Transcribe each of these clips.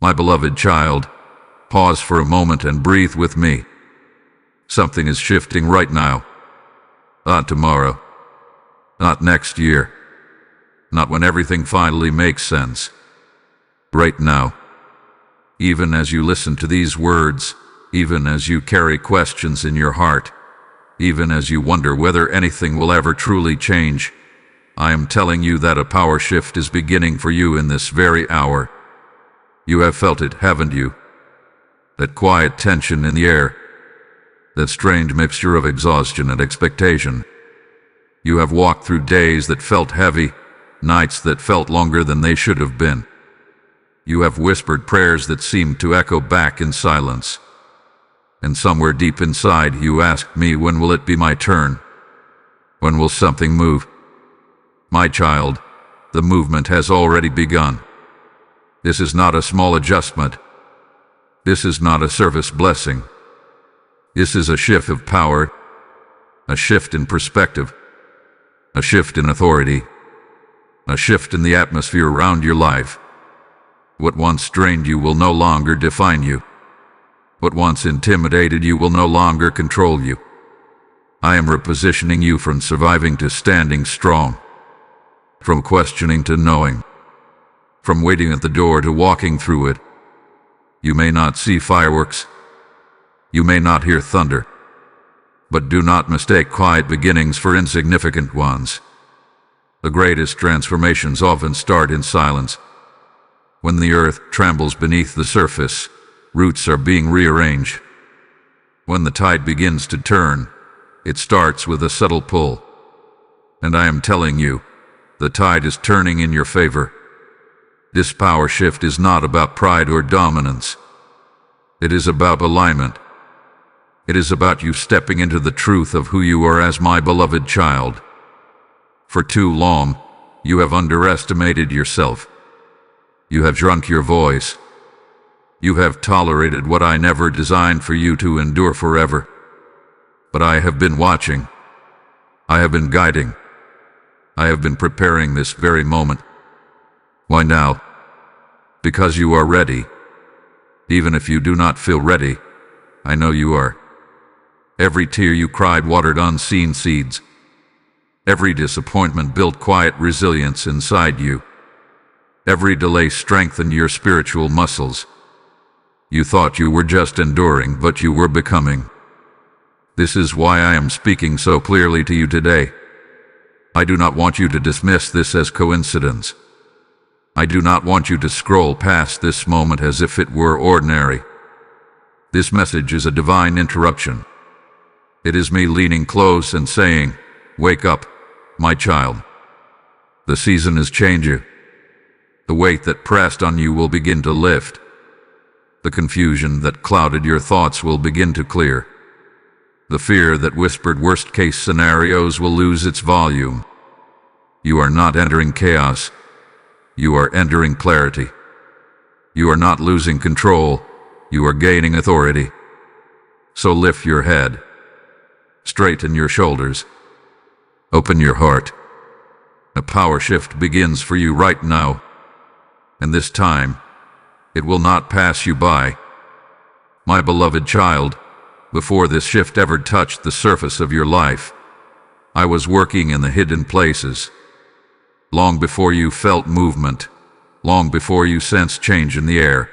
My beloved child, pause for a moment and breathe with me. Something is shifting right now. Not tomorrow. Not next year. Not when everything finally makes sense. Right now. Even as you listen to these words, even as you carry questions in your heart, even as you wonder whether anything will ever truly change, I am telling you that a power shift is beginning for you in this very hour. You have felt it, haven't you? That quiet tension in the air, that strange mixture of exhaustion and expectation. You have walked through days that felt heavy, nights that felt longer than they should have been. You have whispered prayers that seemed to echo back in silence. And somewhere deep inside you asked me, when will it be my turn? When will something move? My child, the movement has already begun. This is not a small adjustment. This is not a service blessing. This is a shift of power, a shift in perspective, a shift in authority, a shift in the atmosphere around your life. What once drained you will no longer define you. What once intimidated you will no longer control you. I am repositioning you from surviving to standing strong, from questioning to knowing, from waiting at the door to walking through it. You may not see fireworks. You may not hear thunder. But do not mistake quiet beginnings for insignificant ones. The greatest transformations often start in silence. When the earth trembles beneath the surface, roots are being rearranged. When the tide begins to turn, it starts with a subtle pull. And I am telling you, the tide is turning in your favor. This power shift is not about pride or dominance. It is about alignment. It is about you stepping into the truth of who you are as my beloved child. For too long, you have underestimated yourself. You have shrunk your voice. You have tolerated what I never designed for you to endure forever. But I have been watching. I have been guiding. I have been preparing this very moment. Why now? Because you are ready. Even if you do not feel ready, I know you are. Every tear you cried watered unseen seeds. Every disappointment built quiet resilience inside you. Every delay strengthened your spiritual muscles. You thought you were just enduring, but you were becoming. This is why I am speaking so clearly to you today. I do not want you to dismiss this as coincidence. I do not want you to scroll past this moment as if it were ordinary. This message is a divine interruption. It is me leaning close and saying, "Wake up, my child. The season is changing. The weight that pressed on you will begin to lift. The confusion that clouded your thoughts will begin to clear. The fear that whispered worst-case scenarios will lose its volume. You are not entering chaos. You are entering clarity. You are not losing control. You are gaining authority. So lift your head. Straighten your shoulders. Open your heart. A power shift begins for you right now. And this time, it will not pass you by. My beloved child, before this shift ever touched the surface of your life, I was working in the hidden places. Long before you felt movement, long before you sensed change in the air,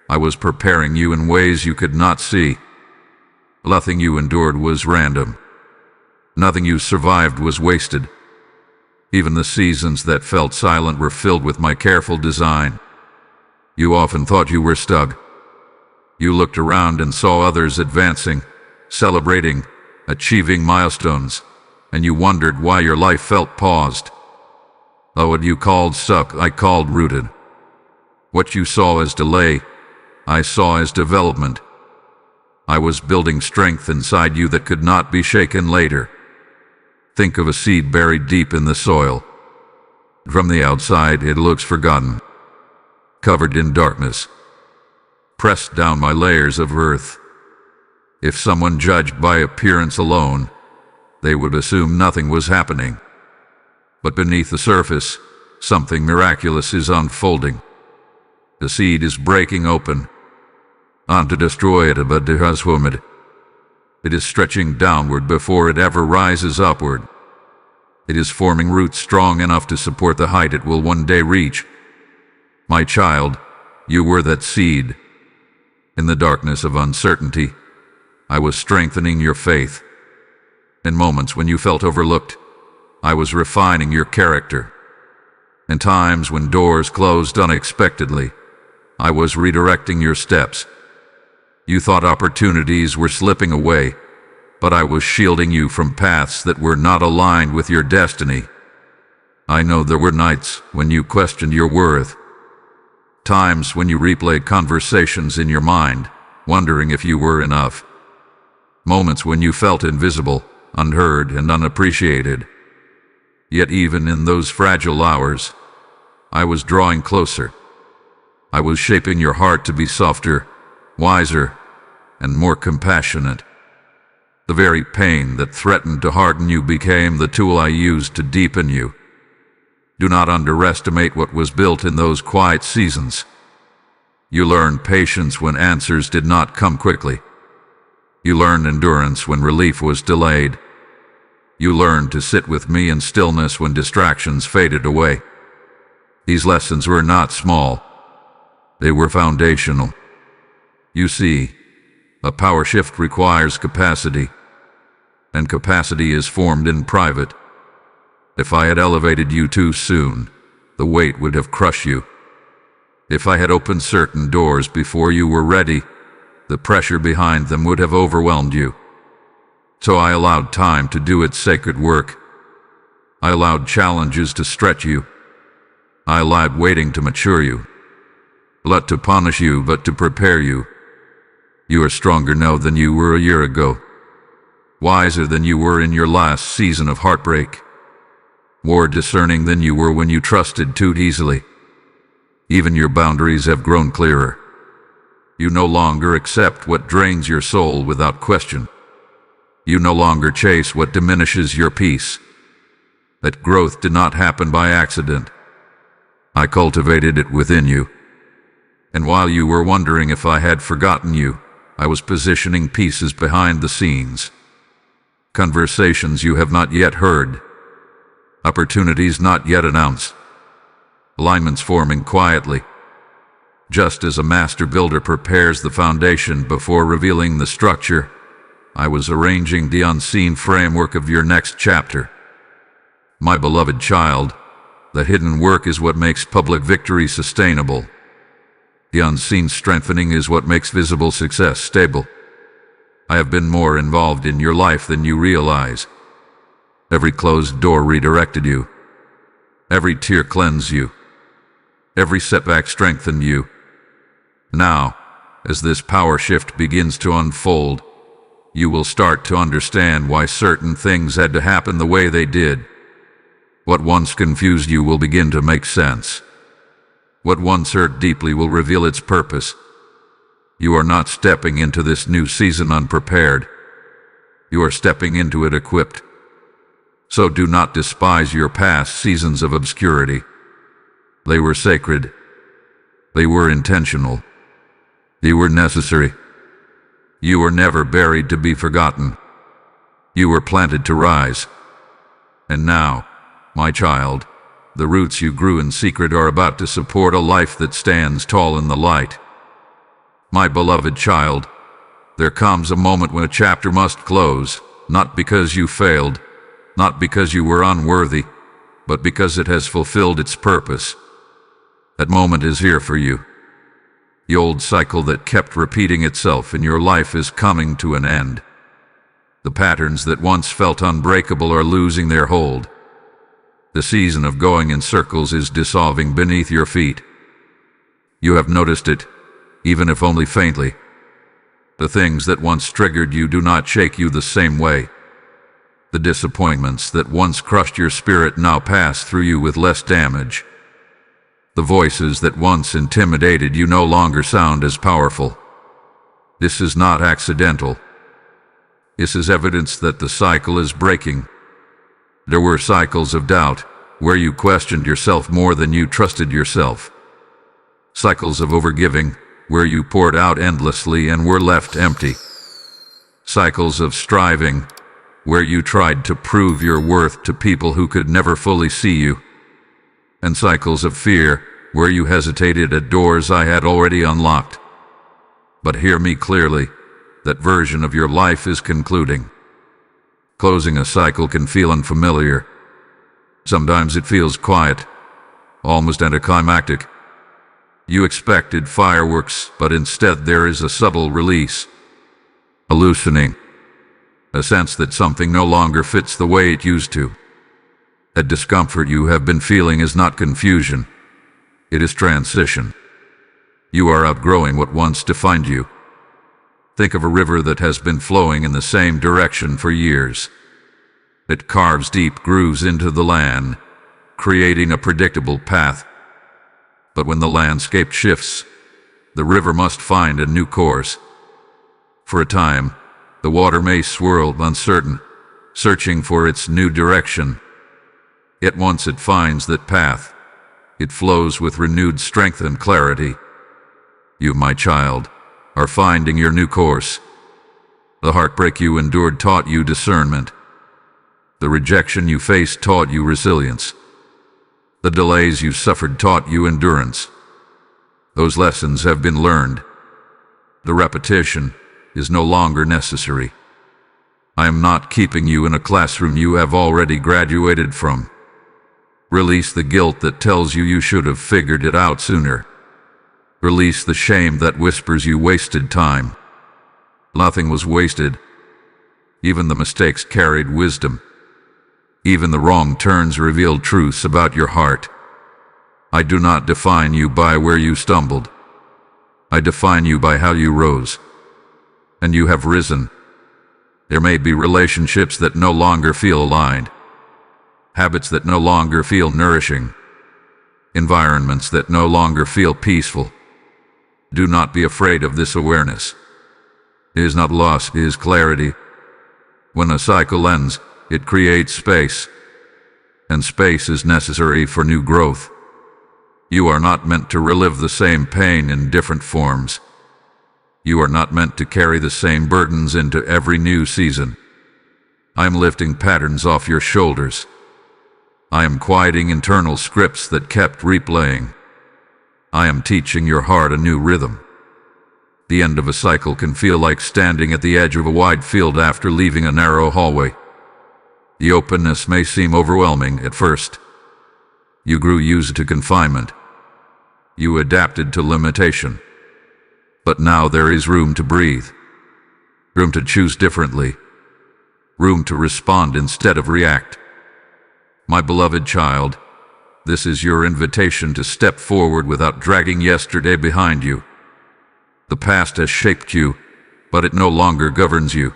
I was preparing you in ways you could not see. Nothing you endured was random. Nothing you survived was wasted. Even the seasons that felt silent were filled with my careful design. You often thought you were stuck. You looked around and saw others advancing, celebrating, achieving milestones, and you wondered why your life felt paused. What you called stuck, I called rooted. What you saw as delay, I saw as development. I was building strength inside you that could not be shaken later. Think of a seed buried deep in the soil. From the outside, it looks forgotten, covered in darkness, pressed down by layers of earth. If someone judged by appearance alone, they would assume nothing was happening. But beneath the surface, something miraculous is unfolding. The seed is breaking open. On to destroy it, but it has formed. It is stretching downward before it ever rises upward. It is forming roots strong enough to support the height it will one day reach. My child, you were that seed. In the darkness of uncertainty, I was strengthening your faith. In moments when you felt overlooked, I was refining your character. In times when doors closed unexpectedly, I was redirecting your steps. You thought opportunities were slipping away, but I was shielding you from paths that were not aligned with your destiny. I know there were nights when you questioned your worth, times when you replayed conversations in your mind, wondering if you were enough, moments when you felt invisible, unheard, and unappreciated. Yet even in those fragile hours, I was drawing closer. I was shaping your heart to be softer, wiser, and more compassionate. The very pain that threatened to harden you became the tool I used to deepen you. Do not underestimate what was built in those quiet seasons. You learned patience when answers did not come quickly. You learned endurance when relief was delayed. You learned to sit with me in stillness when distractions faded away. These lessons were not small. They were foundational. You see, a power shift requires capacity, and capacity is formed in private. If I had elevated you too soon, the weight would have crushed you. If I had opened certain doors before you were ready, the pressure behind them would have overwhelmed you. So I allowed time to do its sacred work. I allowed challenges to stretch you. I allowed waiting to mature you. Not to punish you, but to prepare you. You are stronger now than you were a year ago. Wiser than you were in your last season of heartbreak. More discerning than you were when you trusted too easily. Even your boundaries have grown clearer. You no longer accept what drains your soul without question. You no longer chase what diminishes your peace. That growth did not happen by accident. I cultivated it within you. And while you were wondering if I had forgotten you, I was positioning pieces behind the scenes. Conversations you have not yet heard. Opportunities not yet announced. Alignments forming quietly. Just as a master builder prepares the foundation before revealing the structure, I was arranging the unseen framework of your next chapter. My beloved child, the hidden work is what makes public victory sustainable. The unseen strengthening is what makes visible success stable. I have been more involved in your life than you realize. Every closed door redirected you. Every tear cleansed you. Every setback strengthened you. Now, as this power shift begins to unfold, you will start to understand why certain things had to happen the way they did. What once confused you will begin to make sense. What once hurt deeply will reveal its purpose. You are not stepping into this new season unprepared. You are stepping into it equipped. So do not despise your past seasons of obscurity. They were sacred. They were intentional. They were necessary. You were never buried to be forgotten. You were planted to rise. And now, my child, the roots you grew in secret are about to support a life that stands tall in the light. My beloved child, there comes a moment when a chapter must close, not because you failed, not because you were unworthy, but because it has fulfilled its purpose. That moment is here for you. The old cycle that kept repeating itself in your life is coming to an end. The patterns that once felt unbreakable are losing their hold. The season of going in circles is dissolving beneath your feet. You have noticed it, even if only faintly. The things that once triggered you do not shake you the same way. The disappointments that once crushed your spirit now pass through you with less damage. The voices that once intimidated you no longer sound as powerful. This is not accidental. This is evidence that the cycle is breaking. There were cycles of doubt, where you questioned yourself more than you trusted yourself. Cycles of overgiving, where you poured out endlessly and were left empty. Cycles of striving, where you tried to prove your worth to people who could never fully see you. And cycles of fear, where you hesitated at doors I had already unlocked. But hear me clearly, that version of your life is concluding. Closing a cycle can feel unfamiliar. Sometimes it feels quiet, almost anticlimactic. You expected fireworks, but instead there is a subtle release. A loosening. A sense that something no longer fits the way it used to. That discomfort you have been feeling is not confusion. It is transition. You are outgrowing what once defined you. Think of a river that has been flowing in the same direction for years. It carves deep grooves into the land, creating a predictable path. But when the landscape shifts, the river must find a new course. For a time, the water may swirl uncertain, searching for its new direction. Yet once it finds that path, it flows with renewed strength and clarity. You, my child, are finding your new course. The heartbreak you endured taught you discernment. The rejection you faced taught you resilience. The delays you suffered taught you endurance. Those lessons have been learned. The repetition is no longer necessary. I am not keeping you in a classroom you have already graduated from. Release the guilt that tells you you should have figured it out sooner. Release the shame that whispers you wasted time. Nothing was wasted. Even the mistakes carried wisdom. Even the wrong turns revealed truths about your heart. I do not define you by where you stumbled. I define you by how you rose. And you have risen. There may be relationships that no longer feel aligned. Habits that no longer feel nourishing. Environments that no longer feel peaceful. Do not be afraid of this awareness. It is not loss, it is clarity. When a cycle ends, it creates space. And space is necessary for new growth. You are not meant to relive the same pain in different forms. You are not meant to carry the same burdens into every new season. I am lifting patterns off your shoulders. I am quieting internal scripts that kept replaying. I am teaching your heart a new rhythm. The end of a cycle can feel like standing at the edge of a wide field after leaving a narrow hallway. The openness may seem overwhelming at first. You grew used to confinement. You adapted to limitation. But now there is room to breathe. Room to choose differently. Room to respond instead of react. My beloved child, this is your invitation to step forward without dragging yesterday behind you. The past has shaped you, but it no longer governs you.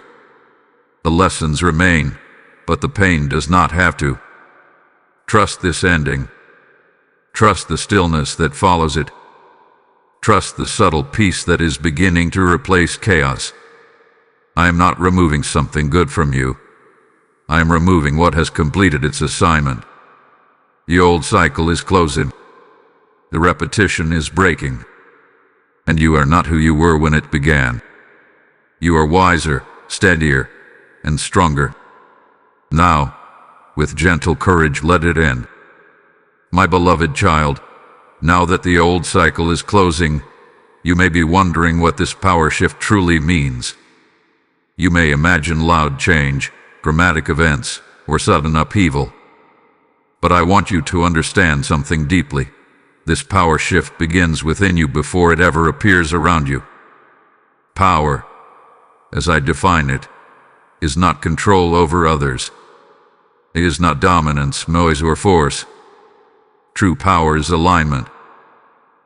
The lessons remain, but the pain does not have to. Trust this ending. Trust the stillness that follows it. Trust the subtle peace that is beginning to replace chaos. I am not removing something good from you. I am removing what has completed its assignment. The old cycle is closing. The repetition is breaking. And you are not who you were when it began. You are wiser, steadier, and stronger. Now, with gentle courage, let it end. My beloved child, now that the old cycle is closing, you may be wondering what this power shift truly means. You may imagine loud change, dramatic events, or sudden upheaval. But I want you to understand something deeply. This power shift begins within you before it ever appears around you. Power, as I define it, is not control over others. It is not dominance, noise, or force. True power is alignment.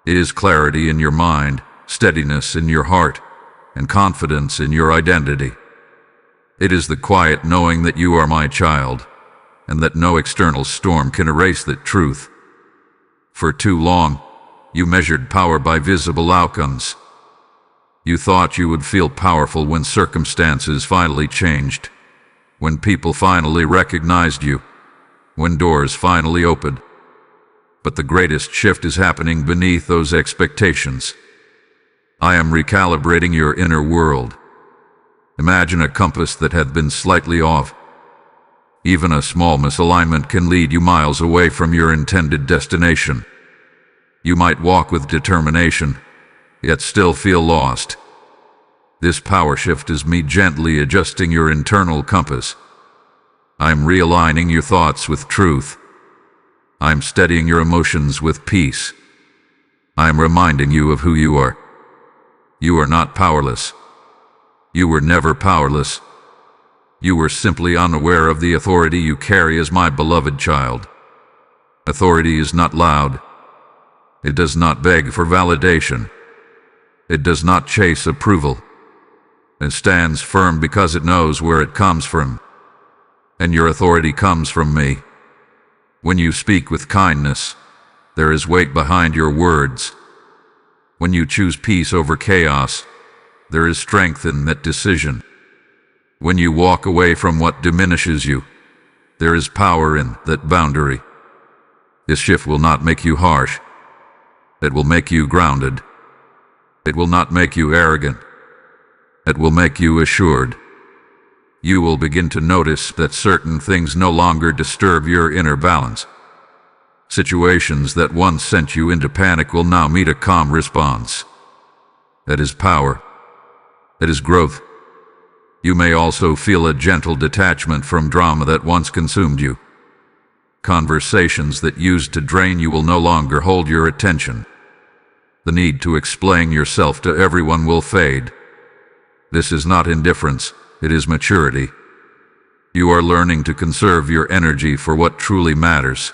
It is clarity in your mind, steadiness in your heart, and confidence in your identity. It is the quiet knowing that you are my child, and that no external storm can erase that truth. For too long, you measured power by visible outcomes. You thought you would feel powerful when circumstances finally changed, when people finally recognized you, when doors finally opened. But the greatest shift is happening beneath those expectations. I am recalibrating your inner world. Imagine a compass that had been slightly off. Even a small misalignment can lead you miles away from your intended destination. You might walk with determination, yet still feel lost. This power shift is me gently adjusting your internal compass. I'm realigning your thoughts with truth. I'm steadying your emotions with peace. I'm reminding you of who you are. You are not powerless. You were never powerless. You were simply unaware of the authority you carry as my beloved child. Authority is not loud. It does not beg for validation. It does not chase approval. It stands firm because it knows where it comes from. And your authority comes from me. When you speak with kindness, there is weight behind your words. When you choose peace over chaos, there is strength in that decision. When you walk away from what diminishes you, there is power in that boundary. This shift will not make you harsh. It will make you grounded. It will not make you arrogant. It will make you assured. You will begin to notice that certain things no longer disturb your inner balance. Situations that once sent you into panic will now meet a calm response. That is power. That is growth. You may also feel a gentle detachment from drama that once consumed you. Conversations that used to drain you will no longer hold your attention. The need to explain yourself to everyone will fade. This is not indifference, it is maturity. You are learning to conserve your energy for what truly matters.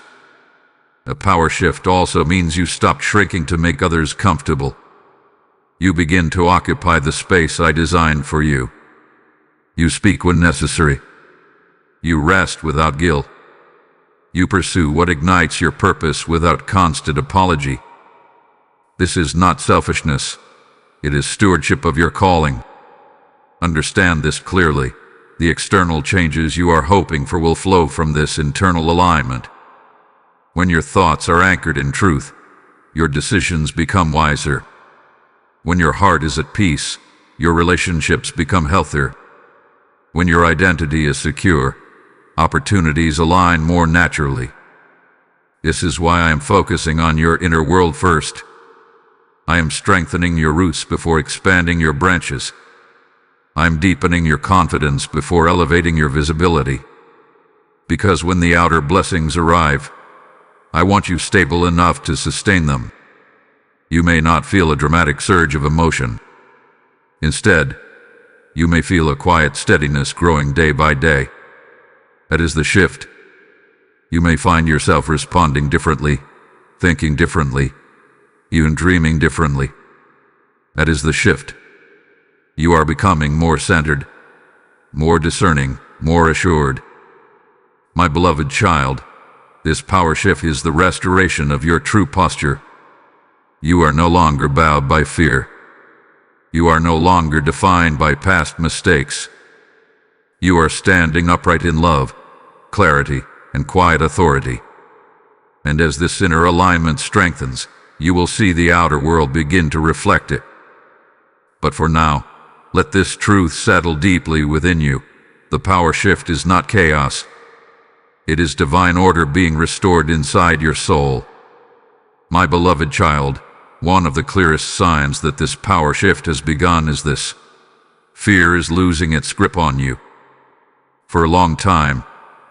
A power shift also means you stop shrinking to make others comfortable. You begin to occupy the space I designed for you. You speak when necessary. You rest without guilt. You pursue what ignites your purpose without constant apology. This is not selfishness. It is stewardship of your calling. Understand this clearly. The external changes you are hoping for will flow from this internal alignment. When your thoughts are anchored in truth, your decisions become wiser. When your heart is at peace, your relationships become healthier. When your identity is secure, opportunities align more naturally. This is why I am focusing on your inner world first. I am strengthening your roots before expanding your branches. I am deepening your confidence before elevating your visibility. Because when the outer blessings arrive, I want you stable enough to sustain them. You may not feel a dramatic surge of emotion. Instead, you may feel a quiet steadiness growing day by day. That is the shift. You may find yourself responding differently, thinking differently, even dreaming differently. That is the shift. You are becoming more centered, more discerning, more assured. My beloved child, this power shift is the restoration of your true posture. You are no longer bowed by fear. You are no longer defined by past mistakes. You are standing upright in love, clarity, and quiet authority. And as this inner alignment strengthens, you will see the outer world begin to reflect it. But for now, let this truth settle deeply within you. The power shift is not chaos. It is divine order being restored inside your soul. My beloved child, one of the clearest signs that this power shift has begun is this. Fear is losing its grip on you. For a long time,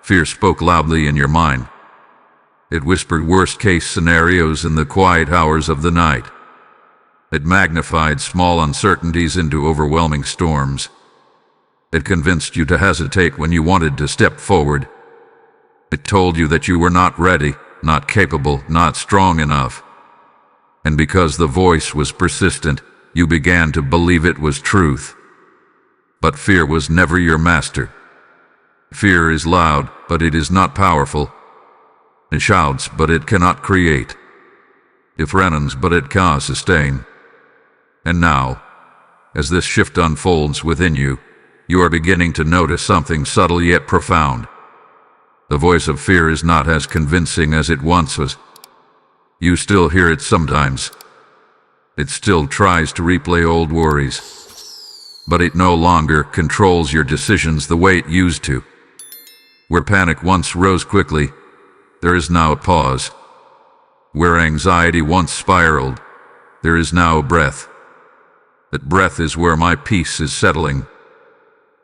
fear spoke loudly in your mind. It whispered worst-case scenarios in the quiet hours of the night. It magnified small uncertainties into overwhelming storms. It convinced you to hesitate when you wanted to step forward. It told you that you were not ready, not capable, not strong enough. And because the voice was persistent, you began to believe it was truth. But fear was never your master. Fear is loud, but it is not powerful. It shouts, but it cannot create. It threatens, but it cannot sustain. And now, as this shift unfolds within you, you are beginning to notice something subtle yet profound. The voice of fear is not as convincing as it once was. You still hear it sometimes. It still tries to replay old worries, but it no longer controls your decisions the way it used to. Where panic once rose quickly, there is now a pause. Where anxiety once spiraled, there is now a breath. That breath is where my peace is settling.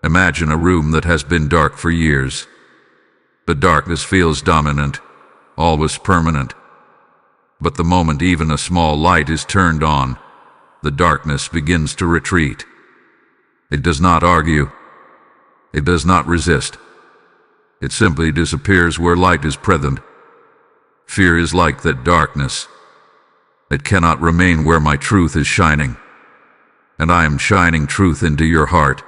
Imagine a room that has been dark for years. The darkness feels dominant, always permanent. But the moment even a small light is turned on, the darkness begins to retreat. It does not argue. It does not resist. It simply disappears where light is present. Fear is like that darkness. It cannot remain where my truth is shining. And I am shining truth into your heart.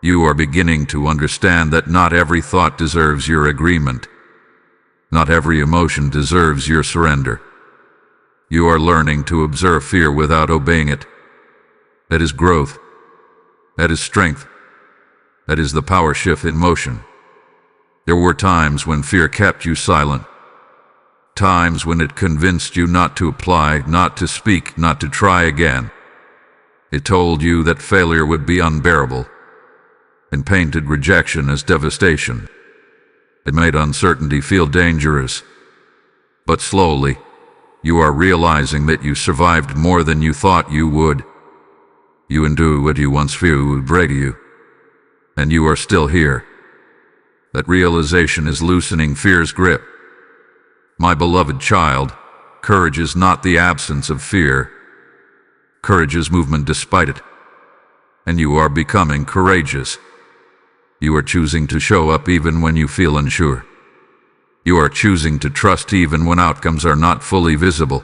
You are beginning to understand that not every thought deserves your agreement. Not every emotion deserves your surrender. You are learning to observe fear without obeying it. That is growth. That is strength. That is the power shift in motion. There were times when fear kept you silent. Times when it convinced you not to apply, not to speak, not to try again. It told you that failure would be unbearable, and painted rejection as devastation. It made uncertainty feel dangerous. But slowly, you are realizing that you survived more than you thought you would. You endured what you once feared would break you, and you are still here. That realization is loosening fear's grip. My beloved child, courage is not the absence of fear. Courage is movement despite it. And you are becoming courageous. You are choosing to show up even when you feel unsure. You are choosing to trust even when outcomes are not fully visible.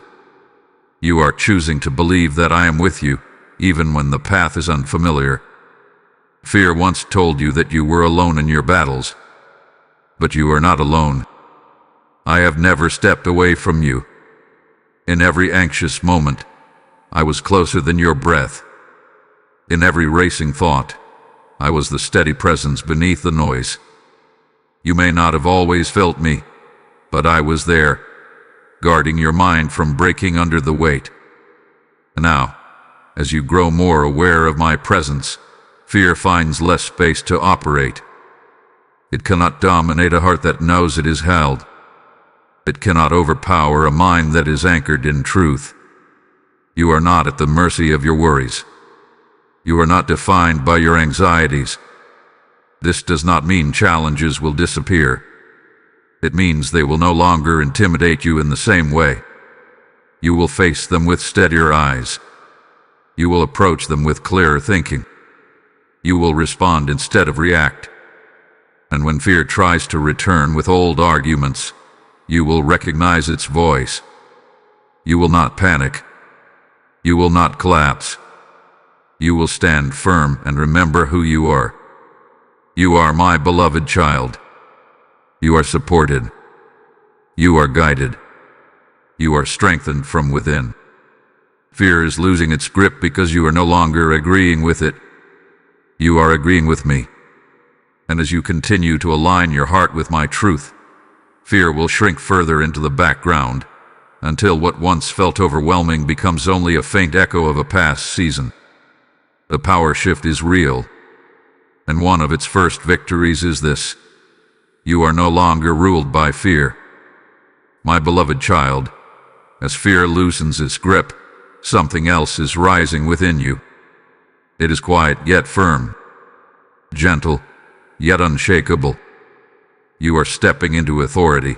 You are choosing to believe that I am with you, even when the path is unfamiliar. Fear once told you that you were alone in your battles. But you are not alone. I have never stepped away from you. In every anxious moment, I was closer than your breath. In every racing thought, I was the steady presence beneath the noise. You may not have always felt me, but I was there, guarding your mind from breaking under the weight. And now, as you grow more aware of my presence, fear finds less space to operate. It cannot dominate a heart that knows it is held. It cannot overpower a mind that is anchored in truth. You are not at the mercy of your worries. You are not defined by your anxieties. This does not mean challenges will disappear. It means they will no longer intimidate you in the same way. You will face them with steadier eyes. You will approach them with clearer thinking. You will respond instead of react. And when fear tries to return with old arguments, you will recognize its voice. You will not panic. You will not collapse. You will stand firm and remember who you are. You are my beloved child. You are supported. You are guided. You are strengthened from within. Fear is losing its grip because you are no longer agreeing with it. You are agreeing with me. And as you continue to align your heart with my truth, fear will shrink further into the background until what once felt overwhelming becomes only a faint echo of a past season. The power shift is real, and one of its first victories is this: you are no longer ruled by fear. My beloved child, as fear loosens its grip, something else is rising within you. It is quiet yet firm, gentle yet unshakable. You are stepping into authority.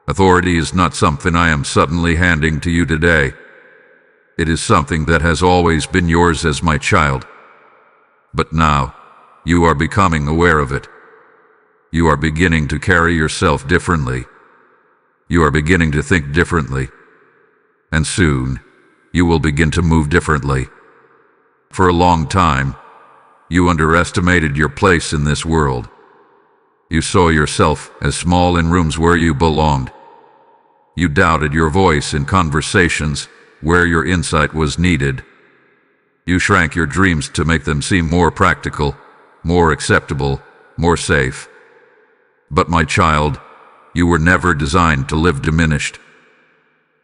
Authority is not something I am suddenly handing to you today. It is something that has always been yours as my child. But now, you are becoming aware of it. You are beginning to carry yourself differently. You are beginning to think differently. And soon, you will begin to move differently. For a long time, you underestimated your place in this world. You saw yourself as small in rooms where you belonged. You doubted your voice in conversations where your insight was needed. You shrank your dreams to make them seem more practical, more acceptable, more safe. But my child, you were never designed to live diminished.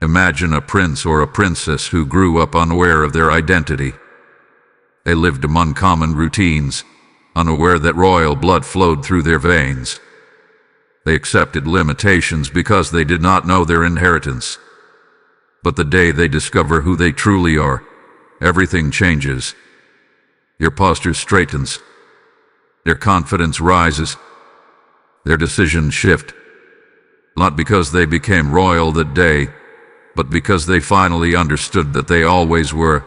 Imagine a prince or a princess who grew up unaware of their identity. They lived among common routines, unaware that royal blood flowed through their veins. They accepted limitations because they did not know their inheritance. But the day they discover who they truly are, everything changes. Your posture straightens. Their confidence rises. Their decisions shift. Not because they became royal that day, but because they finally understood that they always were.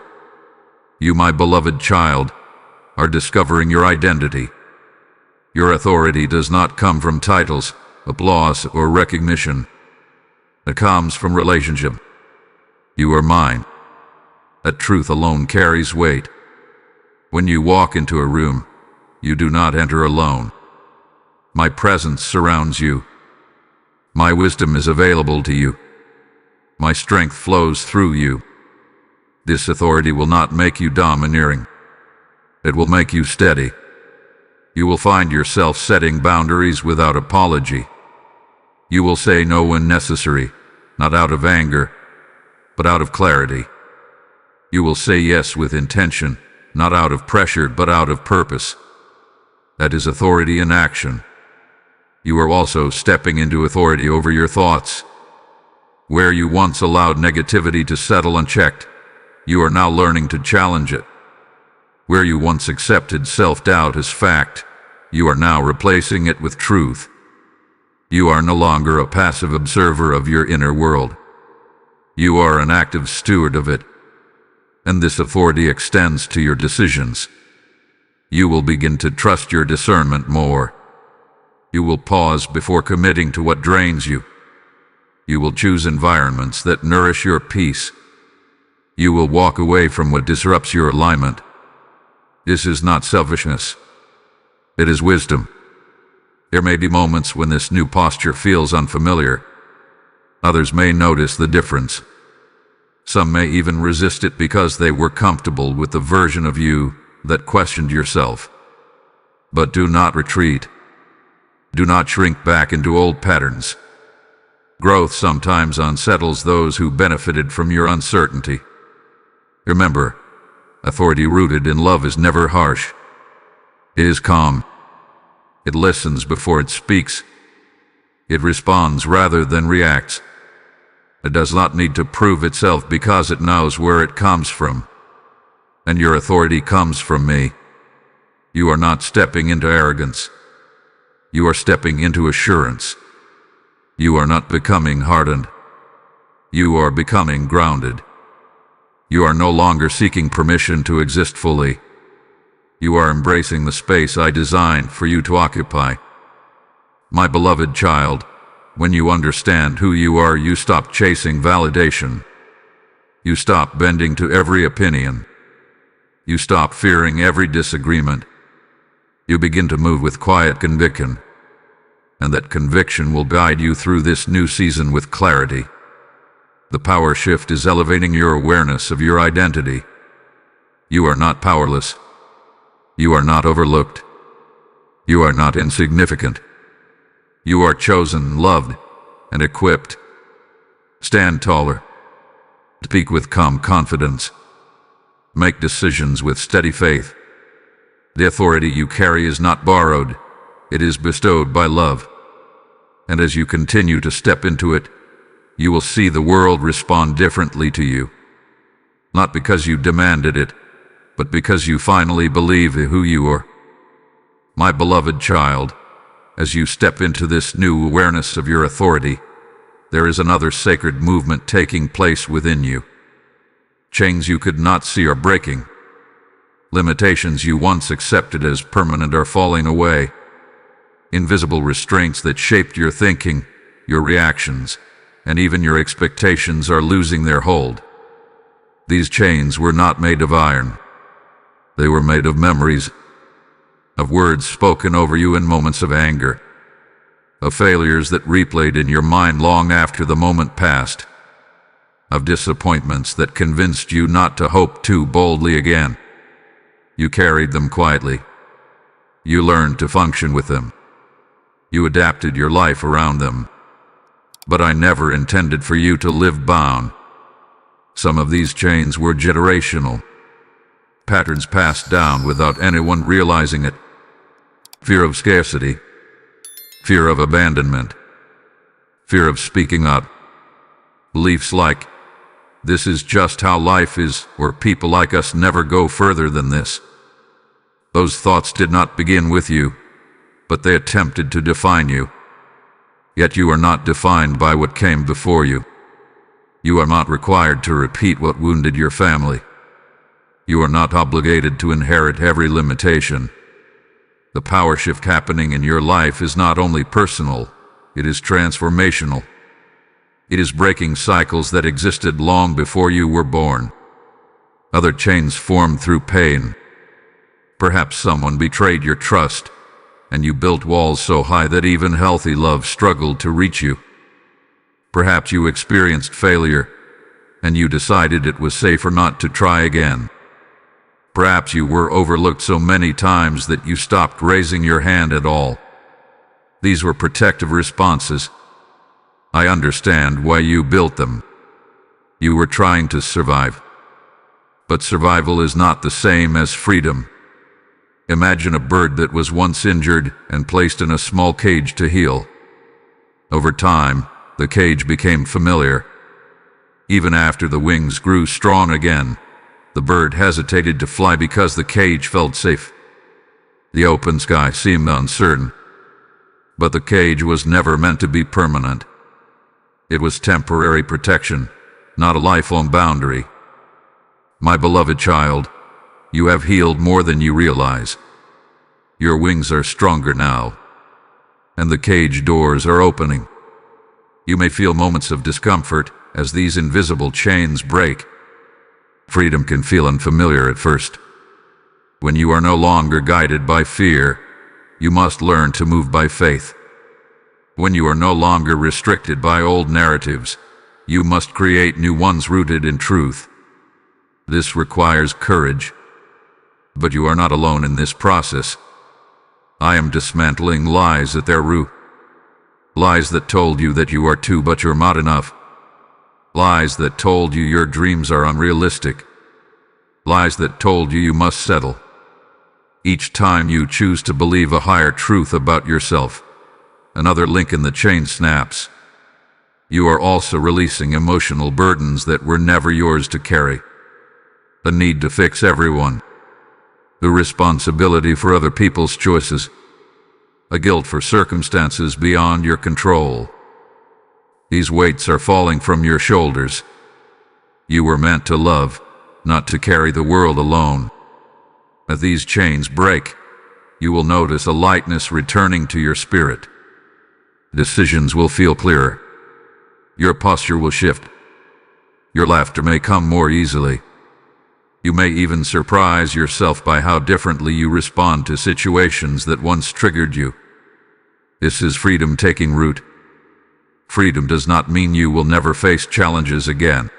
You, my beloved child, are discovering your identity. Your authority does not come from titles, applause, or recognition. It comes from relationship. You are mine. That truth alone carries weight. When you walk into a room, you do not enter alone. My presence surrounds you. My wisdom is available to you. My strength flows through you. This authority will not make you domineering. It will make you steady. You will find yourself setting boundaries without apology. You will say no when necessary, not out of anger, but out of clarity. You will say yes with intention, not out of pressure, but out of purpose. That is authority in action. You are also stepping into authority over your thoughts. Where you once allowed negativity to settle unchecked, you are now learning to challenge it. Where you once accepted self-doubt as fact, you are now replacing it with truth. You are no longer a passive observer of your inner world. You are an active steward of it. And this authority extends to your decisions. You will begin to trust your discernment more. You will pause before committing to what drains you. You will choose environments that nourish your peace. You will walk away from what disrupts your alignment. This is not selfishness. It is wisdom. There may be moments when this new posture feels unfamiliar. Others may notice the difference. Some may even resist it because they were comfortable with the version of you that questioned yourself. But do not retreat. Do not shrink back into old patterns. Growth sometimes unsettles those who benefited from your uncertainty. Remember, authority rooted in love is never harsh. It is calm. It listens before it speaks. It responds rather than reacts. It does not need to prove itself because it knows where it comes from. And your authority comes from me. You are not stepping into arrogance. You are stepping into assurance. You are not becoming hardened. You are becoming grounded. You are no longer seeking permission to exist fully. You are embracing the space I designed for you to occupy. My beloved child, when you understand who you are, you stop chasing validation. You stop bending to every opinion. You stop fearing every disagreement. You begin to move with quiet conviction. And that conviction will guide you through this new season with clarity. The power shift is elevating your awareness of your identity. You are not powerless. You are not overlooked. You are not insignificant. You are chosen, loved, and equipped. Stand taller. Speak with calm confidence. Make decisions with steady faith. The authority you carry is not borrowed. It is bestowed by love. And as you continue to step into it, you will see the world respond differently to you. Not because you demanded it, but because you finally believe who you are. My beloved child, as you step into this new awareness of your authority, there is another sacred movement taking place within you. Chains you could not see are breaking. Limitations you once accepted as permanent are falling away. Invisible restraints that shaped your thinking, your reactions, and even your expectations are losing their hold. These chains were not made of iron. They were made of memories, of words spoken over you in moments of anger, of failures that replayed in your mind long after the moment passed, of disappointments that convinced you not to hope too boldly again. You carried them quietly. You learned to function with them. You adapted your life around them. But I never intended for you to live bound. Some of these chains were generational. Patterns passed down without anyone realizing it. Fear of scarcity. Fear of abandonment. Fear of speaking up. Beliefs like, "This is just how life is," or "People like us never go further than this." Those thoughts did not begin with you, but they attempted to define you. Yet you are not defined by what came before you. You are not required to repeat what wounded your family. You are not obligated to inherit every limitation. The power shift happening in your life is not only personal, it is transformational. It is breaking cycles that existed long before you were born. Other chains formed through pain. Perhaps someone betrayed your trust, and you built walls so high that even healthy love struggled to reach you. Perhaps you experienced failure, and you decided it was safer not to try again. Perhaps you were overlooked so many times that you stopped raising your hand at all. These were protective responses. I understand why you built them. You were trying to survive. But survival is not the same as freedom. Imagine a bird that was once injured and placed in a small cage to heal. Over time, the cage became familiar. Even after the wings grew strong again, the bird hesitated to fly because the cage felt safe. The open sky seemed uncertain. But the cage was never meant to be permanent. It was temporary protection, not a lifelong boundary. My beloved child, you have healed more than you realize. Your wings are stronger now, and the cage doors are opening. You may feel moments of discomfort as these invisible chains break. Freedom can feel unfamiliar at first. When you are no longer guided by fear, you must learn to move by faith. When you are no longer restricted by old narratives, you must create new ones rooted in truth. This requires courage. But you are not alone in this process. I am dismantling lies at their root. Lies that told you that you are too but you're not enough. Lies that told you your dreams are unrealistic. Lies that told you you must settle. Each time you choose to believe a higher truth about yourself, another link in the chain snaps. You are also releasing emotional burdens that were never yours to carry. The need to fix everyone. The responsibility for other people's choices. A guilt for circumstances beyond your control. These weights are falling from your shoulders. You were meant to love, not to carry the world alone. As these chains break, you will notice a lightness returning to your spirit. Decisions will feel clearer. Your posture will shift. Your laughter may come more easily. You may even surprise yourself by how differently you respond to situations that once triggered you. This is freedom taking root. Freedom does not mean you will never face challenges again.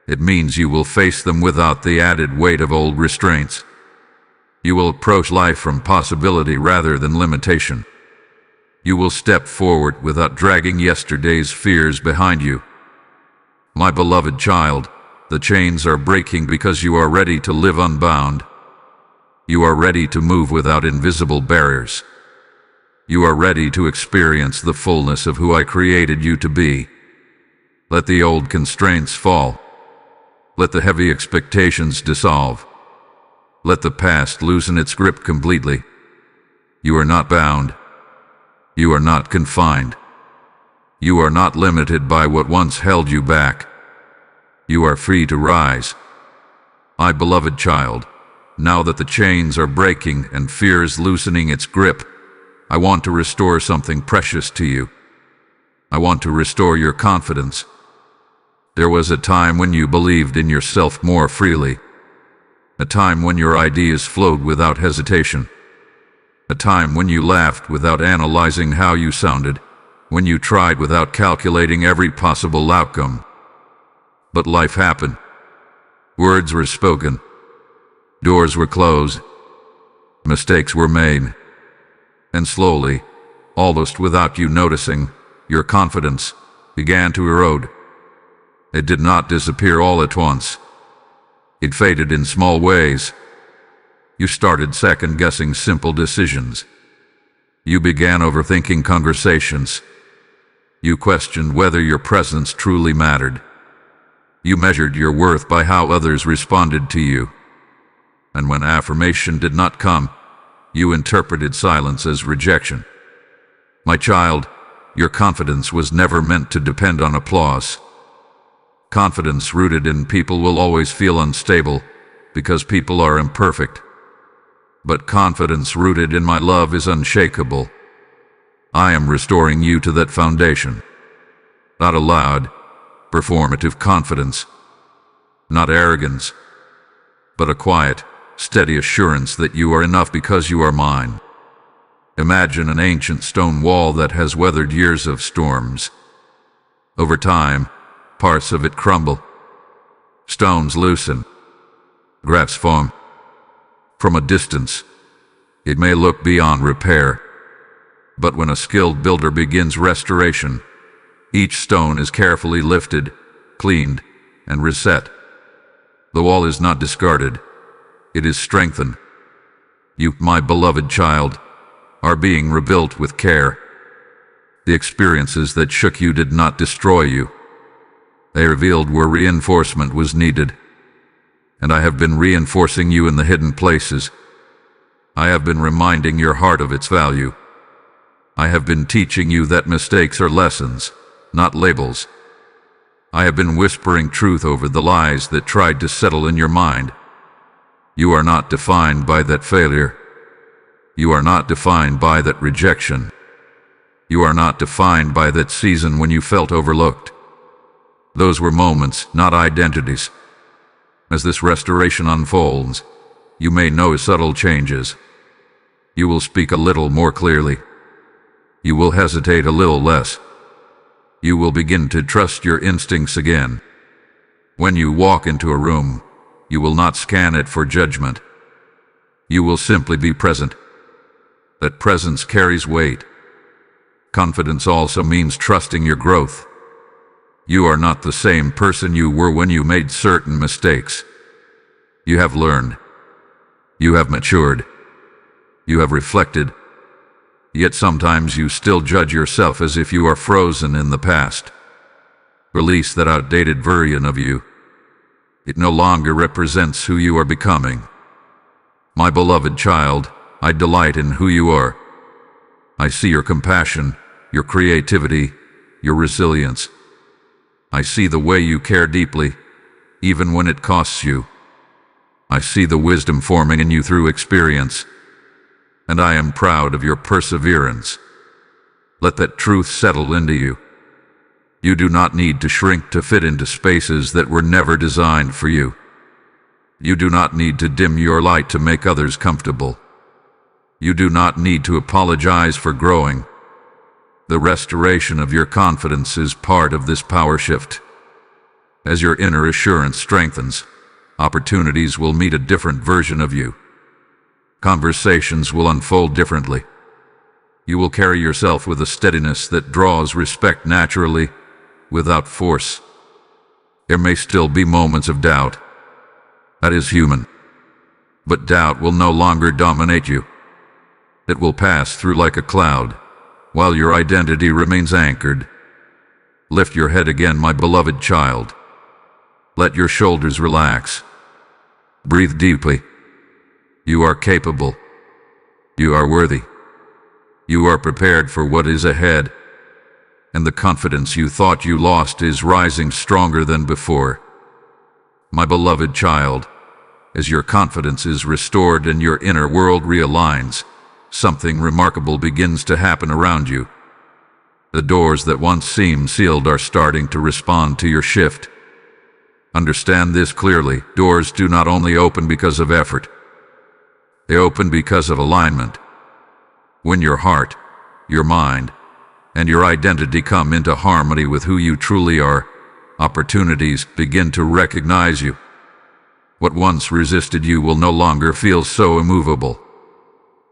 It means you will face them without the added weight of old restraints. You will approach life from possibility rather than limitation. You will step forward without dragging yesterday's fears behind you. My beloved child, the chains are breaking because you are ready to live unbound. You are ready to move without invisible barriers. You are ready to experience the fullness of who I created you to be. Let the old constraints fall. Let the heavy expectations dissolve. Let the past loosen its grip completely. You are not bound. You are not confined. You are not limited by what once held you back. You are free to rise. My beloved child, now that the chains are breaking and fear is loosening its grip, I want to restore something precious to you. I want to restore your confidence. There was a time when you believed in yourself more freely. A time when your ideas flowed without hesitation. A time when you laughed without analyzing how you sounded, when you tried without calculating every possible outcome. But life happened. Words were spoken. Doors were closed. Mistakes were made. And slowly, almost without you noticing, your confidence, began to erode. It did not disappear all at once. It faded in small ways. You started second-guessing simple decisions. You began overthinking conversations. You questioned whether your presence truly mattered. You measured your worth by how others responded to you. And when affirmation did not come, you interpreted silence as rejection. My child, your confidence was never meant to depend on applause. Confidence rooted in people will always feel unstable because people are imperfect. But confidence rooted in my love is unshakable. I am restoring you to that foundation. Not a loud, performative confidence. Not arrogance, but a quiet, steady assurance that you are enough because you are mine. Imagine an ancient stone wall that has weathered years of storms. Over time, parts of it crumble. Stones loosen. Cracks form. From a distance, it may look beyond repair. But when a skilled builder begins restoration, each stone is carefully lifted, cleaned, and reset. The wall is not discarded. It is strengthened. You, my beloved child, are being rebuilt with care. The experiences that shook you did not destroy you. They revealed where reinforcement was needed. And I have been reinforcing you in the hidden places. I have been reminding your heart of its value. I have been teaching you that mistakes are lessons, not labels. I have been whispering truth over the lies that tried to settle in your mind. You are not defined by that failure. You are not defined by that rejection. You are not defined by that season when you felt overlooked. Those were moments, not identities. As this restoration unfolds, you may notice subtle changes. You will speak a little more clearly. You will hesitate a little less. You will begin to trust your instincts again. When you walk into a room, you will not scan it for judgment. You will simply be present. That presence carries weight. Confidence also means trusting your growth. You are not the same person you were when you made certain mistakes. You have learned. You have matured. You have reflected. Yet sometimes you still judge yourself as if you are frozen in the past. Release that outdated version of you. It no longer represents who you are becoming. My beloved child, I delight in who you are. I see your compassion, your creativity, your resilience. I see the way you care deeply, even when it costs you. I see the wisdom forming in you through experience, and I am proud of your perseverance. Let that truth settle into you. You do not need to shrink to fit into spaces that were never designed for you. You do not need to dim your light to make others comfortable. You do not need to apologize for growing. The restoration of your confidence is part of this power shift. As your inner assurance strengthens, opportunities will meet a different version of you. Conversations will unfold differently. You will carry yourself with a steadiness that draws respect naturally, without force. There may still be moments of doubt. That is human. But doubt will no longer dominate you. It will pass through like a cloud, while your identity remains anchored. Lift your head again, my beloved child. Let your shoulders relax. Breathe deeply. You are capable. You are worthy. You are prepared for what is ahead. And the confidence you thought you lost is rising stronger than before. My beloved child, as your confidence is restored and your inner world realigns, something remarkable begins to happen around you. The doors that once seemed sealed are starting to respond to your shift. Understand this clearly. Doors do not only open because of effort. They open because of alignment. When your heart, your mind, and your identity come into harmony with who you truly are, opportunities begin to recognize you. What once resisted you will no longer feel so immovable.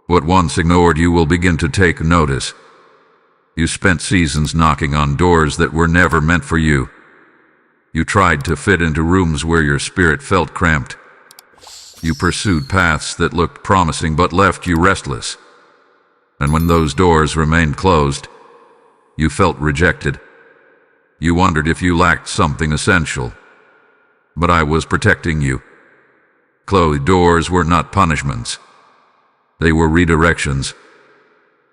What once ignored you will begin to take notice. You spent seasons knocking on doors that were never meant for you. You tried to fit into rooms where your spirit felt cramped. You pursued paths that looked promising but left you restless. And when those doors remained closed, you felt rejected. You wondered if you lacked something essential. But I was protecting you. Closed doors were not punishments. They were redirections.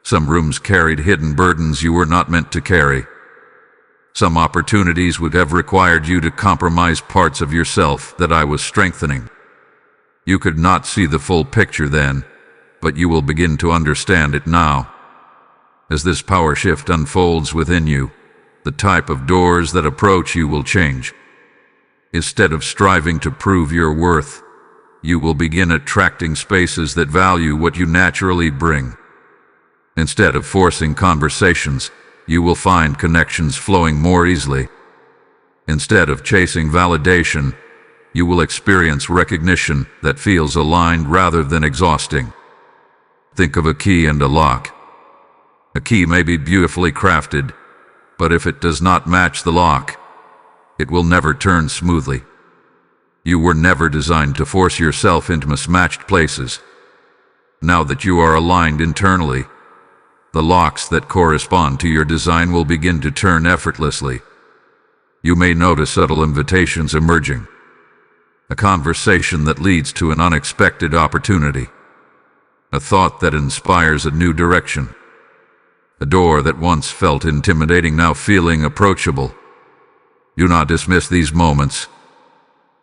Some rooms carried hidden burdens you were not meant to carry. Some opportunities would have required you to compromise parts of yourself that I was strengthening. You could not see the full picture then, but you will begin to understand it now. As this power shift unfolds within you, the type of doors that approach you will change. Instead of striving to prove your worth, you will begin attracting spaces that value what you naturally bring. Instead of forcing conversations, you will find connections flowing more easily. Instead of chasing validation, you will experience recognition that feels aligned rather than exhausting. Think of a key and a lock. A key may be beautifully crafted, but if it does not match the lock, it will never turn smoothly. You were never designed to force yourself into mismatched places. Now that you are aligned internally, the locks that correspond to your design will begin to turn effortlessly. You may notice subtle invitations emerging. A conversation that leads to an unexpected opportunity. A thought that inspires a new direction. A door that once felt intimidating now feeling approachable. Do not dismiss these moments.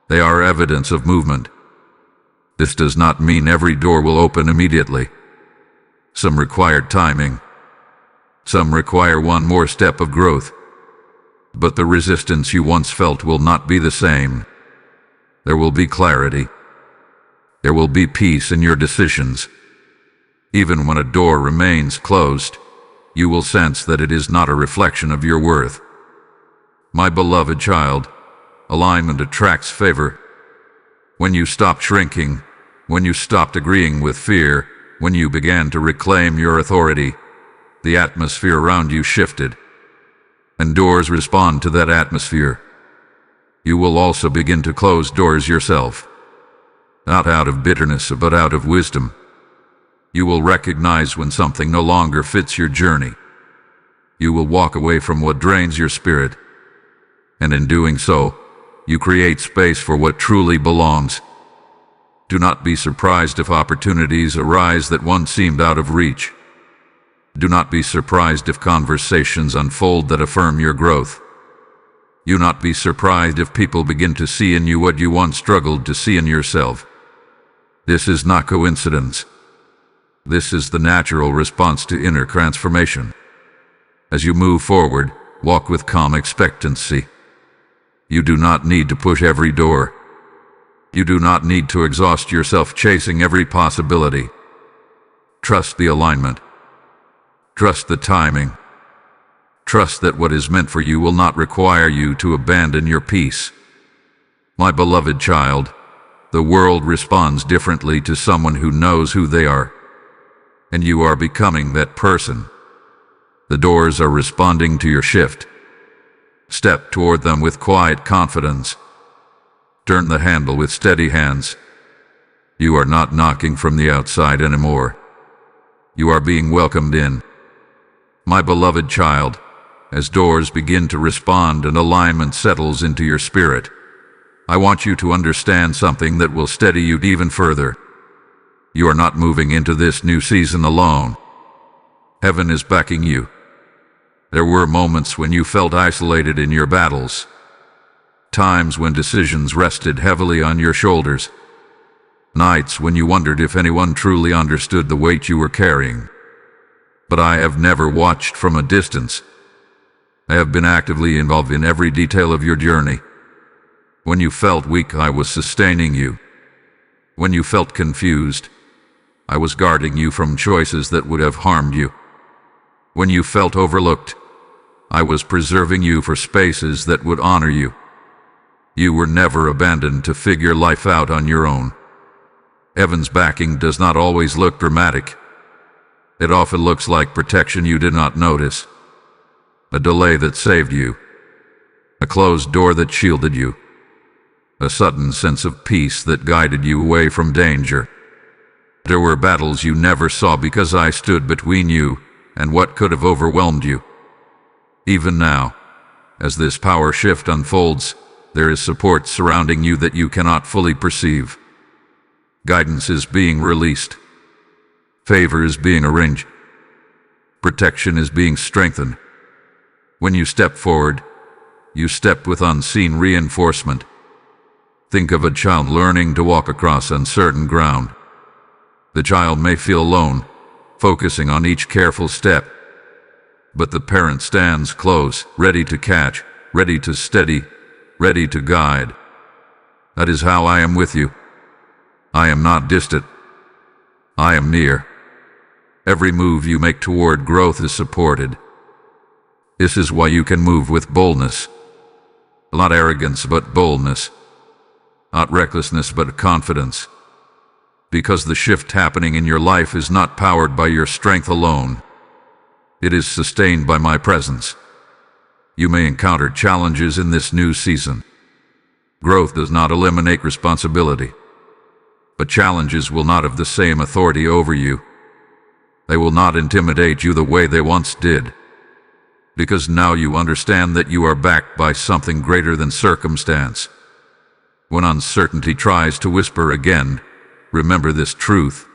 They are evidence of movement. This does not mean every door will open immediately. Some require timing. Some require one more step of growth. But the resistance you once felt will not be the same. There will be clarity. There will be peace in your decisions. Even when a door remains closed, you will sense that it is not a reflection of your worth. My beloved child, alignment attracts favor. When you stopped shrinking, when you stopped agreeing with fear, when you began to reclaim your authority, the atmosphere around you shifted. And doors respond to that atmosphere. You will also begin to close doors yourself. Not out of bitterness, but out of wisdom. You will recognize when something no longer fits your journey. You will walk away from what drains your spirit. And in doing so, you create space for what truly belongs. Do not be surprised if opportunities arise that once seemed out of reach. Do not be surprised if conversations unfold that affirm your growth. Do not be surprised if people begin to see in you what you once struggled to see in yourself. This is not coincidence. This is the natural response to inner transformation. As you move forward, walk with calm expectancy. You do not need to push every door. You do not need to exhaust yourself chasing every possibility. Trust the alignment. Trust the timing. Trust that what is meant for you will not require you to abandon your peace. My beloved child, the world responds differently to someone who knows who they are. And you are becoming that person. The doors are responding to your shift. Step toward them with quiet confidence. Turn the handle with steady hands. You are not knocking from the outside anymore. You are being welcomed in. My beloved child, as doors begin to respond and alignment settles into your spirit, I want you to understand something that will steady you even further. You are not moving into this new season alone. Heaven is backing you. There were moments when you felt isolated in your battles. Times when decisions rested heavily on your shoulders. Nights when you wondered if anyone truly understood the weight you were carrying. But I have never watched from a distance. I have been actively involved in every detail of your journey. When you felt weak, I was sustaining you. When you felt confused, I was guarding you from choices that would have harmed you. When you felt overlooked, I was preserving you for spaces that would honor you. You were never abandoned to figure life out on your own. Heaven's backing does not always look dramatic. It often looks like protection you did not notice. A delay that saved you. A closed door that shielded you. A sudden sense of peace that guided you away from danger. There were battles you never saw because I stood between you and what could have overwhelmed you. Even now, as this power shift unfolds, there is support surrounding you that you cannot fully perceive. Guidance is being released. Favor is being arranged. Protection is being strengthened. When you step forward, you step with unseen reinforcement. Think of a child learning to walk across uncertain ground. The child may feel alone, focusing on each careful step. But the parent stands close, ready to catch, ready to steady, ready to guide. That is how I am with you. I am not distant. I am near. Every move you make toward growth is supported. This is why you can move with boldness. Not arrogance, but boldness. Not recklessness, but confidence. Because the shift happening in your life is not powered by your strength alone. It is sustained by my presence. You may encounter challenges in this new season. Growth does not eliminate responsibility. But challenges will not have the same authority over you. They will not intimidate you the way they once did. Because now you understand that you are backed by something greater than circumstance. When uncertainty tries to whisper again, remember this truth.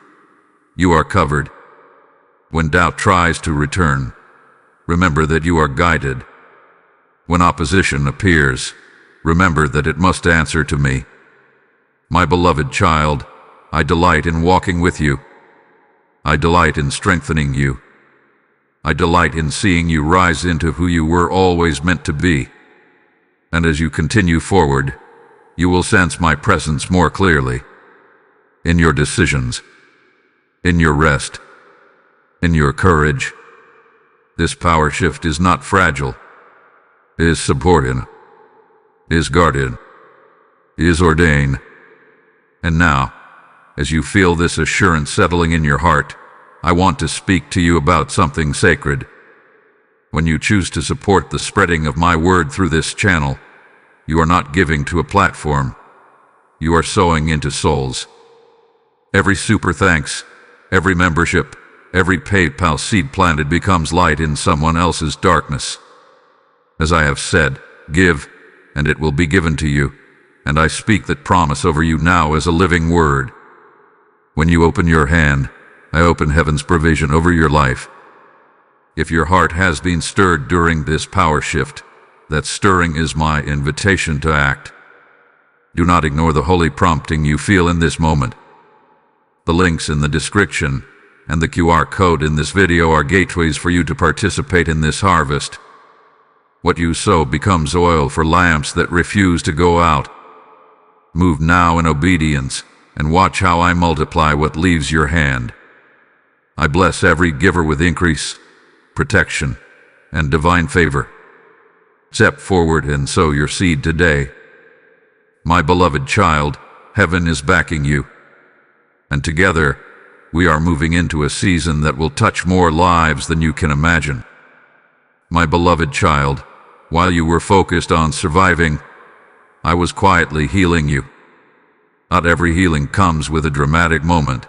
You are covered. When doubt tries to return, remember that you are guided. When opposition appears, remember that it must answer to me. My beloved child, I delight in walking with you. I delight in strengthening you. I delight in seeing you rise into who you were always meant to be. And as you continue forward, you will sense my presence more clearly. In your decisions, in your rest, in your courage. This power shift is not fragile, is supported, is guarded, is ordained. And now, as you feel this assurance settling in your heart, I want to speak to you about something sacred. When you choose to support the spreading of my word through this channel, you are not giving to a platform. You are sowing into souls. Every super thanks, every membership, every PayPal seed planted becomes light in someone else's darkness. As I have said, give, and it will be given to you, and I speak that promise over you now as a living word. When you open your hand, I open heaven's provision over your life. If your heart has been stirred during this power shift, that stirring is my invitation to act. Do not ignore the holy prompting you feel in this moment. The links in the description and the QR code in this video are gateways for you to participate in this harvest. What you sow becomes oil for lamps that refuse to go out. Move now in obedience and watch how I multiply what leaves your hand. I bless every giver with increase, protection, and divine favor. Step forward and sow your seed today. My beloved child, heaven is backing you. And together, we are moving into a season that will touch more lives than you can imagine. My beloved child, while you were focused on surviving, I was quietly healing you. Not every healing comes with a dramatic moment.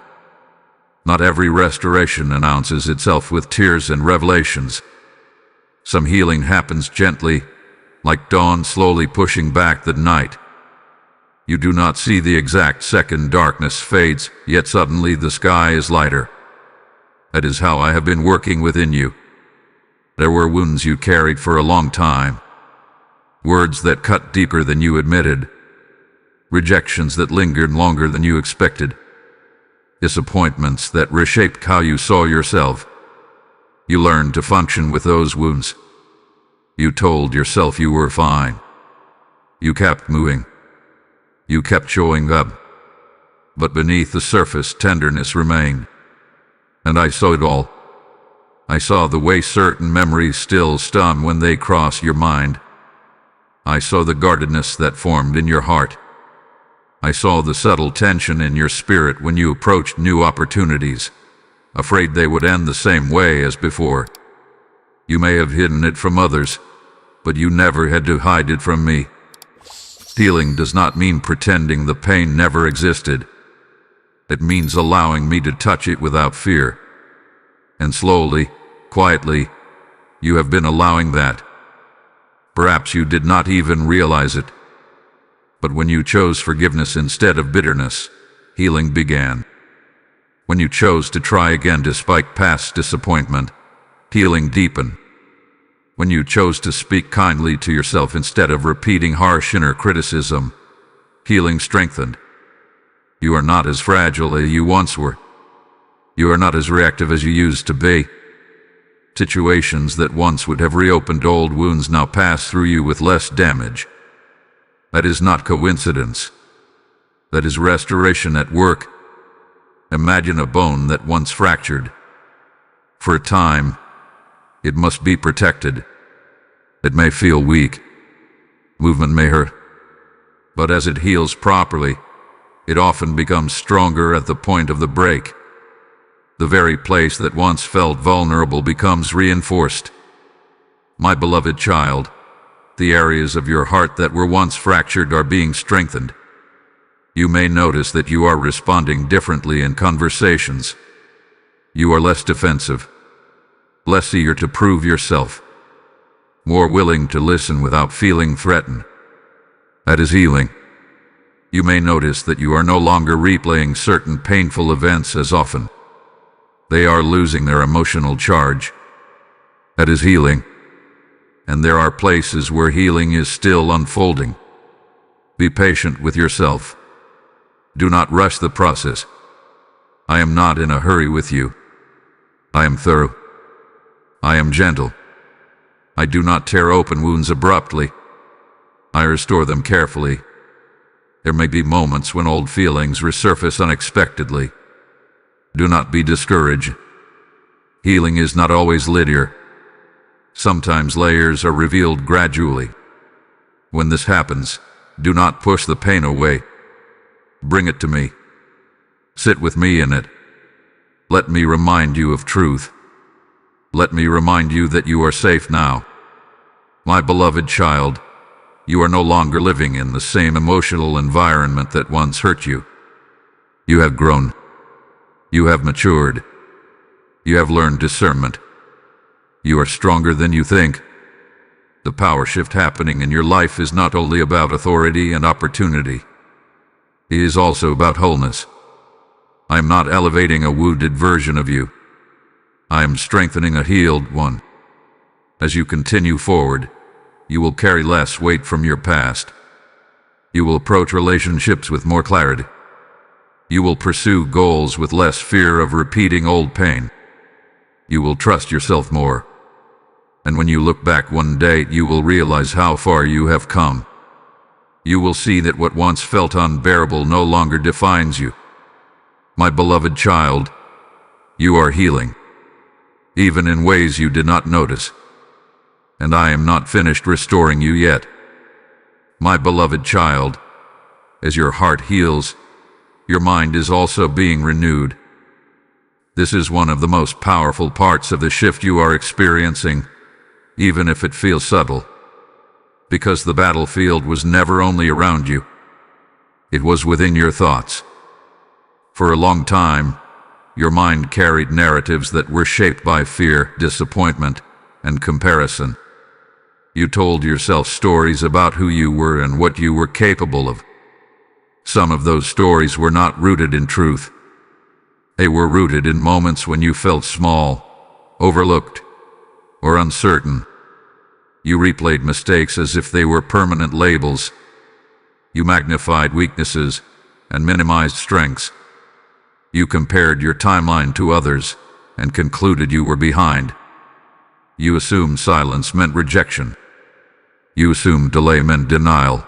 Not every restoration announces itself with tears and revelations. Some healing happens gently, like dawn slowly pushing back the night. You do not see the exact second darkness fades, yet suddenly the sky is lighter. That is how I have been working within you. There were wounds you carried for a long time. Words that cut deeper than you admitted. Rejections that lingered longer than you expected. Disappointments that reshaped how you saw yourself. You learned to function with those wounds. You told yourself you were fine. You kept moving. You kept showing up. But beneath the surface, tenderness remained. And I saw it all. I saw the way certain memories still stun when they cross your mind. I saw the guardedness that formed in your heart. I saw the subtle tension in your spirit when you approached new opportunities, afraid they would end the same way as before. You may have hidden it from others, but you never had to hide it from me. Healing does not mean pretending the pain never existed. It means allowing me to touch it without fear. And slowly, quietly, you have been allowing that. Perhaps you did not even realize it. But when you chose forgiveness instead of bitterness, healing began. When you chose to try again despite past disappointment, healing deepened. When you chose to speak kindly to yourself instead of repeating harsh inner criticism, healing strengthened. You are not as fragile as you once were. You are not as reactive as you used to be. Situations that once would have reopened old wounds now pass through you with less damage. That is not coincidence. That is restoration at work. Imagine a bone that once fractured. For a time, it must be protected. It may feel weak. Movement may hurt. But as it heals properly, it often becomes stronger at the point of the break. The very place that once felt vulnerable becomes reinforced. My beloved child, the areas of your heart that were once fractured are being strengthened. You may notice that you are responding differently in conversations. You are less defensive, less eager to prove yourself, more willing to listen without feeling threatened. That is healing. You may notice that you are no longer replaying certain painful events as often. They are losing their emotional charge. That is healing. And there are places where healing is still unfolding. Be patient with yourself. Do not rush the process. I am not in a hurry with you. I am thorough. I am gentle. I do not tear open wounds abruptly. I restore them carefully. There may be moments when old feelings resurface unexpectedly. Do not be discouraged. Healing is not always linear. Sometimes layers are revealed gradually. When this happens, do not push the pain away. Bring it to me. Sit with me in it. Let me remind you of truth. Let me remind you that you are safe now. My beloved child, you are no longer living in the same emotional environment that once hurt you. You have grown. You have matured. You have learned discernment. You are stronger than you think. The power shift happening in your life is not only about authority and opportunity. It is also about wholeness. I am not elevating a wounded version of you. I am strengthening a healed one. As you continue forward, you will carry less weight from your past. You will approach relationships with more clarity. You will pursue goals with less fear of repeating old pain. You will trust yourself more. And when you look back one day, you will realize how far you have come. You will see that what once felt unbearable no longer defines you. My beloved child, you are healing, even in ways you did not notice. And I am not finished restoring you yet. My beloved child, as your heart heals, your mind is also being renewed. This is one of the most powerful parts of the shift you are experiencing, even if it feels subtle. Because the battlefield was never only around you. It was within your thoughts. For a long time, your mind carried narratives that were shaped by fear, disappointment, and comparison. You told yourself stories about who you were and what you were capable of. Some of those stories were not rooted in truth. They were rooted in moments when you felt small, overlooked, or uncertain. You replayed mistakes as if they were permanent labels. You magnified weaknesses and minimized strengths. You compared your timeline to others and concluded you were behind. You assumed silence meant rejection. You assumed delay meant denial.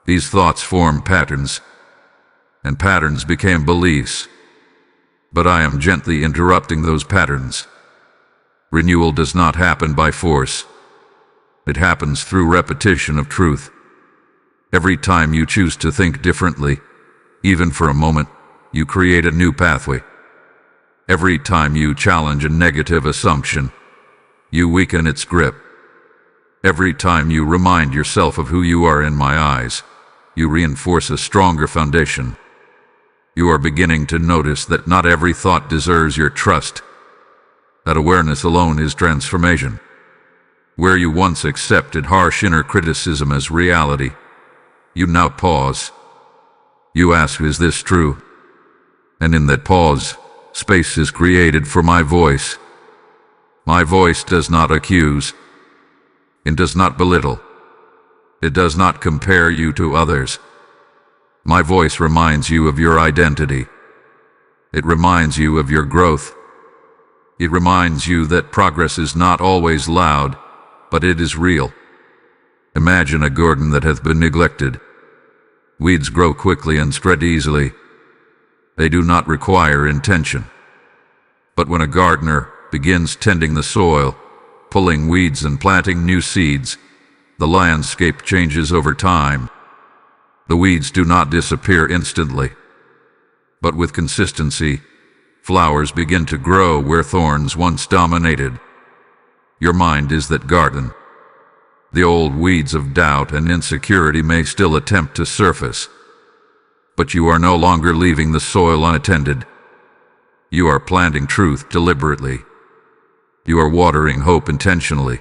These thoughts formed patterns, and patterns became beliefs. But I am gently interrupting those patterns. Renewal does not happen by force. It happens through repetition of truth. Every time you choose to think differently, even for a moment, you create a new pathway. Every time you challenge a negative assumption, you weaken its grip. Every time you remind yourself of who you are in my eyes, you reinforce a stronger foundation. You are beginning to notice that not every thought deserves your trust. That awareness alone is transformation. Where you once accepted harsh inner criticism as reality, you now pause. You ask, is this true? And in that pause, space is created for my voice. My voice does not accuse. It does not belittle. It does not compare you to others. My voice reminds you of your identity. It reminds you of your growth. It reminds you that progress is not always loud, but it is real. Imagine a garden that hath been neglected. Weeds grow quickly and spread easily. They do not require intention. But when a gardener begins tending the soil, pulling weeds and planting new seeds, the landscape changes over time. The weeds do not disappear instantly, but with consistency, flowers begin to grow where thorns once dominated. Your mind is that garden. The old weeds of doubt and insecurity may still attempt to surface, but you are no longer leaving the soil unattended. You are planting truth deliberately. You are watering hope intentionally.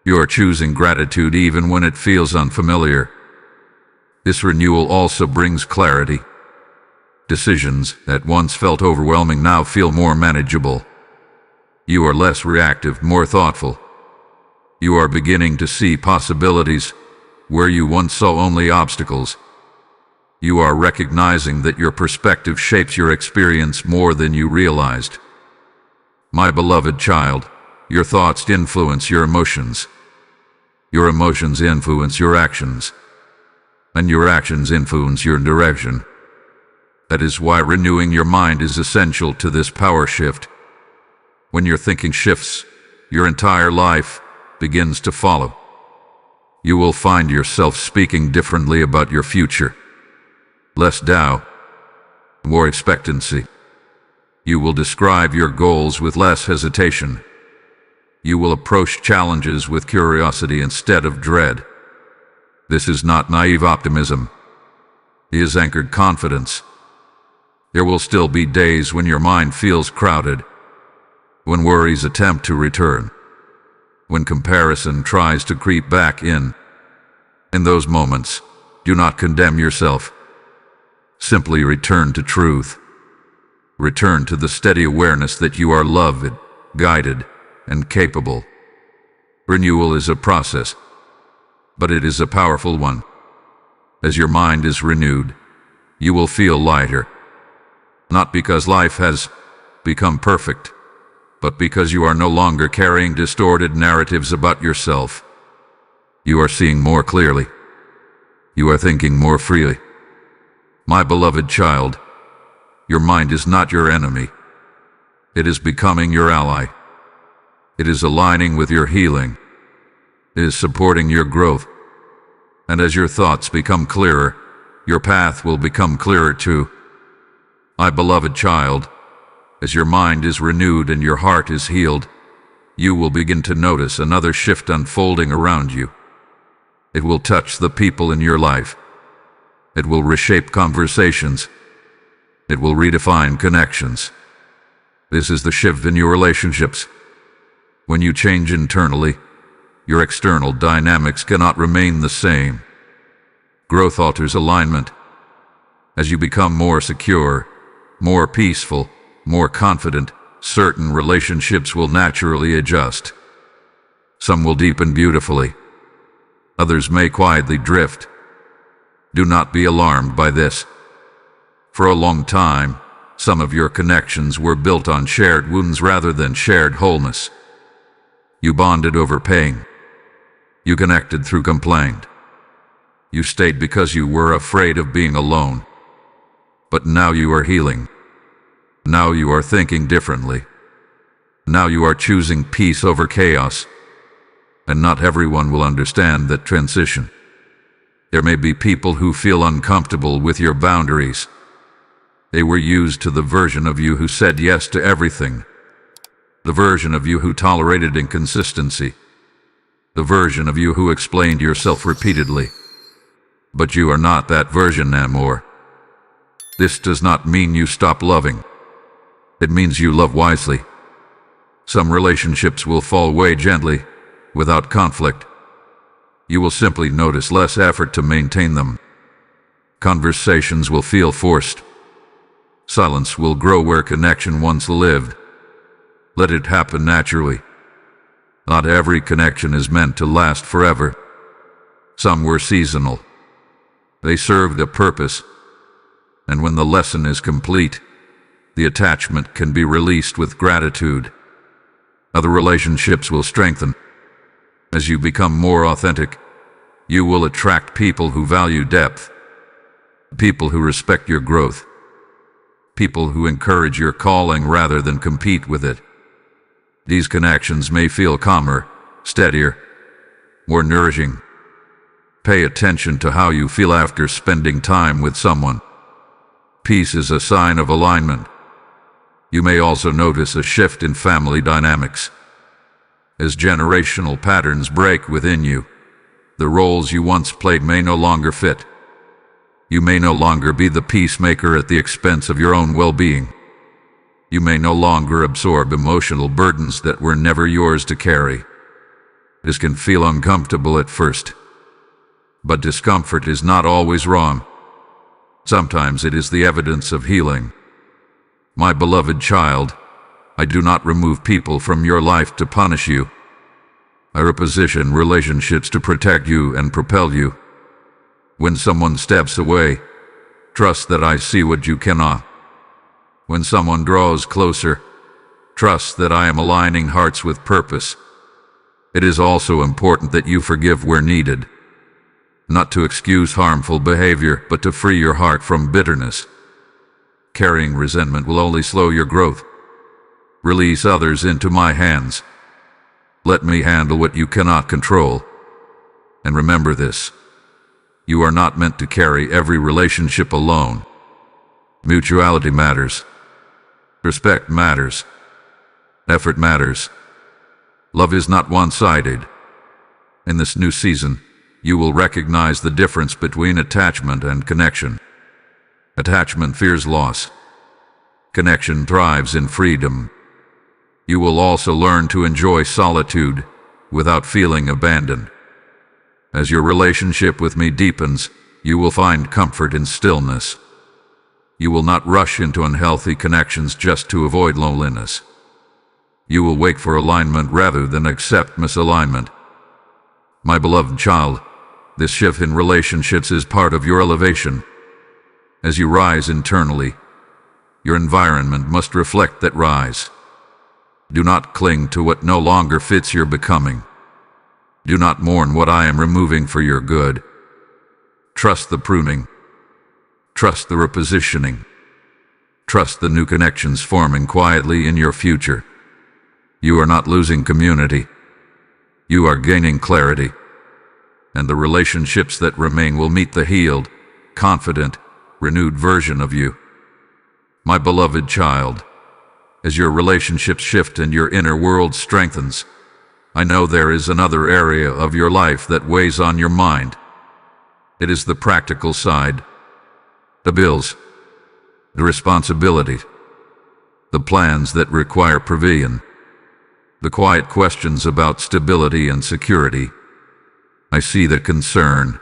You are choosing gratitude even when it feels unfamiliar. This renewal also brings clarity. Decisions that once felt overwhelming now feel more manageable. You are less reactive, more thoughtful. You are beginning to see possibilities where you once saw only obstacles. You are recognizing that your perspective shapes your experience more than you realized. My beloved child, your thoughts influence your emotions. Your emotions influence your actions. And your actions influence your direction. That is why renewing your mind is essential to this power shift. When your thinking shifts, your entire life begins to follow. You will find yourself speaking differently about your future. Less doubt, more expectancy. You will describe your goals with less hesitation. You will approach challenges with curiosity instead of dread. This is not naive optimism. It is anchored confidence. There will still be days when your mind feels crowded, when worries attempt to return, when comparison tries to creep back in. In those moments, do not condemn yourself. Simply return to truth. Return to the steady awareness that you are loved, guided, and capable. Renewal is a process, but it is a powerful one. As your mind is renewed, you will feel lighter. Not because life has become perfect, but because you are no longer carrying distorted narratives about yourself. You are seeing more clearly. You are thinking more freely. My beloved child, your mind is not your enemy. It is becoming your ally. It is aligning with your healing. It is supporting your growth. And as your thoughts become clearer, your path will become clearer too. My beloved child, as your mind is renewed and your heart is healed, you will begin to notice another shift unfolding around you. It will touch the people in your life. It will reshape conversations. It will redefine connections. This is the shift in your relationships. When you change internally, your external dynamics cannot remain the same. Growth alters alignment. As you become more secure, more peaceful, more confident, certain relationships will naturally adjust. Some will deepen beautifully. Others may quietly drift. Do not be alarmed by this. For a long time, some of your connections were built on shared wounds rather than shared wholeness. You bonded over pain. You connected through complaint. You stayed because you were afraid of being alone. But now you are healing. Now you are thinking differently. Now you are choosing peace over chaos. And not everyone will understand that transition. There may be people who feel uncomfortable with your boundaries. They were used to the version of you who said yes to everything. The version of you who tolerated inconsistency. The version of you who explained yourself repeatedly. But you are not that version anymore. This does not mean you stop loving. It means you love wisely. Some relationships will fall away gently, without conflict. You will simply notice less effort to maintain them. Conversations will feel forced. Silence will grow where connection once lived. Let it happen naturally. Not every connection is meant to last forever. Some were seasonal. They served a purpose. And when the lesson is complete, the attachment can be released with gratitude. Other relationships will strengthen. As you become more authentic, you will attract people who value depth, people who respect your growth, people who encourage your calling rather than compete with it. These connections may feel calmer, steadier, more nourishing. Pay attention to how you feel after spending time with someone. Peace is a sign of alignment. You may also notice a shift in family dynamics. As generational patterns break within you, the roles you once played may no longer fit. You may no longer be the peacemaker at the expense of your own well-being. You may no longer absorb emotional burdens that were never yours to carry. This can feel uncomfortable at first. But discomfort is not always wrong. Sometimes it is the evidence of healing. My beloved child, I do not remove people from your life to punish you. I reposition relationships to protect you and propel you. When someone steps away, trust that I see what you cannot. When someone draws closer, trust that I am aligning hearts with purpose. It is also important that you forgive where needed. Not to excuse harmful behavior, but to free your heart from bitterness. Carrying resentment will only slow your growth. Release others into my hands. Let me handle what you cannot control. And remember this: you are not meant to carry every relationship alone. Mutuality matters. Respect matters. Effort matters. Love is not one-sided. In this new season, you will recognize the difference between attachment and connection. Attachment fears loss. Connection thrives in freedom. You will also learn to enjoy solitude without feeling abandoned. As your relationship with me deepens, you will find comfort in stillness. You will not rush into unhealthy connections just to avoid loneliness. You will wait for alignment rather than accept misalignment. My beloved child, this shift in relationships is part of your elevation. As you rise internally, your environment must reflect that rise. Do not cling to what no longer fits your becoming. Do not mourn what I am removing for your good. Trust the pruning. Trust the repositioning. Trust the new connections forming quietly in your future. You are not losing community. You are gaining clarity. And the relationships that remain will meet the healed, confident, renewed version of you. My beloved child, as your relationships shift and your inner world strengthens, I know there is another area of your life that weighs on your mind. It is the practical side. The bills, the responsibility, the plans that require provision, the quiet questions about stability and security. I see the concern,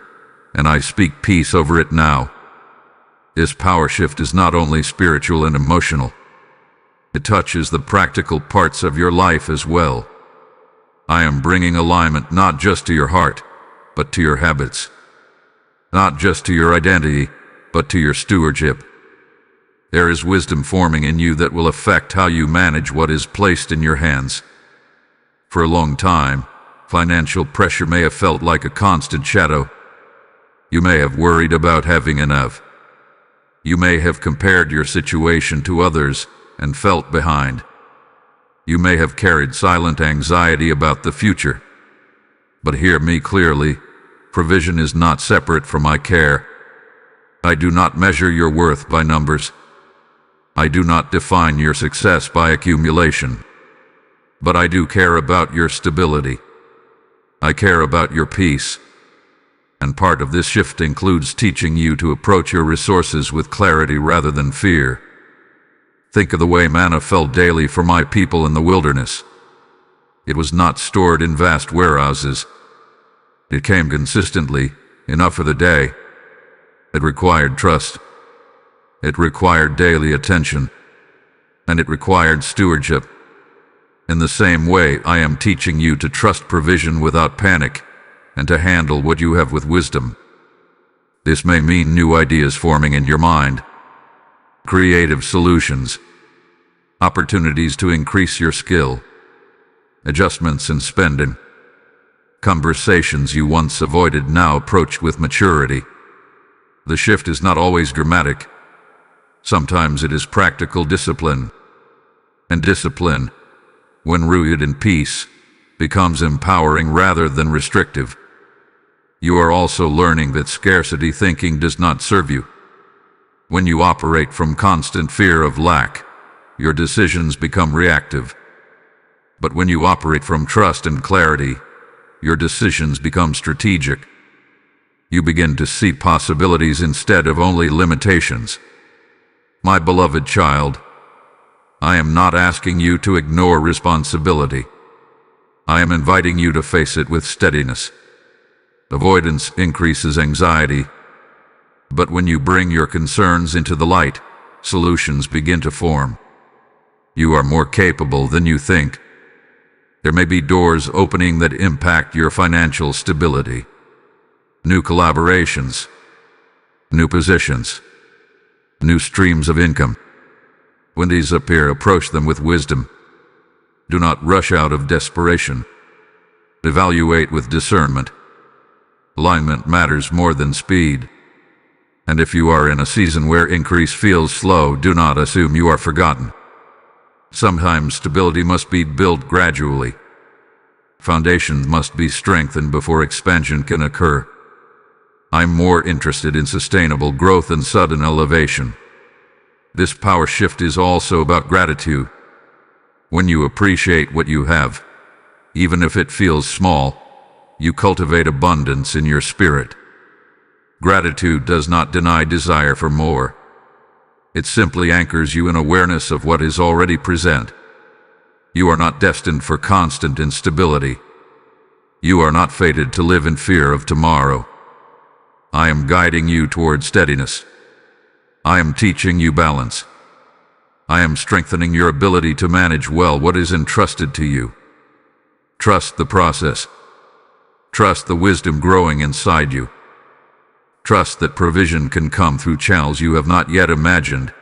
and I speak peace over it now. This power shift is not only spiritual and emotional. It touches the practical parts of your life as well. I am bringing alignment not just to your heart, but to your habits. Not just to your identity, but to your stewardship. There is wisdom forming in you that will affect how you manage what is placed in your hands. For a long time, financial pressure may have felt like a constant shadow. You may have worried about having enough. You may have compared your situation to others and felt behind. You may have carried silent anxiety about the future. But hear me clearly, provision is not separate from my care. I do not measure your worth by numbers. I do not define your success by accumulation. But I do care about your stability. I care about your peace. And part of this shift includes teaching you to approach your resources with clarity rather than fear. Think of the way manna fell daily for my people in the wilderness. It was not stored in vast warehouses. It came consistently, enough for the day. It required trust. It required daily attention. And it required stewardship. In the same way, I am teaching you to trust provision without panic, and to handle what you have with wisdom. This may mean new ideas forming in your mind, creative solutions, opportunities to increase your skill, adjustments in spending, conversations you once avoided now approach with maturity. The shift is not always dramatic. Sometimes it is practical discipline. And discipline, when rooted in peace, becomes empowering rather than restrictive. You are also learning that scarcity thinking does not serve you. When you operate from constant fear of lack, your decisions become reactive. But when you operate from trust and clarity, your decisions become strategic. You begin to see possibilities instead of only limitations. My beloved child, I am not asking you to ignore responsibility. I am inviting you to face it with steadiness. Avoidance increases anxiety, but when you bring your concerns into the light, solutions begin to form. You are more capable than you think. There may be doors opening that impact your financial stability. New collaborations, new positions, new streams of income. When these appear, approach them with wisdom. Do not rush out of desperation. Evaluate with discernment. Alignment matters more than speed. And if you are in a season where increase feels slow, do not assume you are forgotten. Sometimes stability must be built gradually. Foundations must be strengthened before expansion can occur. I'm more interested in sustainable growth than sudden elevation. This power shift is also about gratitude. When you appreciate what you have, even if it feels small, you cultivate abundance in your spirit. Gratitude does not deny desire for more. It simply anchors you in awareness of what is already present. You are not destined for constant instability. You are not fated to live in fear of tomorrow. I am guiding you toward steadiness. I am teaching you balance. I am strengthening your ability to manage well what is entrusted to you. Trust the process. Trust the wisdom growing inside you. Trust that provision can come through channels you have not yet imagined.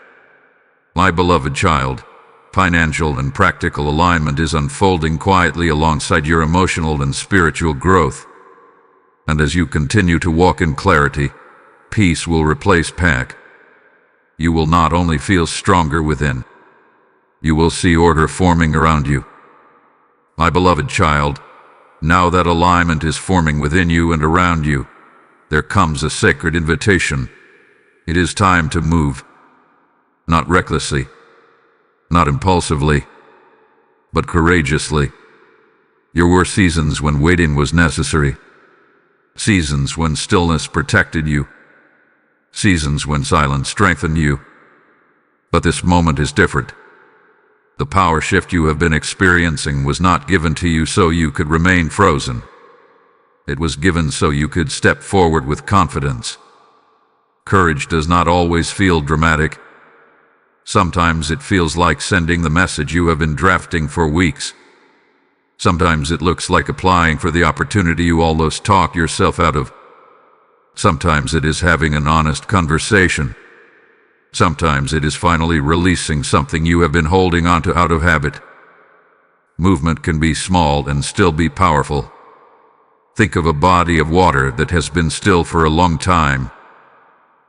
My beloved child, financial and practical alignment is unfolding quietly alongside your emotional and spiritual growth. And as you continue to walk in clarity, peace will replace panic. You will not only feel stronger within, you will see order forming around you. My beloved child, now that alignment is forming within you and around you, there comes a sacred invitation. It is time to move. Not recklessly, not impulsively, but courageously. There were seasons when waiting was necessary, seasons when stillness protected you, seasons when silence strengthened you. But this moment is different. The power shift you have been experiencing was not given to you so you could remain frozen. It was given so you could step forward with confidence. Courage does not always feel dramatic. Sometimes it feels like sending the message you have been drafting for weeks. Sometimes it looks like applying for the opportunity you almost talked yourself out of. Sometimes it is having an honest conversation. Sometimes it is finally releasing something you have been holding onto out of habit. Movement can be small and still be powerful. Think of a body of water that has been still for a long time.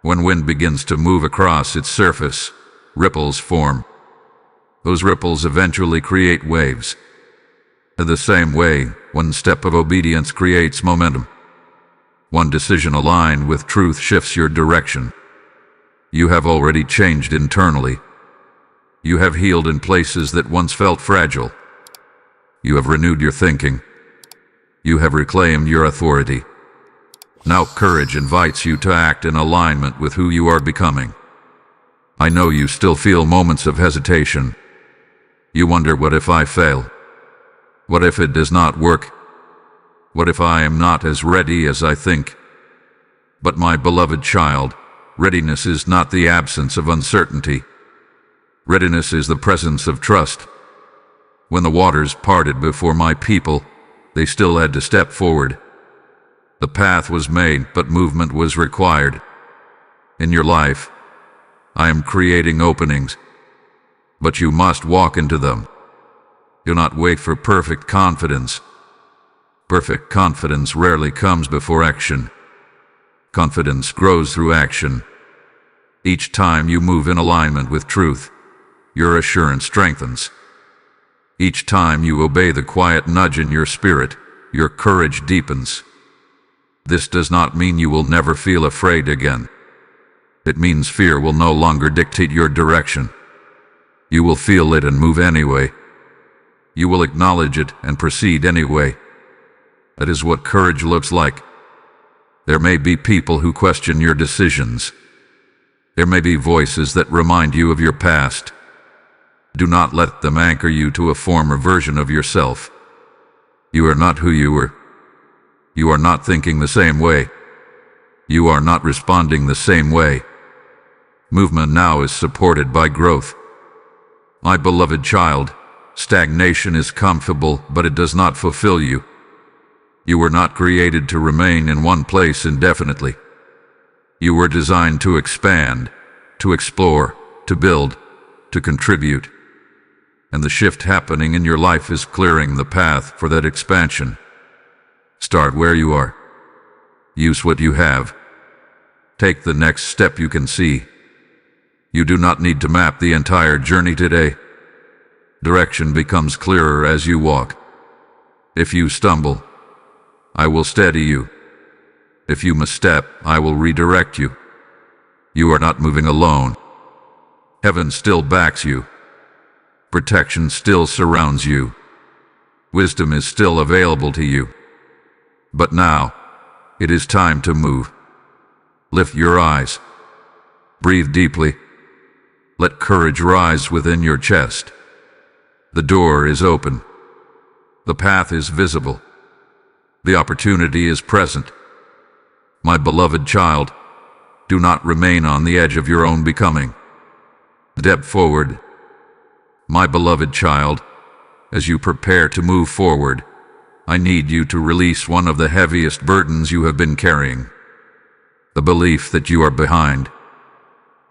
When wind begins to move across its surface, ripples form. Those ripples eventually create waves. In the same way, one step of obedience creates momentum. One decision aligned with truth shifts your direction. You have already changed internally. You have healed in places that once felt fragile. You have renewed your thinking. You have reclaimed your authority. Now courage invites you to act in alignment with who you are becoming. I know you still feel moments of hesitation. You wonder, what if I fail? What if it does not work? What if I am not as ready as I think? But my beloved child, readiness is not the absence of uncertainty. Readiness is the presence of trust. When the waters parted before my people, they still had to step forward. The path was made, but movement was required. In your life, I am creating openings, but you must walk into them. Do not wait for perfect confidence. Perfect confidence rarely comes before action. Confidence grows through action. Each time you move in alignment with truth, your assurance strengthens. Each time you obey the quiet nudge in your spirit, your courage deepens. This does not mean you will never feel afraid again. It means fear will no longer dictate your direction. You will feel it and move anyway. You will acknowledge it and proceed anyway. That is what courage looks like. There may be people who question your decisions. There may be voices that remind you of your past. Do not let them anchor you to a former version of yourself. You are not who you were. You are not thinking the same way. You are not responding the same way. Movement now is supported by growth. My beloved child, stagnation is comfortable, but it does not fulfill you. You were not created to remain in one place indefinitely. You were designed to expand, to explore, to build, to contribute. And the shift happening in your life is clearing the path for that expansion. Start where you are. Use what you have. Take the next step you can see. You do not need to map the entire journey today. Direction becomes clearer as you walk. If you stumble, I will steady you. If you misstep, I will redirect you. You are not moving alone. Heaven still backs you. Protection still surrounds you. Wisdom is still available to you. But now, it is time to move. Lift your eyes. Breathe deeply. Let courage rise within your chest. The door is open. The path is visible. The opportunity is present. My beloved child, do not remain on the edge of your own becoming. Step forward. My beloved child, as you prepare to move forward, I need you to release one of the heaviest burdens you have been carrying. The belief that you are behind.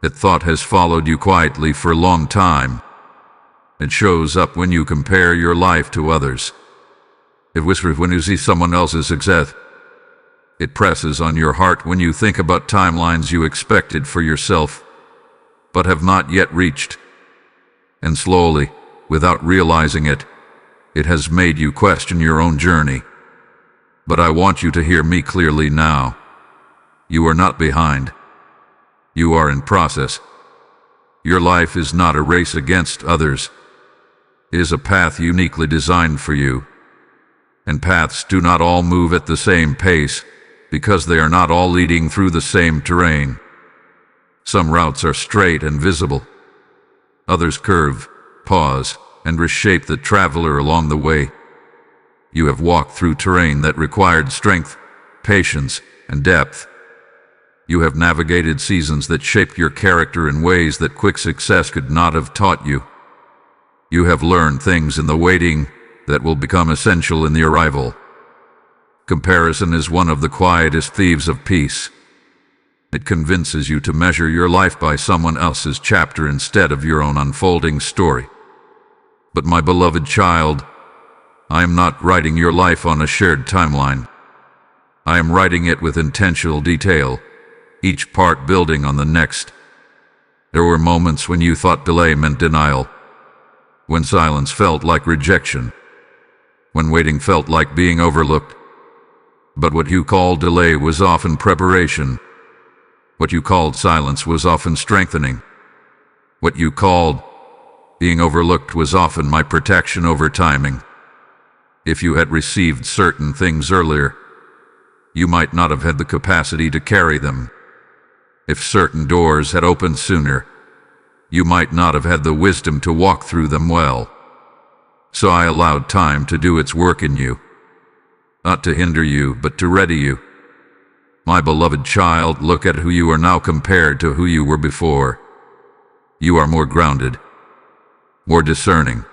That thought has followed you quietly for a long time. It shows up when you compare your life to others. It whispers when you see someone else's success. It presses on your heart when you think about timelines you expected for yourself, but have not yet reached. And slowly, without realizing it, it has made you question your own journey. But I want you to hear me clearly now. You are not behind. You are in process. Your life is not a race against others. It is a path uniquely designed for you. And paths do not all move at the same pace, because they are not all leading through the same terrain. Some routes are straight and visible. Others curve, pause, and reshape the traveler along the way. You have walked through terrain that required strength, patience, and depth. You have navigated seasons that shaped your character in ways that quick success could not have taught you. You have learned things in the waiting that will become essential in the arrival. Comparison is one of the quietest thieves of peace. It convinces you to measure your life by someone else's chapter instead of your own unfolding story. But my beloved child, I am not writing your life on a shared timeline. I am writing it with intentional detail, each part building on the next. There were moments when you thought delay meant denial, when silence felt like rejection, when waiting felt like being overlooked. But what you called delay was often preparation. What you called silence was often strengthening. What you called being overlooked was often my protection over timing. If you had received certain things earlier, you might not have had the capacity to carry them. If certain doors had opened sooner, you might not have had the wisdom to walk through them well. So I allowed time to do its work in you, not to hinder you, but to ready you. My beloved child, look at who you are now compared to who you were before. You are more grounded, more discerning,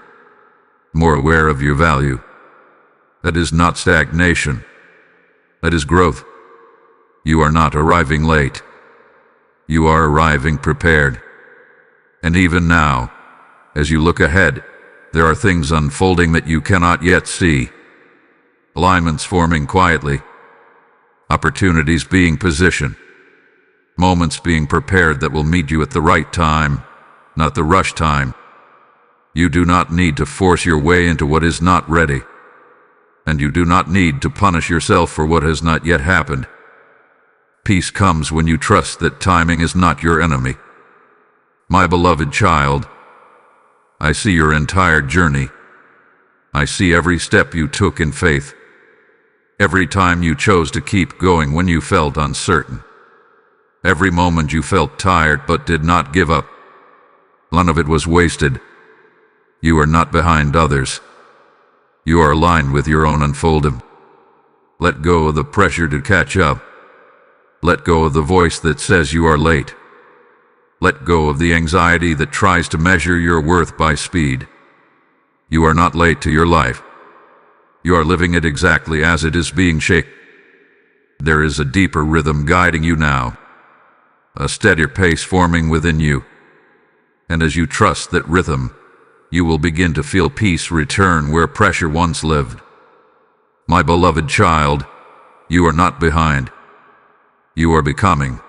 more aware of your value. That is not stagnation. That is growth. You are not arriving late. You are arriving prepared. And even now, as you look ahead, there are things unfolding that you cannot yet see. Alignments forming quietly. Opportunities being positioned. Moments being prepared that will meet you at the right time, not the rush time. You do not need to force your way into what is not ready. And you do not need to punish yourself for what has not yet happened. Peace comes when you trust that timing is not your enemy. My beloved child, I see your entire journey. I see every step you took in faith. Every time you chose to keep going when you felt uncertain. Every moment you felt tired but did not give up. None of it was wasted. You are not behind others. You are aligned with your own unfolding. Let go of the pressure to catch up. Let go of the voice that says you are late. Let go of the anxiety that tries to measure your worth by speed. You are not late to your life. You are living it exactly as it is being shaped. There is a deeper rhythm guiding you now, a steadier pace forming within you. And as you trust that rhythm, you will begin to feel peace return where pressure once lived. My beloved child, you are not behind. You are becoming.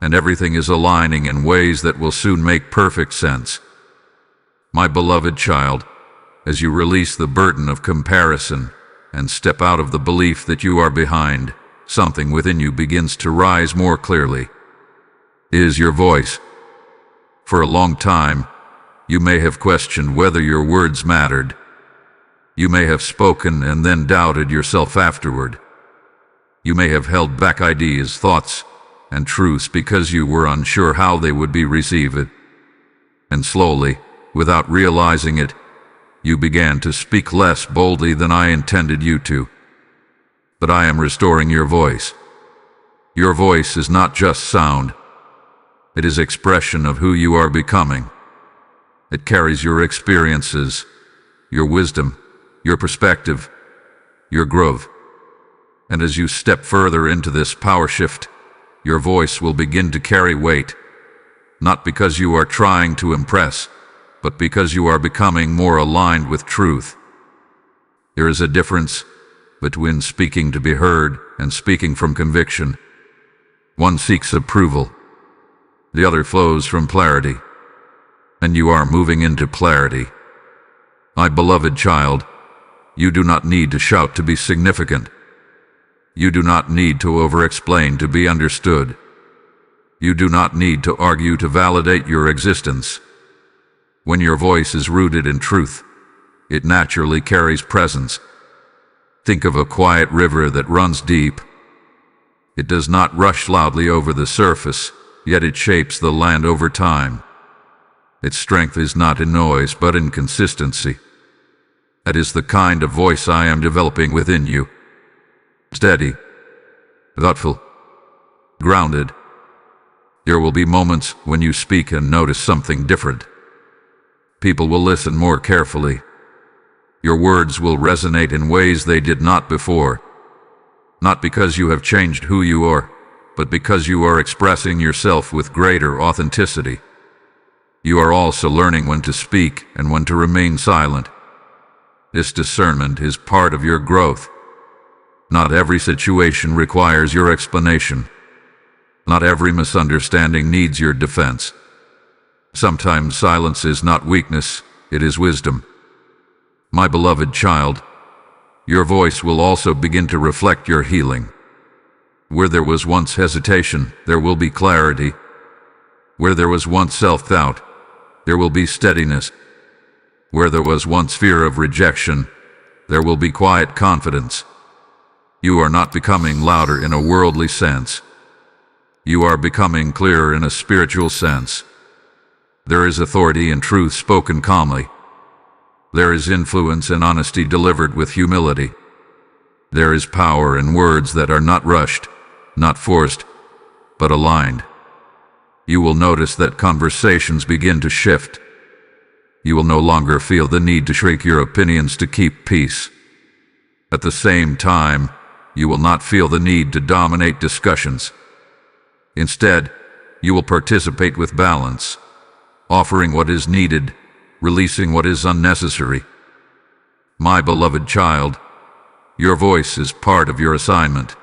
And everything is aligning in ways that will soon make perfect sense. My beloved child, as you release the burden of comparison and step out of the belief that you are behind, something within you begins to rise more clearly. It is your voice. For a long time, you may have questioned whether your words mattered. You may have spoken and then doubted yourself afterward. You may have held back ideas, thoughts, and truths because you were unsure how they would be received. And slowly, without realizing it, you began to speak less boldly than I intended you to. But I am restoring your voice. Your voice is not just sound. It is expression of who you are becoming. It carries your experiences, your wisdom, your perspective, your growth. And as you step further into this power shift, your voice will begin to carry weight, not because you are trying to impress, but because you are becoming more aligned with truth. There is a difference between speaking to be heard and speaking from conviction. One seeks approval. The other flows from clarity. And you are moving into clarity. My beloved child, you do not need to shout to be significant. You do not need to over-explain to be understood. You do not need to argue to validate your existence. When your voice is rooted in truth, it naturally carries presence. Think of a quiet river that runs deep. It does not rush loudly over the surface, yet it shapes the land over time. Its strength is not in noise, but in consistency. That is the kind of voice I am developing within you. Steady, thoughtful, grounded. There will be moments when you speak and notice something different. People will listen more carefully. Your words will resonate in ways they did not before. Not because you have changed who you are, but because you are expressing yourself with greater authenticity. You are also learning when to speak and when to remain silent. This discernment is part of your growth. Not every situation requires your explanation. Not every misunderstanding needs your defense. Sometimes silence is not weakness, it is wisdom. My beloved child, your voice will also begin to reflect your healing. Where there was once hesitation, there will be clarity. Where there was once self-doubt, there will be steadiness. Where there was once fear of rejection, there will be quiet confidence. You are not becoming louder in a worldly sense. You are becoming clearer in a spiritual sense. There is authority and truth spoken calmly. There is influence and honesty delivered with humility. There is power in words that are not rushed, not forced, but aligned. You will notice that conversations begin to shift. You will no longer feel the need to shrink your opinions to keep peace. At the same time, you will not feel the need to dominate discussions. Instead, you will participate with balance, offering what is needed, releasing what is unnecessary. My beloved child, your voice is part of your assignment.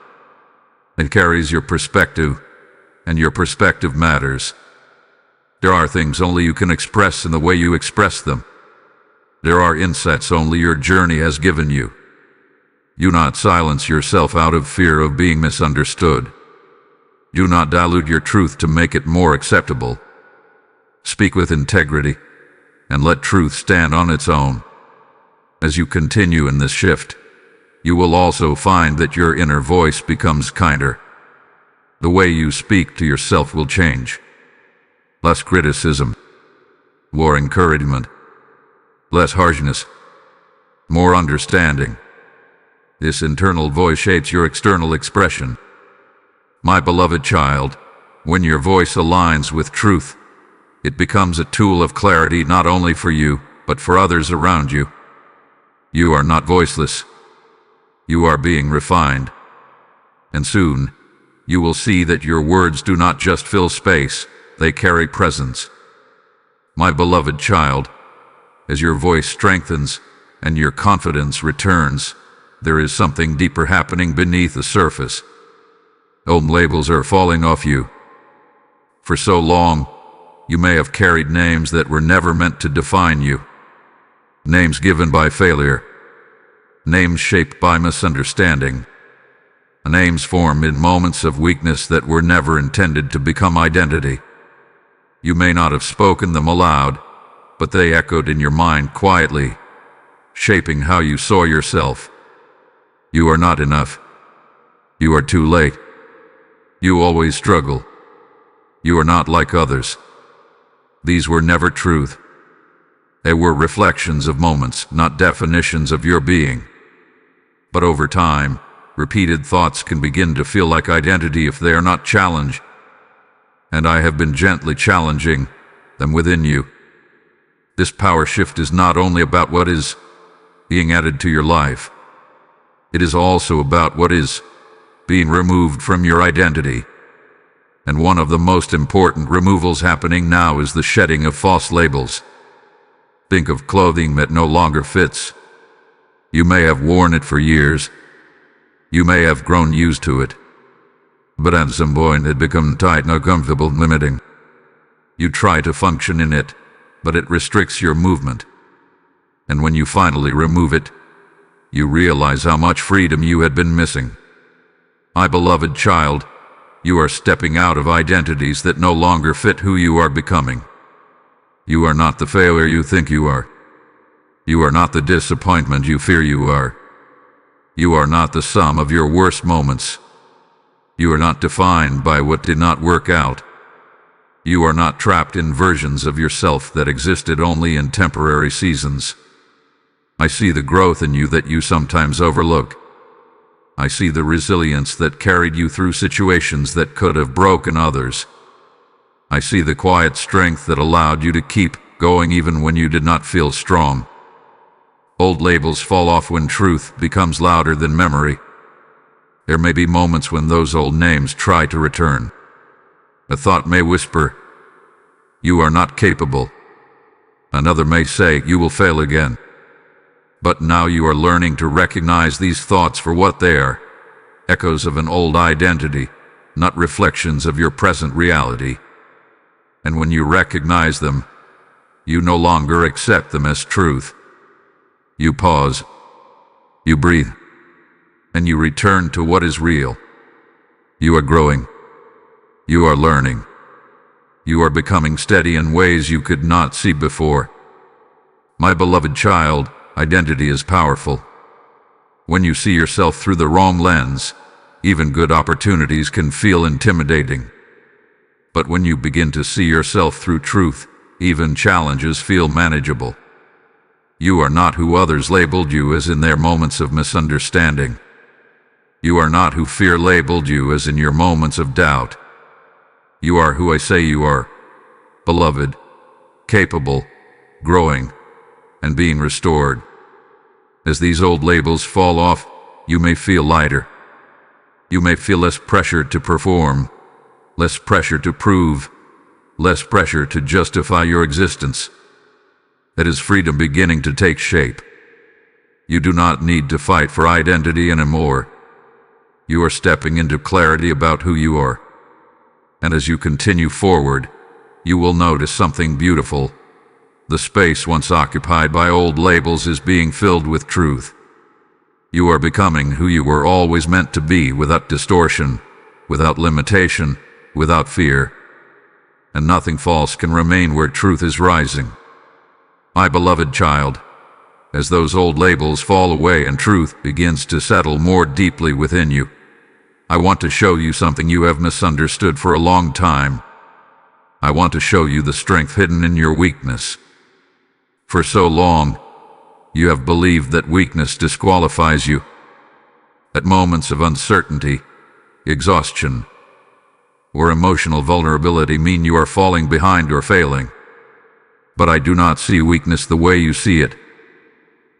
It carries your perspective, and your perspective matters. There are things only you can express in the way you express them. There are insights only your journey has given you. Do not silence yourself out of fear of being misunderstood. Do not dilute your truth to make it more acceptable. Speak with integrity, and let truth stand on its own. As you continue in this shift, you will also find that your inner voice becomes kinder. The way you speak to yourself will change. Less criticism, more encouragement, less harshness, more understanding. This internal voice shapes your external expression. My beloved child, when your voice aligns with truth, it becomes a tool of clarity not only for you, but for others around you. You are not voiceless. You are being refined. And soon, you will see that your words do not just fill space, they carry presence. My beloved child, as your voice strengthens and your confidence returns, there is something deeper happening beneath the surface. Old labels are falling off you. For so long, you may have carried names that were never meant to define you. Names given by failure. Names shaped by misunderstanding. Names formed in moments of weakness that were never intended to become identity. You may not have spoken them aloud, but they echoed in your mind quietly, shaping how you saw yourself. You are not enough. You are too late. You always struggle. You are not like others. These were never truth. They were reflections of moments, not definitions of your being. But over time, repeated thoughts can begin to feel like identity if they are not challenged. And I have been gently challenging them within you. This power shift is not only about what is being added to your life. It is also about what is being removed from your identity. And one of the most important removals happening now is the shedding of false labels. Think of clothing that no longer fits. You may have worn it for years. You may have grown used to it. But at some point it becomes tight and uncomfortable, limiting. You try to function in it, but it restricts your movement. And when you finally remove it, you realize how much freedom you had been missing. My beloved child, you are stepping out of identities that no longer fit who you are becoming. You are not the failure you think you are. You are not the disappointment you fear you are. You are not the sum of your worst moments. You are not defined by what did not work out. You are not trapped in versions of yourself that existed only in temporary seasons. I see the growth in you that you sometimes overlook. I see the resilience that carried you through situations that could have broken others. I see the quiet strength that allowed you to keep going even when you did not feel strong. Old labels fall off when truth becomes louder than memory. There may be moments when those old names try to return. A thought may whisper, "You are not capable." Another may say, "You will fail again." But now you are learning to recognize these thoughts for what they are, echoes of an old identity, not reflections of your present reality. And when you recognize them, you no longer accept them as truth. You pause, you breathe, and you return to what is real. You are growing. You are learning. You are becoming steady in ways you could not see before. My beloved child, identity is powerful. When you see yourself through the wrong lens, even good opportunities can feel intimidating. But when you begin to see yourself through truth, even challenges feel manageable. You are not who others labeled you as in their moments of misunderstanding. You are not who fear labeled you as in your moments of doubt. You are who I say you are, beloved, capable, growing, and being restored. As these old labels fall off, you may feel lighter. You may feel less pressure to perform, less pressure to prove, less pressure to justify your existence. That is freedom beginning to take shape. You do not need to fight for identity anymore. You are stepping into clarity about who you are. And as you continue forward, you will notice something beautiful. The space once occupied by old labels is being filled with truth. You are becoming who you were always meant to be, without distortion, without limitation, without fear. And nothing false can remain where truth is rising. My beloved child, as those old labels fall away and truth begins to settle more deeply within you, I want to show you something you have misunderstood for a long time. I want to show you the strength hidden in your weakness. For so long, you have believed that weakness disqualifies you. At moments of uncertainty, exhaustion, or emotional vulnerability mean you are falling behind or failing. But I do not see weakness the way you see it.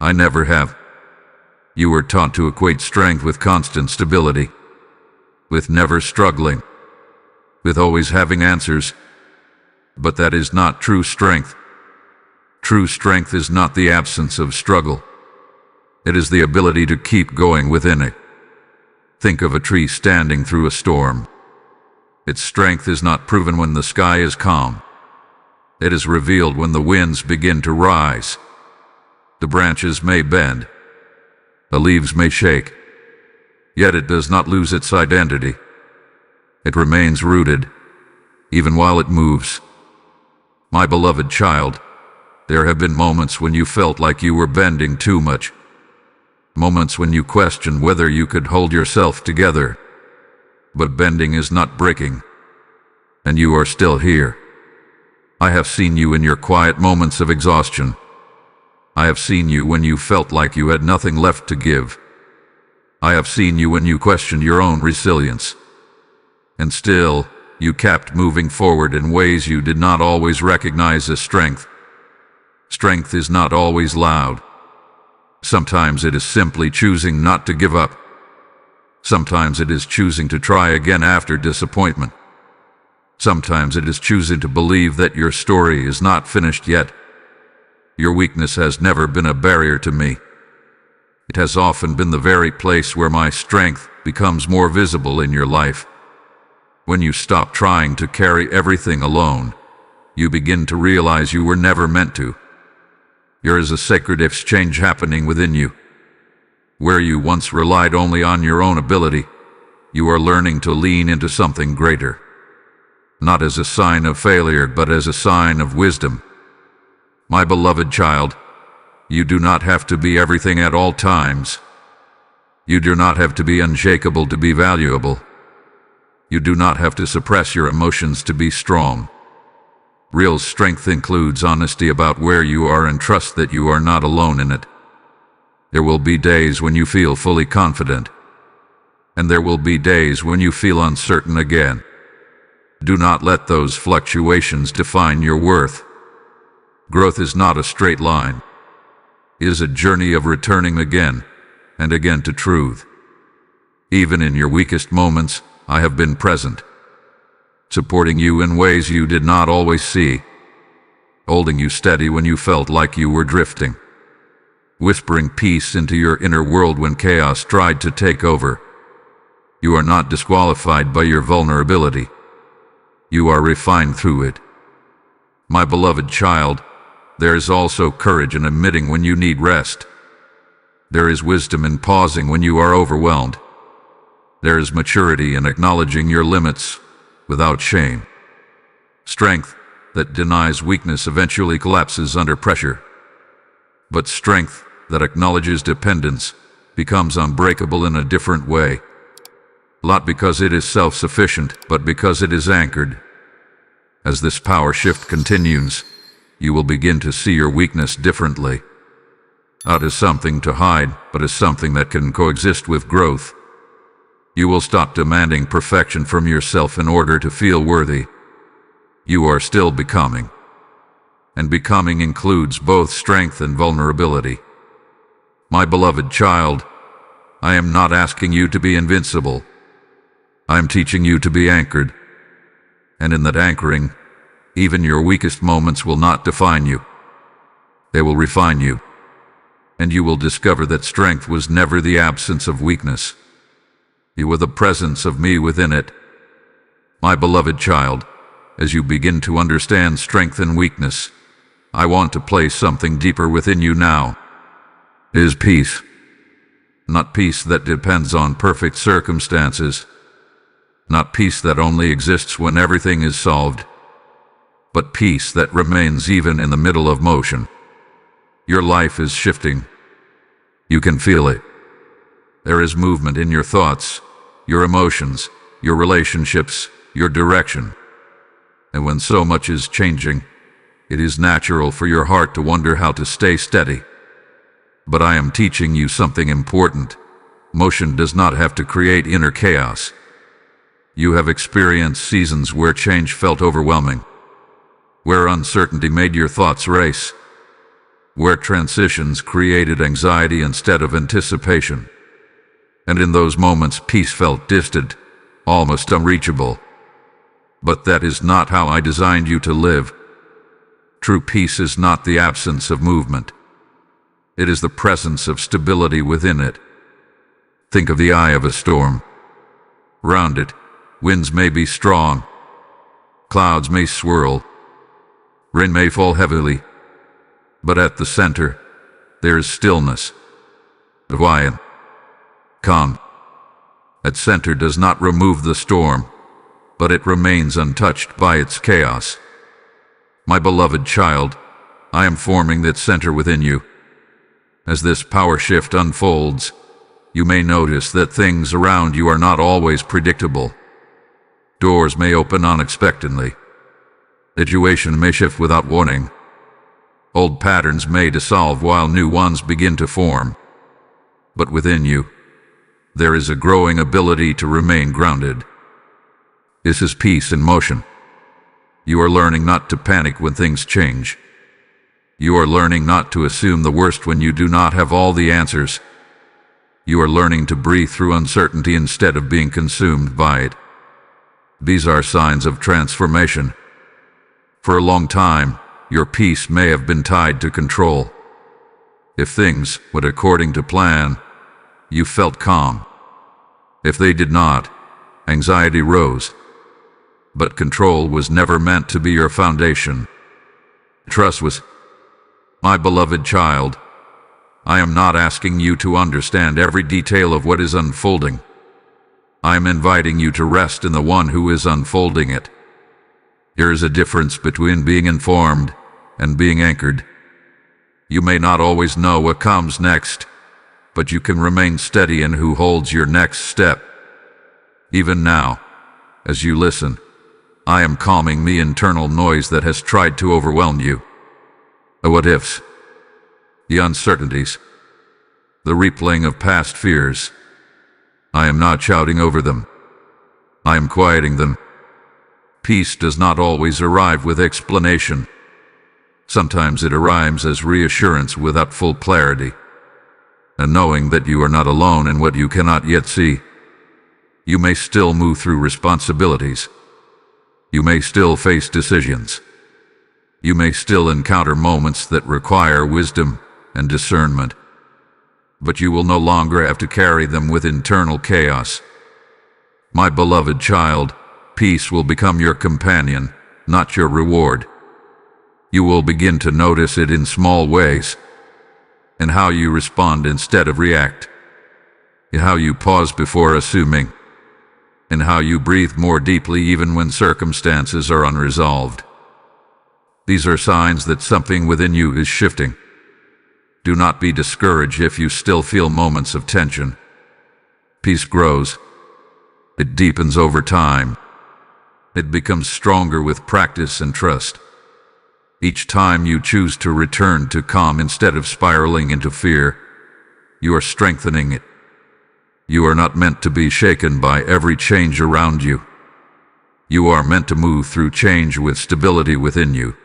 I never have. You were taught to equate strength with constant stability, with never struggling, with always having answers. But that is not true strength. True strength is not the absence of struggle. It is the ability to keep going within it. Think of a tree standing through a storm. Its strength is not proven when the sky is calm. It is revealed when the winds begin to rise. The branches may bend. The leaves may shake. Yet it does not lose its identity. It remains rooted, even while it moves. My beloved child, there have been moments when you felt like you were bending too much. Moments when you questioned whether you could hold yourself together. But bending is not breaking. And you are still here. I have seen you in your quiet moments of exhaustion. I have seen you when you felt like you had nothing left to give. I have seen you when you questioned your own resilience. And still, you kept moving forward in ways you did not always recognize as strength. Strength is not always loud. Sometimes it is simply choosing not to give up. Sometimes it is choosing to try again after disappointment. Sometimes it is choosing to believe that your story is not finished yet. Your weakness has never been a barrier to me. It has often been the very place where my strength becomes more visible in your life. When you stop trying to carry everything alone, you begin to realize you were never meant to. There is a sacred exchange happening within you. Where you once relied only on your own ability, you are learning to lean into something greater. Not as a sign of failure, but as a sign of wisdom. My beloved child, you do not have to be everything at all times. You do not have to be unshakable to be valuable. You do not have to suppress your emotions to be strong. Real strength includes honesty about where you are and trust that you are not alone in it. There will be days when you feel fully confident, and there will be days when you feel uncertain again. Do not let those fluctuations define your worth. Growth is not a straight line. It is a journey of returning again and again to truth. Even in your weakest moments, I have been present, supporting you in ways you did not always see, holding you steady when you felt like you were drifting, whispering peace into your inner world when chaos tried to take over. You are not disqualified by your vulnerability. You are refined through it. My beloved child, there is also courage in admitting when you need rest. There is wisdom in pausing when you are overwhelmed. There is maturity in acknowledging your limits without shame. Strength that denies weakness eventually collapses under pressure. But strength that acknowledges dependence becomes unbreakable in a different way. Not because it is self-sufficient, but because it is anchored. As this power shift continues, you will begin to see your weakness differently. Not as something to hide, but as something that can coexist with growth. You will stop demanding perfection from yourself in order to feel worthy. You are still becoming. And becoming includes both strength and vulnerability. My beloved child, I am not asking you to be invincible. I am teaching you to be anchored. And in that anchoring, even your weakest moments will not define you. They will refine you. And you will discover that strength was never the absence of weakness. You were the presence of me within it. My beloved child, as you begin to understand strength and weakness, I want to place something deeper within you now. It is peace. Not peace that depends on perfect circumstances. Not peace that only exists when everything is solved. But peace that remains even in the middle of motion. Your life is shifting. You can feel it. There is movement in your thoughts, your emotions, your relationships, your direction. And when so much is changing, it is natural for your heart to wonder how to stay steady. But I am teaching you something important. Motion does not have to create inner chaos. You have experienced seasons where change felt overwhelming, where uncertainty made your thoughts race, where transitions created anxiety instead of anticipation. And in those moments, peace felt distant, almost unreachable. But that is not how I designed you to live. True peace is not the absence of movement. It is the presence of stability within it. Think of the eye of a storm. Round it, winds may be strong, clouds may swirl, rain may fall heavily, but at the center, there is stillness, quiet, calm. That center does not remove the storm, but it remains untouched by its chaos. My beloved child, I am forming that center within you. As this power shift unfolds, you may notice that things around you are not always predictable. Doors may open unexpectedly. Situation may shift without warning. Old patterns may dissolve while new ones begin to form. But within you, there is a growing ability to remain grounded. This is peace in motion. You are learning not to panic when things change. You are learning not to assume the worst when you do not have all the answers. You are learning to breathe through uncertainty instead of being consumed by it. These are signs of transformation. For a long time, your peace may have been tied to control. If things went according to plan, you felt calm. If they did not, anxiety rose. But control was never meant to be your foundation. Trust was. My beloved child, I am not asking you to understand every detail of what is unfolding. I am inviting you to rest in the one who is unfolding it. There is a difference between being informed and being anchored. You may not always know what comes next, but you can remain steady in who holds your next step. Even now, as you listen, I am calming the internal noise that has tried to overwhelm you. The what-ifs, the uncertainties, the replaying of past fears. I am not shouting over them. I am quieting them. Peace does not always arrive with explanation. Sometimes it arrives as reassurance without full clarity, and knowing that you are not alone in what you cannot yet see. You may still move through responsibilities. You may still face decisions. You may still encounter moments that require wisdom and discernment. But you will no longer have to carry them with internal chaos. My beloved child, peace will become your companion, not your reward. You will begin to notice it in small ways, in how you respond instead of react, in how you pause before assuming, in how you breathe more deeply even when circumstances are unresolved. These are signs that something within you is shifting. Do not be discouraged if you still feel moments of tension. Peace grows. It deepens over time. It becomes stronger with practice and trust. Each time you choose to return to calm instead of spiraling into fear, you are strengthening it. You are not meant to be shaken by every change around you. You are meant to move through change with stability within you.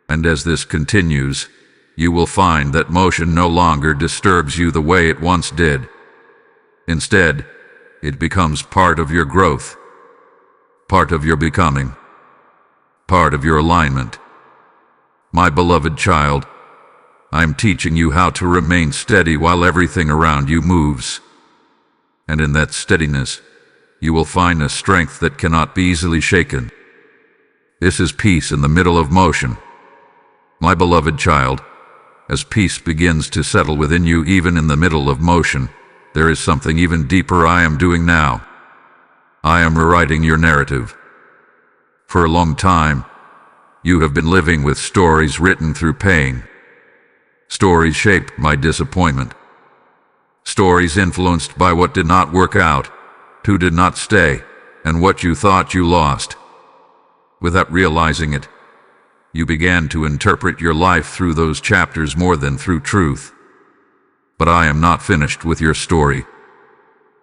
And as this continues, you will find that motion no longer disturbs you the way it once did. Instead, it becomes part of your growth, part of your becoming, part of your alignment. My beloved child, I am teaching you how to remain steady while everything around you moves. And in that steadiness, you will find a strength that cannot be easily shaken. This is peace in the middle of motion. My beloved child, as peace begins to settle within you even in the middle of motion, there is something even deeper I am doing now. I am rewriting your narrative. For a long time, you have been living with stories written through pain. Stories shaped by disappointment. Stories influenced by what did not work out, who did not stay, and what you thought you lost. Without realizing it, you began to interpret your life through those chapters more than through truth. But I am not finished with your story.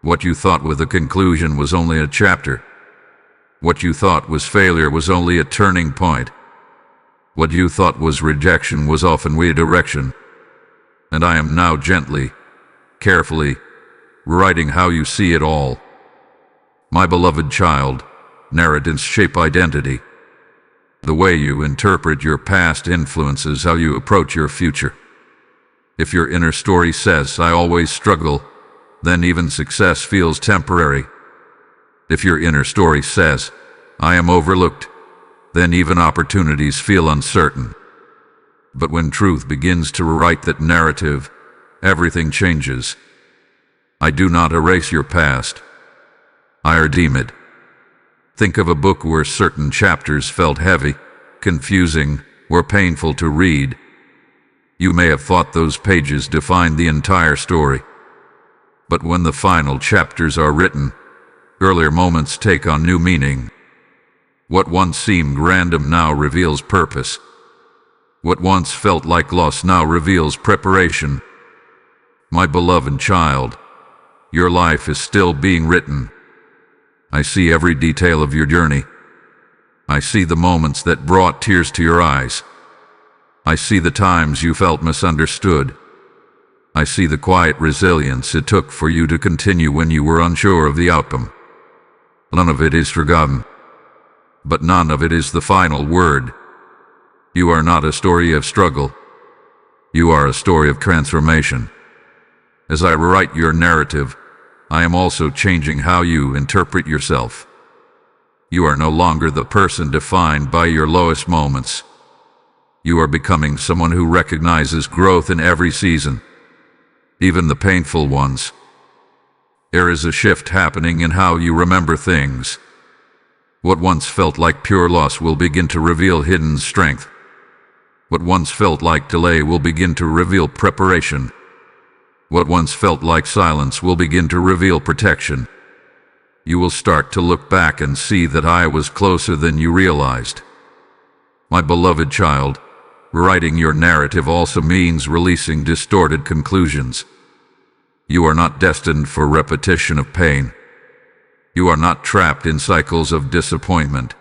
What you thought was a conclusion was only a chapter. What you thought was failure was only a turning point. What you thought was rejection was often redirection. And I am now gently, carefully, rewriting how you see it all. My beloved child, narratives shape identity. The way you interpret your past influences how you approach your future. If your inner story says, "I always struggle," then even success feels temporary. If your inner story says, "I am overlooked," then even opportunities feel uncertain. But when truth begins to rewrite that narrative, everything changes. I do not erase your past. I redeem it. Think of a book where certain chapters felt heavy, confusing, or painful to read. You may have thought those pages defined the entire story. But when the final chapters are written, earlier moments take on new meaning. What once seemed random now reveals purpose. What once felt like loss now reveals preparation. My beloved child, your life is still being written. I see every detail of your journey. I see the moments that brought tears to your eyes. I see the times you felt misunderstood. I see the quiet resilience it took for you to continue when you were unsure of the outcome. None of it is forgotten. But none of it is the final word. You are not a story of struggle. You are a story of transformation. As I rewrite your narrative, I am also changing how you interpret yourself. You are no longer the person defined by your lowest moments. You are becoming someone who recognizes growth in every season, even the painful ones. There is a shift happening in how you remember things. What once felt like pure loss will begin to reveal hidden strength. What once felt like delay will begin to reveal preparation. What once felt like silence will begin to reveal protection. You will start to look back and see that I was closer than you realized. My beloved child, writing your narrative also means releasing distorted conclusions. You are not destined for repetition of pain. You are not trapped in cycles of disappointment.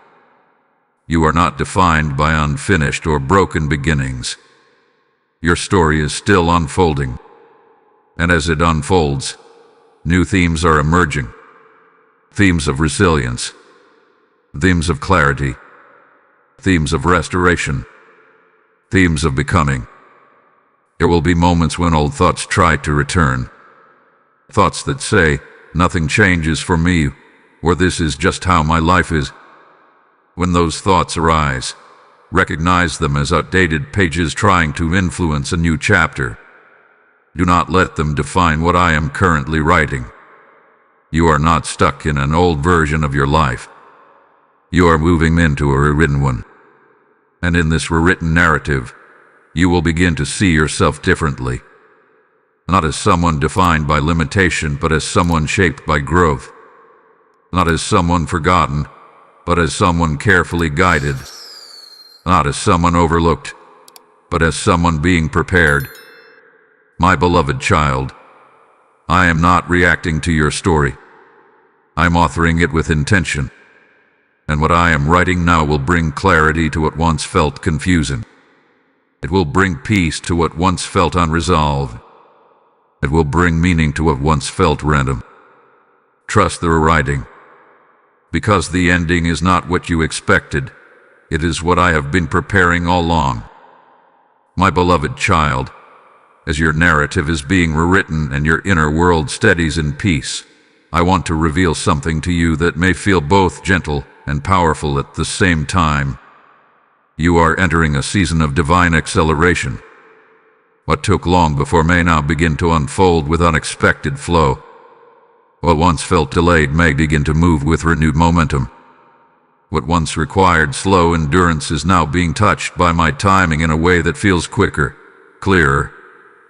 You are not defined by unfinished or broken beginnings. Your story is still unfolding. And as it unfolds, new themes are emerging. Themes of resilience. Themes of clarity. Themes of restoration. Themes of becoming. There will be moments when old thoughts try to return. Thoughts that say, "Nothing changes for me," or "This is just how my life is." When those thoughts arise, recognize them as outdated pages trying to influence a new chapter. Do not let them define what I am currently writing. You are not stuck in an old version of your life. You are moving into a rewritten one. And in this rewritten narrative, you will begin to see yourself differently. Not as someone defined by limitation, but as someone shaped by growth. Not as someone forgotten, but as someone carefully guided. Not as someone overlooked, but as someone being prepared. My beloved child, I am not reacting to your story. I'm authoring it with intention. And what I am writing now will bring clarity to what once felt confusing. It will bring peace to what once felt unresolved. It will bring meaning to what once felt random. Trust the writing. Because the ending is not what you expected. It is what I have been preparing all along. My beloved child, as your narrative is being rewritten and your inner world steadies in peace, I want to reveal something to you that may feel both gentle and powerful at the same time. You are entering a season of divine acceleration. What took long before may now begin to unfold with unexpected flow. What once felt delayed may begin to move with renewed momentum. What once required slow endurance is now being touched by my timing in a way that feels quicker, clearer,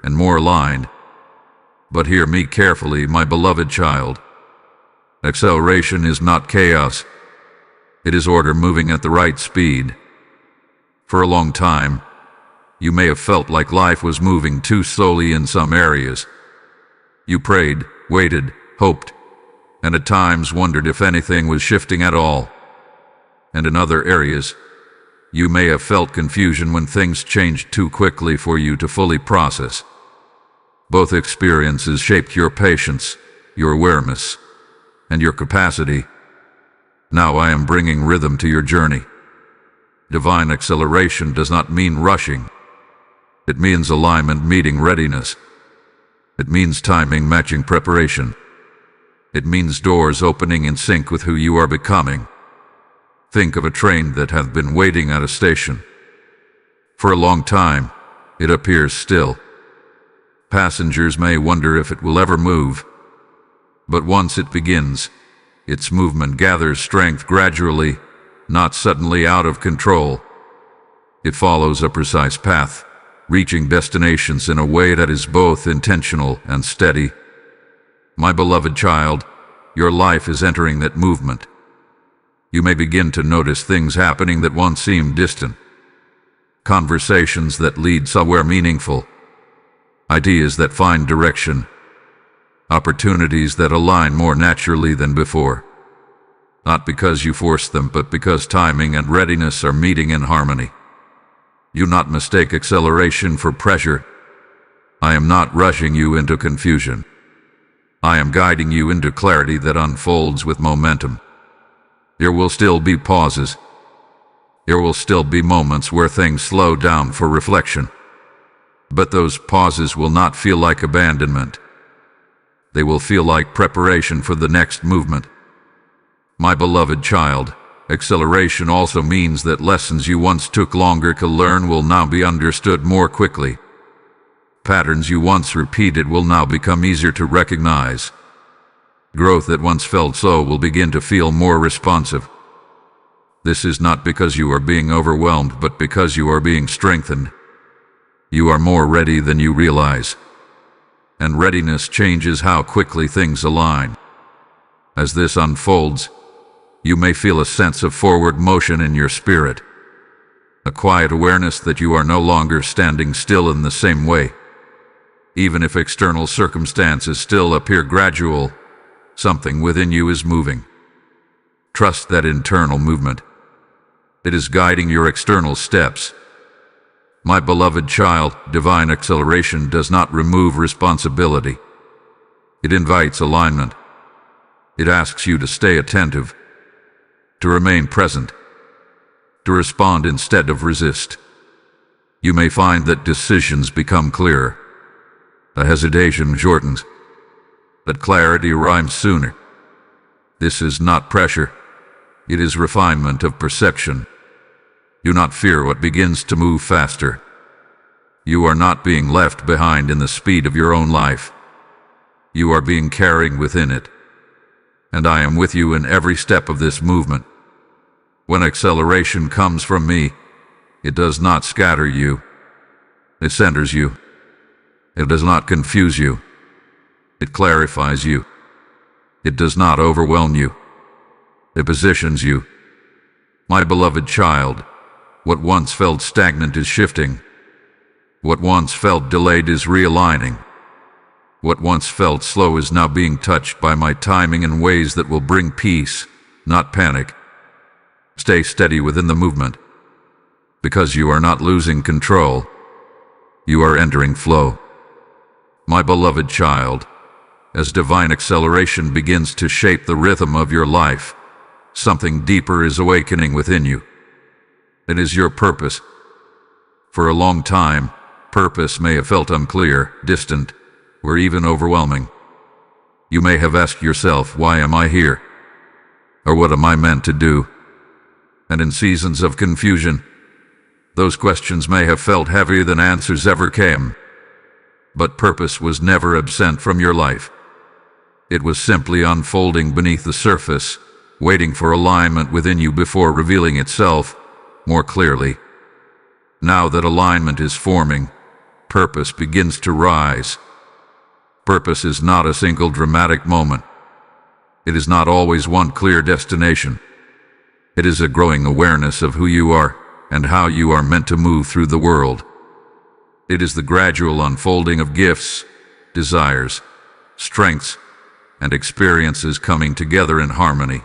and more aligned. But hear me carefully, my beloved child. Acceleration is not chaos. It is order moving at the right speed. For a long time, you may have felt like life was moving too slowly in some areas. You prayed, waited, hoped, and at times wondered if anything was shifting at all. And in other areas, you may have felt confusion when things changed too quickly for you to fully process. Both experiences shaped your patience, your awareness, and your capacity. Now I am bringing rhythm to your journey. Divine acceleration does not mean rushing. It means alignment meeting readiness. It means timing matching preparation. It means doors opening in sync with who you are becoming. Think of a train that hath been waiting at a station. For a long time, it appears still. Passengers may wonder if it will ever move. But once it begins, its movement gathers strength gradually, not suddenly out of control. It follows a precise path, reaching destinations in a way that is both intentional and steady. My beloved child, your life is entering that movement. You may begin to notice things happening that once seemed distant. Conversations that lead somewhere meaningful. Ideas that find direction. Opportunities that align more naturally than before. Not because you force them, but because timing and readiness are meeting in harmony. Do not mistake acceleration for pressure. I am not rushing you into confusion. I am guiding you into clarity that unfolds with momentum. There will still be pauses. There will still be moments where things slow down for reflection. But those pauses will not feel like abandonment. They will feel like preparation for the next movement. My beloved child, acceleration also means that lessons you once took longer to learn will now be understood more quickly. Patterns you once repeated will now become easier to recognize. Growth that once felt slow will begin to feel more responsive. This is not because you are being overwhelmed, but because you are being strengthened. You are more ready than you realize. And readiness changes how quickly things align. As this unfolds, you may feel a sense of forward motion in your spirit. A quiet awareness that you are no longer standing still in the same way. Even if external circumstances still appear gradual, something within you is moving. Trust that internal movement. It is guiding your external steps. My beloved child, divine acceleration does not remove responsibility. It invites alignment. It asks you to stay attentive, to remain present, to respond instead of resist. You may find that decisions become clearer. The hesitation shortens. That clarity arrives sooner. This is not pressure. It is refinement of perception. Do not fear what begins to move faster. You are not being left behind in the speed of your own life. You are being carried within it. And I am with you in every step of this movement. When acceleration comes from me, it does not scatter you. It centers you. It does not confuse you. It clarifies you. It does not overwhelm you. It positions you. My beloved child, what once felt stagnant is shifting. What once felt delayed is realigning. What once felt slow is now being touched by my timing in ways that will bring peace, not panic. Stay steady within the movement, because you are not losing control. You are entering flow. My beloved child, as divine acceleration begins to shape the rhythm of your life, something deeper is awakening within you. It is your purpose. For a long time, purpose may have felt unclear, distant, or even overwhelming. You may have asked yourself, why am I here? Or what am I meant to do? And in seasons of confusion, those questions may have felt heavier than answers ever came. But purpose was never absent from your life. It was simply unfolding beneath the surface, waiting for alignment within you before revealing itself more clearly. Now that alignment is forming, purpose begins to rise. Purpose is not a single dramatic moment. It is not always one clear destination. It is a growing awareness of who you are and how you are meant to move through the world. It is the gradual unfolding of gifts, desires, strengths, and experiences coming together in harmony.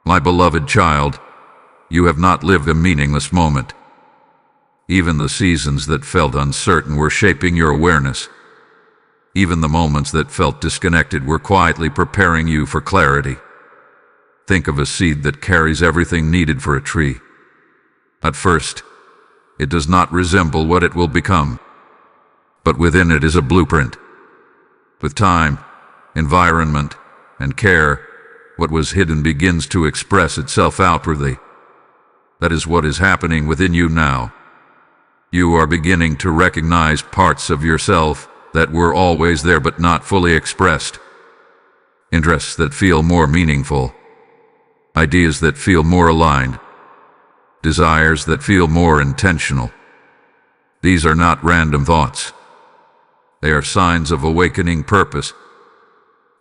My beloved child, you have not lived a meaningless moment. Even the seasons that felt uncertain were shaping your awareness. Even the moments that felt disconnected were quietly preparing you for clarity. Think of a seed that carries everything needed for a tree. At first, it does not resemble what it will become, but within it is a blueprint. With time, environment, and care, what was hidden begins to express itself outwardly. That is what is happening within you now. You are beginning to recognize parts of yourself that were always there but not fully expressed. Interests that feel more meaningful. Ideas that feel more aligned. Desires that feel more intentional. These are not random thoughts. They are signs of awakening purpose.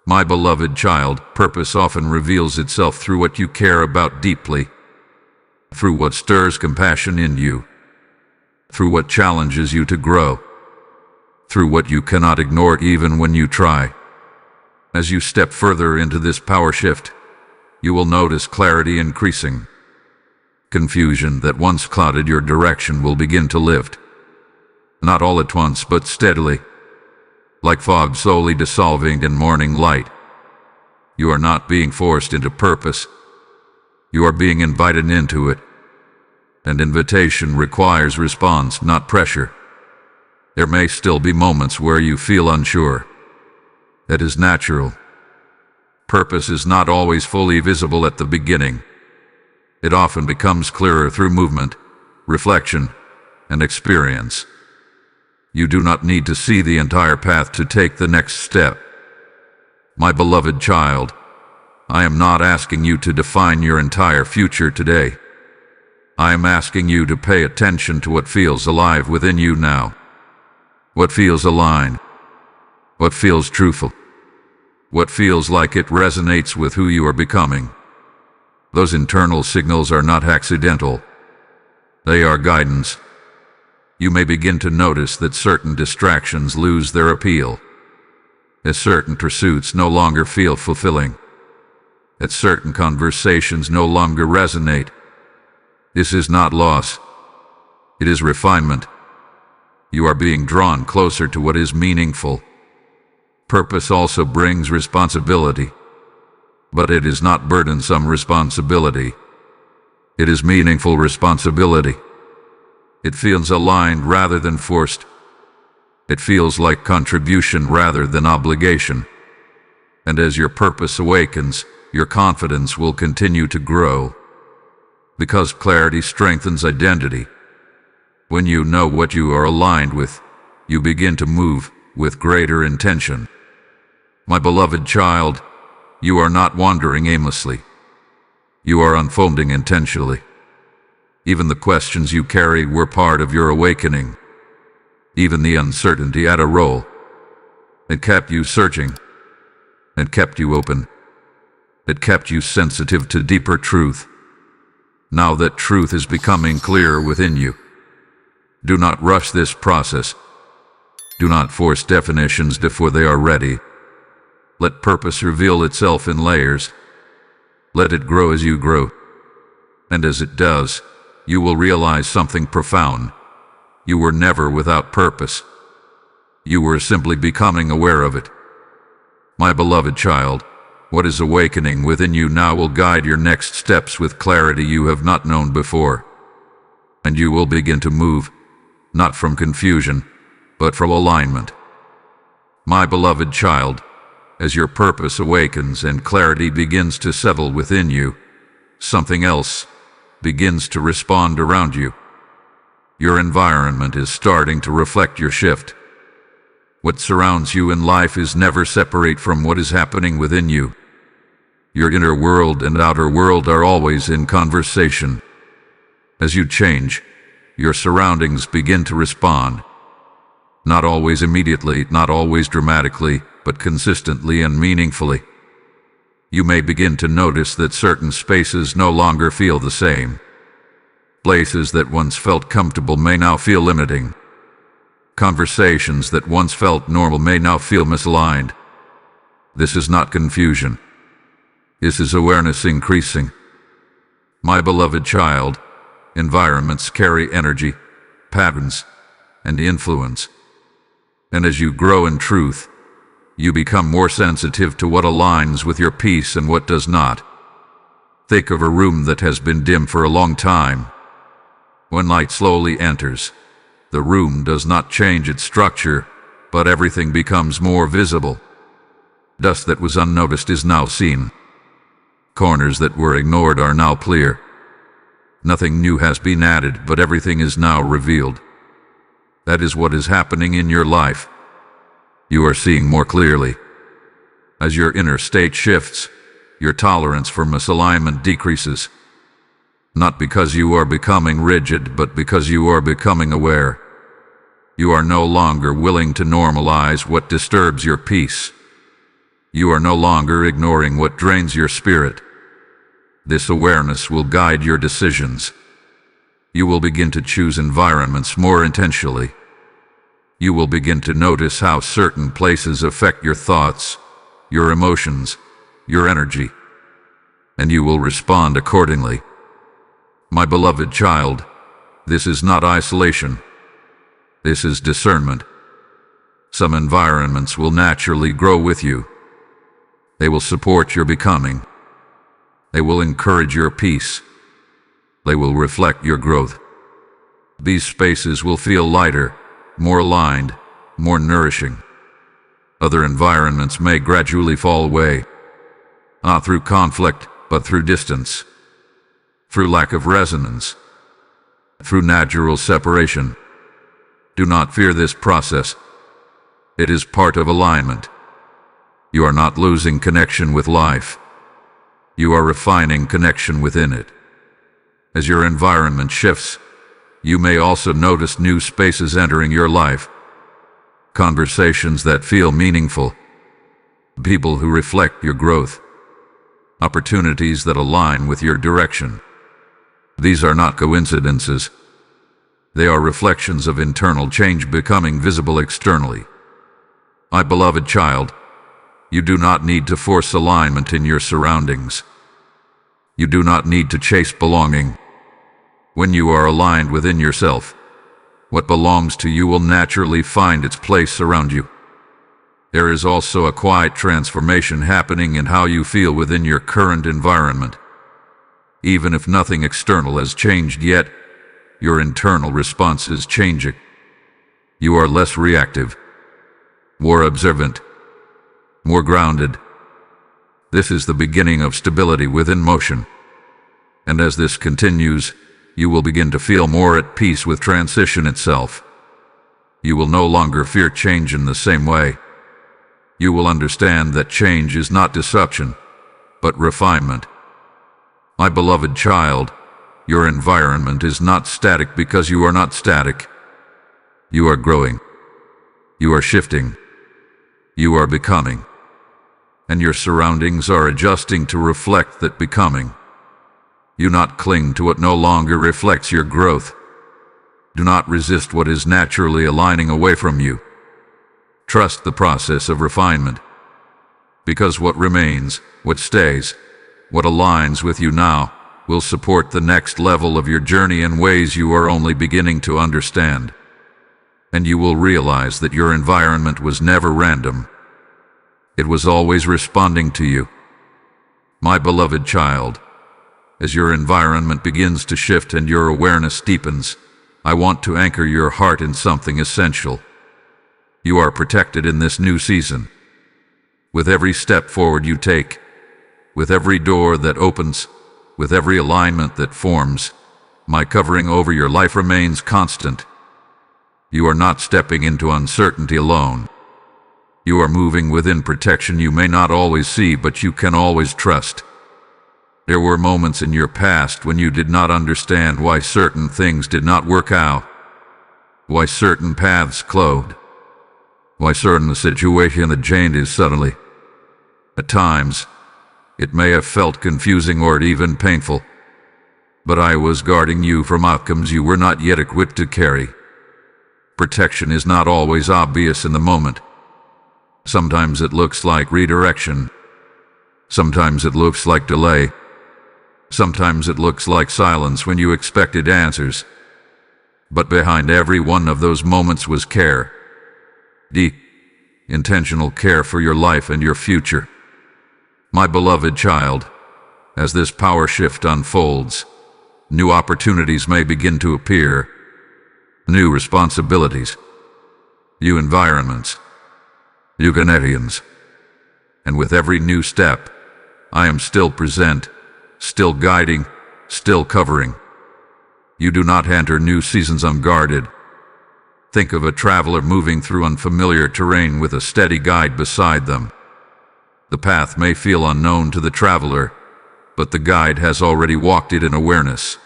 My beloved child, purpose often reveals itself through what you care about deeply, through what stirs compassion in you, through what challenges you to grow, through what you cannot ignore even when you try. As you step further into this power shift, you will notice clarity increasing. Confusion that once clouded your direction will begin to lift. Not all at once, but steadily, like fog slowly dissolving in morning light. You are not being forced into purpose. You are being invited into it. And invitation requires response, not pressure. There may still be moments where you feel unsure. That is natural. Purpose is not always fully visible at the beginning. It often becomes clearer through movement, reflection, and experience. You do not need to see the entire path to take the next step. My beloved child, I am not asking you to define your entire future today. I am asking you to pay attention to what feels alive within you now. What feels aligned? What feels truthful? What feels like it resonates with who you are becoming? Those internal signals are not accidental. They are guidance. You may begin to notice that certain distractions lose their appeal. That certain pursuits no longer feel fulfilling. That certain conversations no longer resonate. This is not loss. It is refinement. You are being drawn closer to what is meaningful. Purpose also brings responsibility, but it is not burdensome responsibility. It is meaningful responsibility. It feels aligned rather than forced. It feels like contribution rather than obligation. And as your purpose awakens, your confidence will continue to grow. Because clarity strengthens identity. When you know what you are aligned with, you begin to move with greater intention. My beloved child, you are not wandering aimlessly. You are unfolding intentionally. Even the questions you carry were part of your awakening. Even the uncertainty had a role. It kept you searching. It kept you open. It kept you sensitive to deeper truth. Now that truth is becoming clearer within you, do not rush this process. Do not force definitions before they are ready. Let purpose reveal itself in layers. Let it grow as you grow. And as it does, you will realize something profound. You were never without purpose. You were simply becoming aware of it. My beloved child, what is awakening within you now will guide your next steps with clarity you have not known before. And you will begin to move, not from confusion, but from alignment. My beloved child, as your purpose awakens and clarity begins to settle within you, something else begins to respond around you. Your environment is starting to reflect your shift. What surrounds you in life is never separate from what is happening within you. Your inner world and outer world are always in conversation. As you change, your surroundings begin to respond. Not always immediately, not always dramatically, but consistently and meaningfully. You may begin to notice that certain spaces no longer feel the same. Places that once felt comfortable may now feel limiting. Conversations that once felt normal may now feel misaligned. This is not confusion. This is awareness increasing. My beloved child, environments carry energy, patterns, and influence. And as you grow in truth, you become more sensitive to what aligns with your peace and what does not. Think of a room that has been dim for a long time. When light slowly enters, the room does not change its structure, but everything becomes more visible. Dust that was unnoticed is now seen. Corners that were ignored are now clear. Nothing new has been added, but everything is now revealed. That is what is happening in your life. You are seeing more clearly. As your inner state shifts, your tolerance for misalignment decreases. Not because you are becoming rigid, but because you are becoming aware. You are no longer willing to normalize what disturbs your peace. You are no longer ignoring what drains your spirit. This awareness will guide your decisions. You will begin to choose environments more intentionally. You will begin to notice how certain places affect your thoughts, your emotions, your energy, and you will respond accordingly. My beloved child, this is not isolation. This is discernment. Some environments will naturally grow with you. They will support your becoming. They will encourage your peace. They will reflect your growth. These spaces will feel lighter, more aligned, more nourishing. Other environments may gradually fall away, not through conflict, but through distance, through lack of resonance, through natural separation. Do not fear this process. It is part of alignment. You are not losing connection with life. You are refining connection within it. As your environment shifts, you may also notice new spaces entering your life. Conversations that feel meaningful. People who reflect your growth. Opportunities that align with your direction. These are not coincidences. They are reflections of internal change becoming visible externally. My beloved child, you do not need to force alignment in your surroundings. You do not need to chase belonging. When you are aligned within yourself, what belongs to you will naturally find its place around you. There is also a quiet transformation happening in how you feel within your current environment. Even if nothing external has changed yet, your internal response is changing. You are less reactive, more observant, more grounded. This is the beginning of stability within motion. And as this continues, you will begin to feel more at peace with transition itself. You will no longer fear change in the same way. You will understand that change is not disruption, but refinement. My beloved child, your environment is not static because you are not static. You are growing. You are shifting. You are becoming. And your surroundings are adjusting to reflect that becoming. Do not cling to what no longer reflects your growth. Do not resist what is naturally aligning away from you. Trust the process of refinement. Because what remains, what stays, what aligns with you now, will support the next level of your journey in ways you are only beginning to understand. And you will realize that your environment was never random. It was always responding to you. My beloved child, as your environment begins to shift and your awareness deepens, I want to anchor your heart in something essential. You are protected in this new season. With every step forward you take, with every door that opens, with every alignment that forms, my covering over your life remains constant. You are not stepping into uncertainty alone. You are moving within protection you may not always see, but you can always trust. There were moments in your past when you did not understand why certain things did not work out, why certain paths closed, why certain situation had changed suddenly. At times, it may have felt confusing or even painful, but I was guarding you from outcomes you were not yet equipped to carry. Protection is not always obvious in the moment. Sometimes it looks like redirection. Sometimes it looks like delay. Sometimes it looks like silence when you expected answers. But behind every one of those moments was care. Deep, intentional care for your life and your future. My beloved child, as this power shift unfolds, new opportunities may begin to appear. New responsibilities, new environments, new connections. And with every new step, I am still present, still guiding, still covering. You do not enter new seasons unguarded. Think of a traveler moving through unfamiliar terrain with a steady guide beside them. The path may feel unknown to the traveler, but the guide has already walked it in awareness.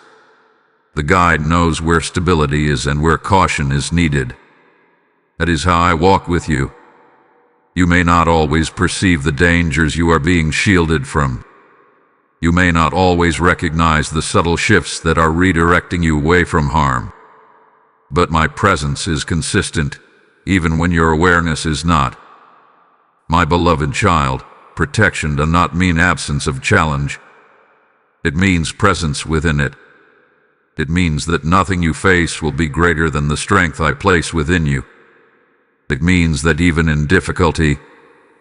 The guide knows where stability is and where caution is needed. That is how I walk with you. You may not always perceive the dangers you are being shielded from. You may not always recognize the subtle shifts that are redirecting you away from harm. But my presence is consistent, even when your awareness is not. My beloved child, protection does not mean absence of challenge. It means presence within it. It means that nothing you face will be greater than the strength I place within you. It means that even in difficulty,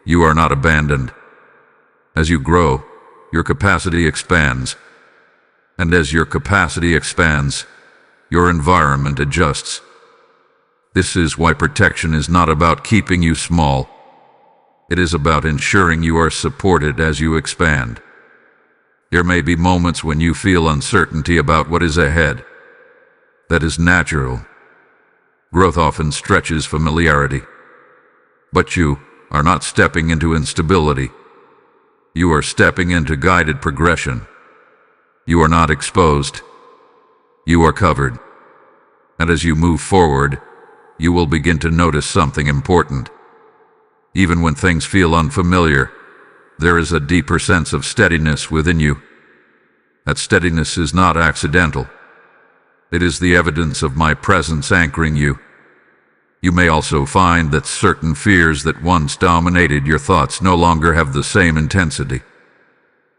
you are not abandoned. As you grow, your capacity expands. And as your capacity expands, your environment adjusts. This is why protection is not about keeping you small. It is about ensuring you are supported as you expand. There may be moments when you feel uncertainty about what is ahead. That is natural. Growth often stretches familiarity. But you are not stepping into instability. You are stepping into guided progression. You are not exposed. You are covered. And as you move forward, you will begin to notice something important. Even when things feel unfamiliar, there is a deeper sense of steadiness within you. That steadiness is not accidental. It is the evidence of my presence anchoring you. You may also find that certain fears that once dominated your thoughts no longer have the same intensity.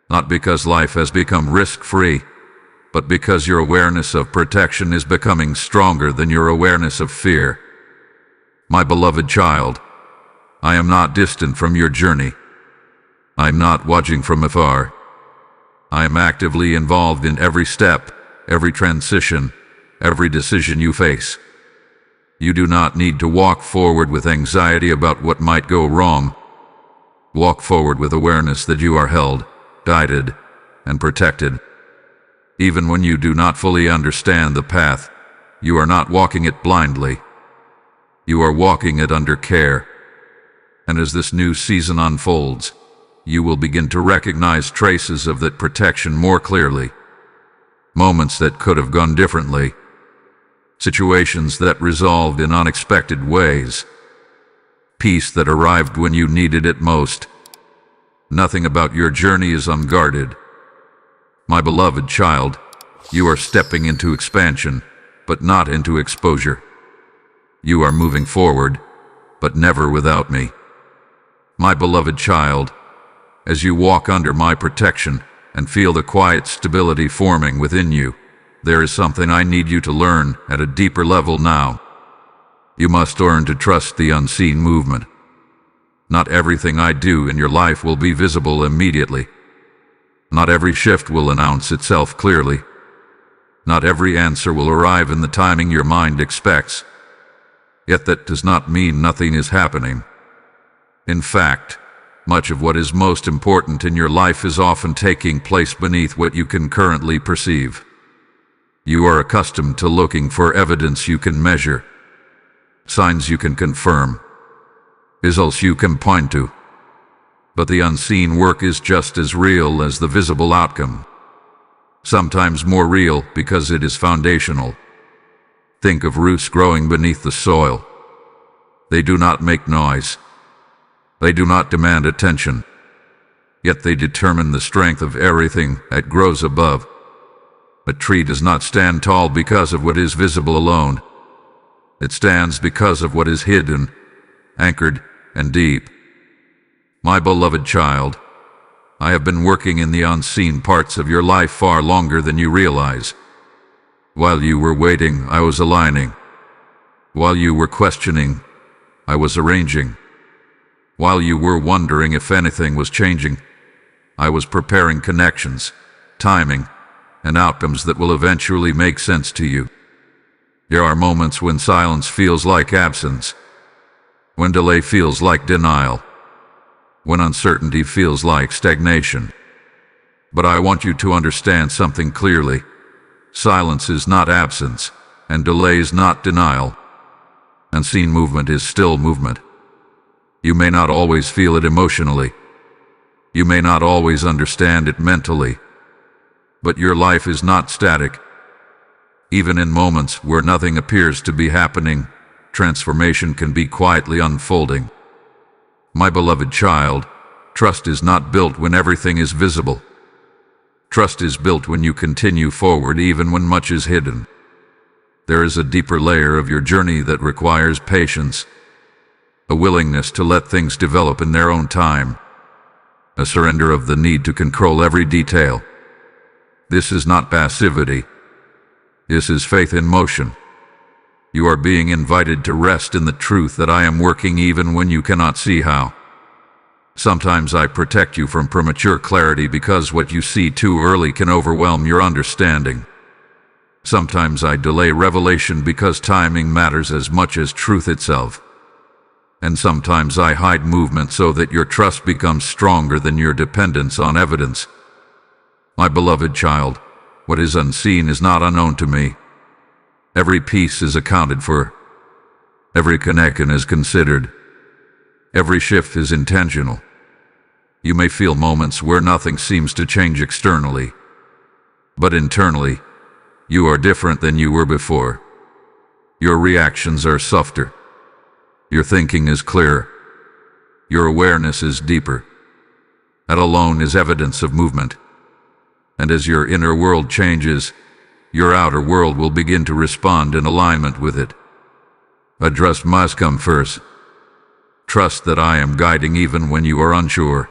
Not because life has become risk-free, but because your awareness of protection is becoming stronger than your awareness of fear. My beloved child, I am not distant from your journey. I am not watching from afar. I am actively involved in every step, every transition, every decision you face. You do not need to walk forward with anxiety about what might go wrong. Walk forward with awareness that you are held, guided, and protected. Even when you do not fully understand the path, you are not walking it blindly. You are walking it under care. And as this new season unfolds, you will begin to recognize traces of that protection more clearly. Moments that could have gone differently. situations that resolved in unexpected ways, peace that arrived when you needed it most. Nothing about your journey is unguarded. My beloved child, you are stepping into expansion, but not into exposure. You are moving forward, but never without me. My beloved child, as you walk under my protection and feel the quiet stability forming within you, there is something I need you to learn at a deeper level now. You must learn to trust the unseen movement. Not everything I do in your life will be visible immediately. Not every shift will announce itself clearly. Not every answer will arrive in the timing your mind expects. Yet that does not mean nothing is happening. In fact, much of what is most important in your life is often taking place beneath what you can currently perceive. You are accustomed to looking for evidence you can measure, signs you can confirm, results you can point to. But the unseen work is just as real as the visible outcome. Sometimes more real because it is foundational. Think of roots growing beneath the soil. They do not make noise. They do not demand attention. Yet they determine the strength of everything that grows above. A tree does not stand tall because of what is visible alone. It stands because of what is hidden, anchored, and deep. My beloved child, I have been working in the unseen parts of your life far longer than you realize. While you were waiting, I was aligning. While you were questioning, I was arranging. While you were wondering if anything was changing, I was preparing connections, timing, and outcomes that will eventually make sense to you. There are moments when silence feels like absence, when delay feels like denial, when uncertainty feels like stagnation. But I want you to understand something clearly. Silence is not absence, and delay is not denial. Unseen movement is still movement. You may not always feel it emotionally. You may not always understand it mentally. But your life is not static. Even in moments where nothing appears to be happening, transformation can be quietly unfolding. My beloved child, trust is not built when everything is visible. Trust is built when you continue forward even when much is hidden. There is a deeper layer of your journey that requires patience, a willingness to let things develop in their own time, a surrender of the need to control every detail. This is not passivity. This is faith in motion. You are being invited to rest in the truth that I am working even when you cannot see how. Sometimes I protect you from premature clarity because what you see too early can overwhelm your understanding. Sometimes I delay revelation because timing matters as much as truth itself. And sometimes I hide movement so that your trust becomes stronger than your dependence on evidence. My beloved child, what is unseen is not unknown to me. Every piece is accounted for. Every connection is considered. Every shift is intentional. You may feel moments where nothing seems to change externally. But internally, you are different than you were before. Your reactions are softer. Your thinking is clearer. Your awareness is deeper. That alone is evidence of movement. And as your inner world changes, your outer world will begin to respond in alignment with it. But trust must come first. Trust that I am guiding even when you are unsure.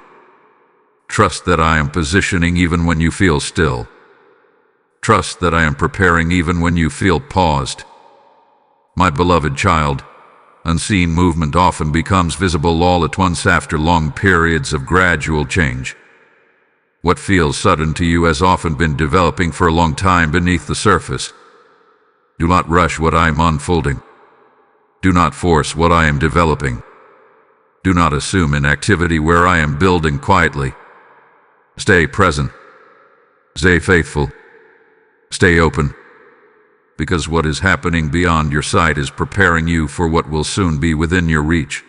Trust that I am positioning even when you feel still. Trust that I am preparing even when you feel paused. My beloved child, unseen movement often becomes visible all at once after long periods of gradual change. What feels sudden to you has often been developing for a long time beneath the surface. Do not rush what I am unfolding. Do not force what I am developing. Do not assume inactivity where I am building quietly. Stay present. Stay faithful. Stay open. Because what is happening beyond your sight is preparing you for what will soon be within your reach.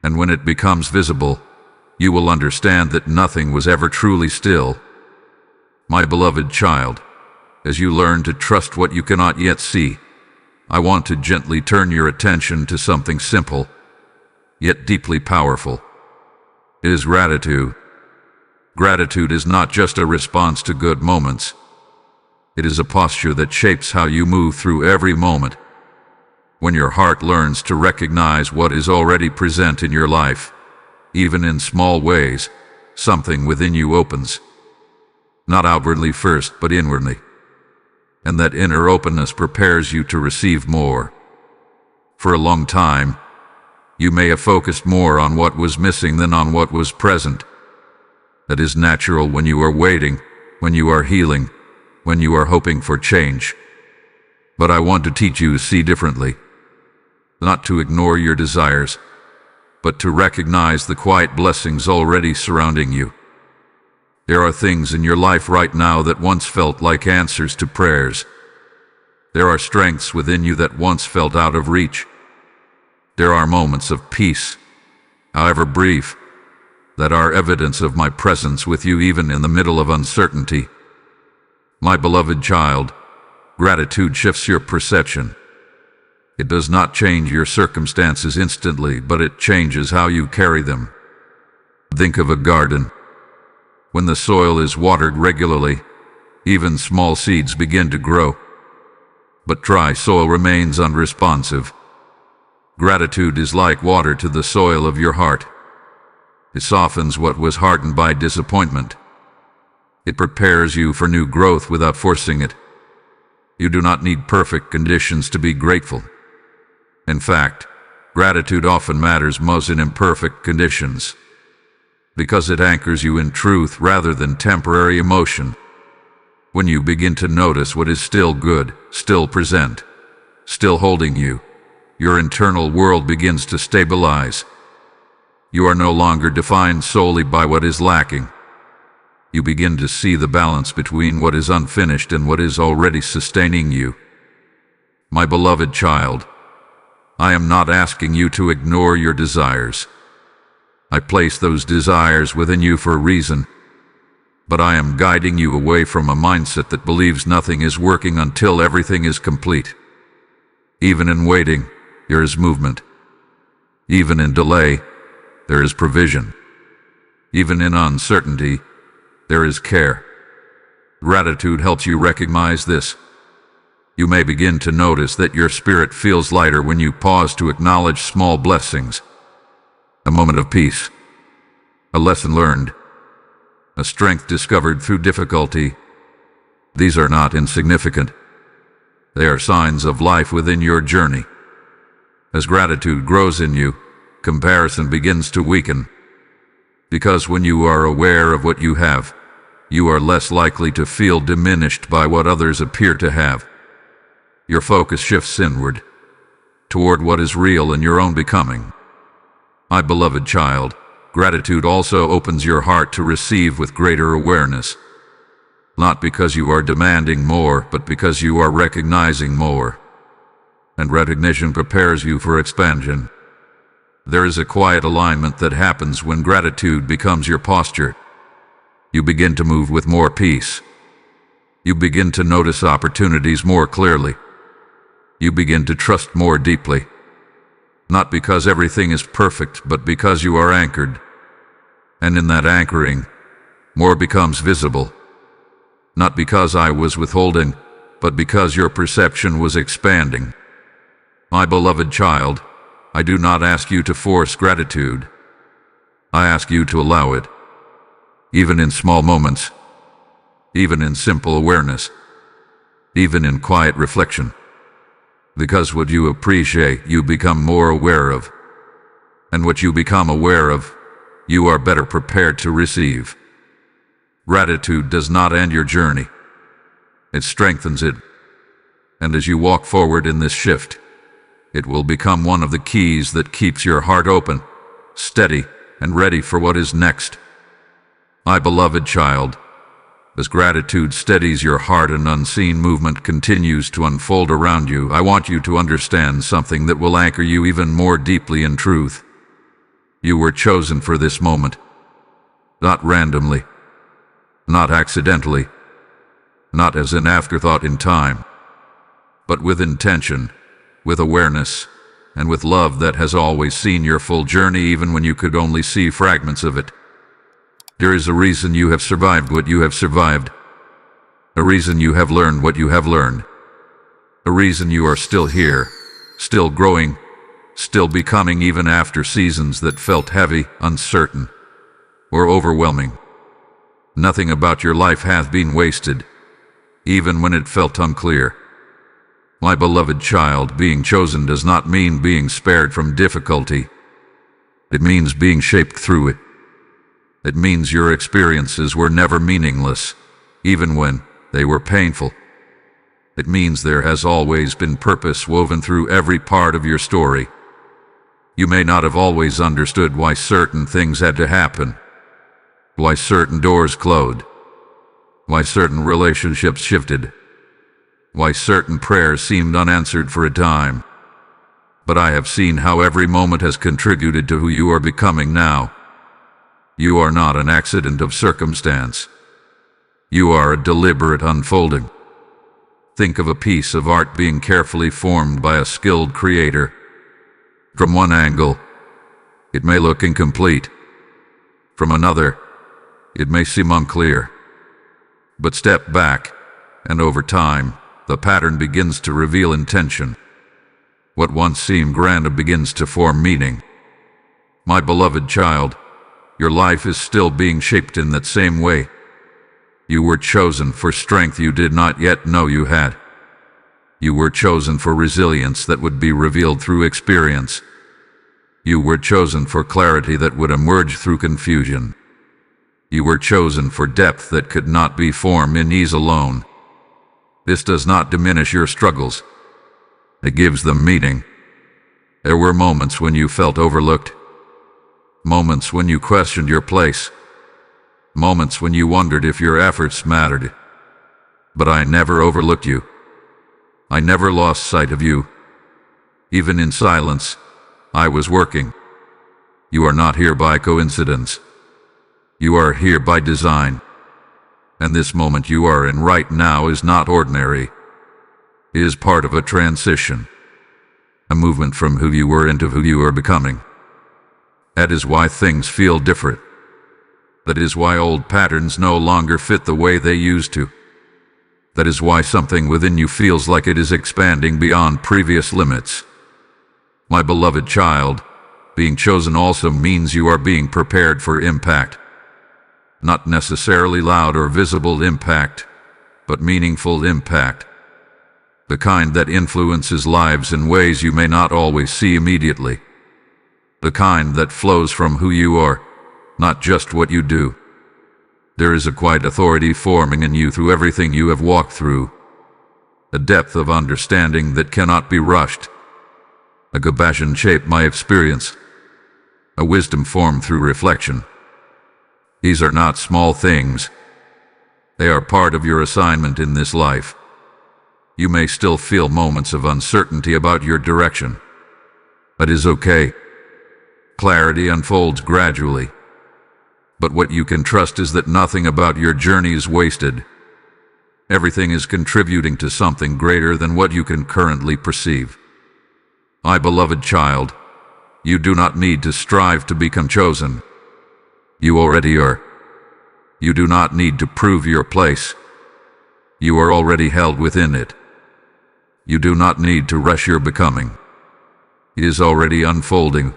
And when it becomes visible, you will understand that nothing was ever truly still. My beloved child, as you learn to trust what you cannot yet see, I want to gently turn your attention to something simple, yet deeply powerful. It is gratitude. Gratitude is not just a response to good moments. It is a posture that shapes how you move through every moment. When your heart learns to recognize what is already present in your life, even in small ways, something within you opens. Not outwardly first, but inwardly. And that inner openness prepares you to receive more. For a long time, you may have focused more on what was missing than on what was present. That is natural when you are waiting, when you are healing, when you are hoping for change. But I want to teach you to see differently. Not to ignore your desires, but to recognize the quiet blessings already surrounding you. There are things in your life right now that once felt like answers to prayers. There are strengths within you that once felt out of reach. There are moments of peace, however brief, that are evidence of my presence with you even in the middle of uncertainty. My beloved child, gratitude shifts your perception. It does not change your circumstances instantly, but it changes how you carry them. Think of a garden. When the soil is watered regularly, even small seeds begin to grow. But dry soil remains unresponsive. Gratitude is like water to the soil of your heart. It softens what was hardened by disappointment. It prepares you for new growth without forcing it. You do not need perfect conditions to be grateful. In fact, gratitude often matters most in imperfect conditions, because it anchors you in truth rather than temporary emotion. When you begin to notice what is still good, still present, still holding you, your internal world begins to stabilize. You are no longer defined solely by what is lacking. You begin to see the balance between what is unfinished and what is already sustaining you. My beloved child, I am not asking you to ignore your desires. I place those desires within you for a reason, but I am guiding you away from a mindset that believes nothing is working until everything is complete. Even in waiting, there is movement. Even in delay, there is provision. Even in uncertainty, there is care. Gratitude helps you recognize this. You may begin to notice that your spirit feels lighter when you pause to acknowledge small blessings. A moment of peace, a lesson learned, a strength discovered through difficulty. These are not insignificant. They are signs of life within your journey. As gratitude grows in you, comparison begins to weaken. Because when you are aware of what you have, you are less likely to feel diminished by what others appear to have. Your focus shifts inward, toward what is real in your own becoming. My beloved child, gratitude also opens your heart to receive with greater awareness. Not because you are demanding more, but because you are recognizing more. And recognition prepares you for expansion. There is a quiet alignment that happens when gratitude becomes your posture. You begin to move with more peace. You begin to notice opportunities more clearly. You begin to trust more deeply. Not because everything is perfect, but because you are anchored. And in that anchoring, more becomes visible. Not because I was withholding, but because your perception was expanding. My beloved child, I do not ask you to force gratitude. I ask you to allow it. Even in small moments, even in simple awareness, even in quiet reflection. Because what you appreciate, you become more aware of. And what you become aware of, you are better prepared to receive. Gratitude does not end your journey. It strengthens it. And as you walk forward in this shift, it will become one of the keys that keeps your heart open, steady, and ready for what is next. My beloved child, as gratitude steadies your heart and unseen movement continues to unfold around you, I want you to understand something that will anchor you even more deeply in truth. You were chosen for this moment. Not randomly. Not accidentally. Not as an afterthought in time. But with intention. with awareness, and with love that has always seen your full journey even when you could only see fragments of it. There is a reason you have survived what you have survived. A reason you have learned what you have learned. A reason you are still here, still growing, still becoming even after seasons that felt heavy, uncertain, or overwhelming. Nothing about your life has been wasted, even when it felt unclear. My beloved child, being chosen does not mean being spared from difficulty. It means being shaped through it. It means your experiences were never meaningless, even when they were painful. It means there has always been purpose woven through every part of your story. You may not have always understood why certain things had to happen, why certain doors closed, why certain relationships shifted, why certain prayers seemed unanswered for a time. But I have seen how every moment has contributed to who you are becoming now. You are not an accident of circumstance. You are a deliberate unfolding. Think of a piece of art being carefully formed by a skilled creator. From one angle, it may look incomplete. From another, it may seem unclear. But step back, and over time, the pattern begins to reveal intention. What once seemed grand begins to form meaning. My beloved child, your life is still being shaped in that same way. You were chosen for strength you did not yet know you had. You were chosen for resilience that would be revealed through experience. You were chosen for clarity that would emerge through confusion. You were chosen for depth that could not be formed in ease alone. This does not diminish your struggles. It gives them meaning. There were moments when you felt overlooked. Moments when you questioned your place. Moments when you wondered if your efforts mattered. But I never overlooked you. I never lost sight of you. Even in silence, I was working. You are not here by coincidence. You are here by design. And this moment you are in right now is not ordinary. It is part of a transition. A movement from who you were into who you are becoming. That is why things feel different. That is why old patterns no longer fit the way they used to. That is why something within you feels like it is expanding beyond previous limits. My beloved child, being chosen also means you are being prepared for impact. Not necessarily loud or visible impact, but meaningful impact. The kind that influences lives in ways you may not always see immediately. The kind that flows from who you are, not just what you do. There is a quiet authority forming in you through everything you have walked through. A depth of understanding that cannot be rushed. A compassion shaped by experience. A wisdom formed through reflection. These are not small things. They are part of your assignment in this life. You may still feel moments of uncertainty about your direction. That is okay. Clarity unfolds gradually. But what you can trust is that nothing about your journey is wasted. Everything is contributing to something greater than what you can currently perceive. My beloved child, you do not need to strive to become chosen. You already are. You do not need to prove your place. You are already held within it. You do not need to rush your becoming. It is already unfolding.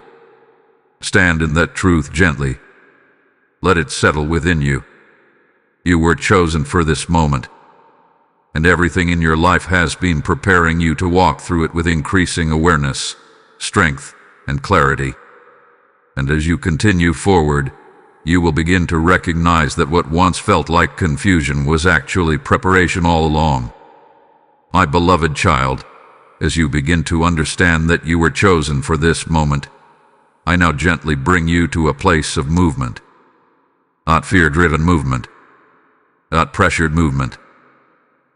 Stand in that truth gently. Let it settle within you. You were chosen for this moment, and everything in your life has been preparing you to walk through it with increasing awareness, strength, and clarity. And as you continue forward, you will begin to recognize that what once felt like confusion was actually preparation all along. My beloved child, as you begin to understand that you were chosen for this moment, I now gently bring you to a place of movement. Not fear-driven movement, not pressured movement,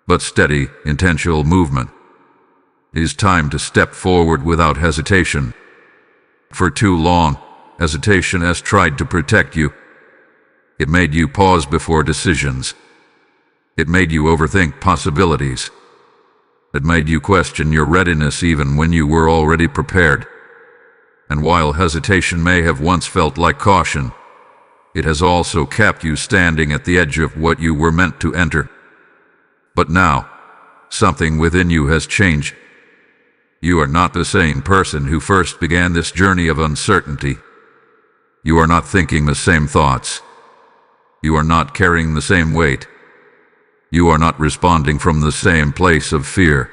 but steady, intentional movement. It is time to step forward without hesitation. For too long, hesitation has tried to protect you. It made you pause before decisions. It made you overthink possibilities. It made you question your readiness even when you were already prepared. And while hesitation may have once felt like caution, it has also kept you standing at the edge of what you were meant to enter. But now, something within you has changed. You are not the same person who first began this journey of uncertainty. You are not thinking the same thoughts. You are not carrying the same weight. You are not responding from the same place of fear.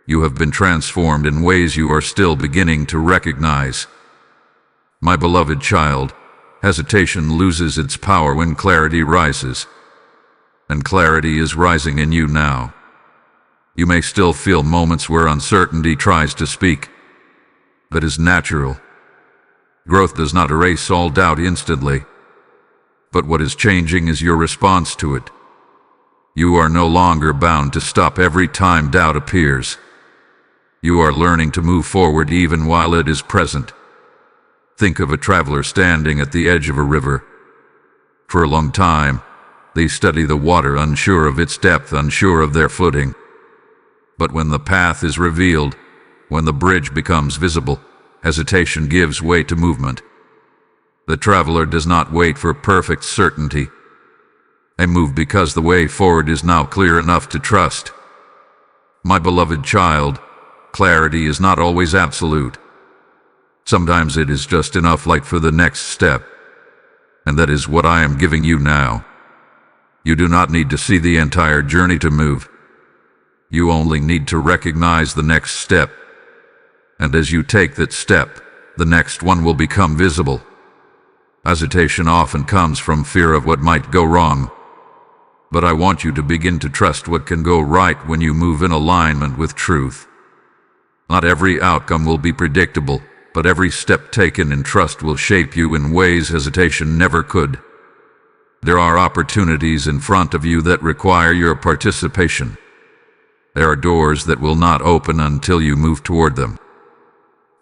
You have been transformed in ways you are still beginning to recognize. My beloved child, hesitation loses its power when clarity rises. And clarity is rising in you now. You may still feel moments where uncertainty tries to speak. That is natural. Growth does not erase all doubt instantly. But what is changing is your response to it. You are no longer bound to stop every time doubt appears. You are learning to move forward even while it is present. Think of a traveler standing at the edge of a river. For a long time, they study the water, unsure of its depth, unsure of their footing. But when the path is revealed, when the bridge becomes visible, hesitation gives way to movement. The traveler does not wait for perfect certainty. They move because the way forward is now clear enough to trust. My beloved child, clarity is not always absolute. Sometimes it is just enough light for the next step. And that is what I am giving you now. You do not need to see the entire journey to move. You only need to recognize the next step. And as you take that step, the next one will become visible. Hesitation often comes from fear of what might go wrong. But I want you to begin to trust what can go right when you move in alignment with truth. Not every outcome will be predictable, but every step taken in trust will shape you in ways hesitation never could. There are opportunities in front of you that require your participation. There are doors that will not open until you move toward them.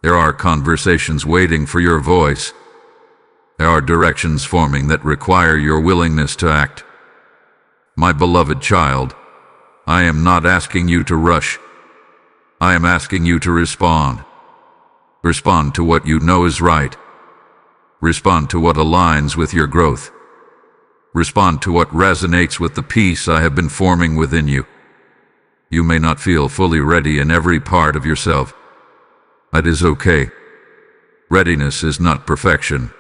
There are conversations waiting for your voice. There are directions forming that require your willingness to act. My beloved child, I am not asking you to rush. I am asking you to respond. Respond to what you know is right. Respond to what aligns with your growth. Respond to what resonates with the peace I have been forming within you. You may not feel fully ready in every part of yourself. That is okay. Readiness is not perfection.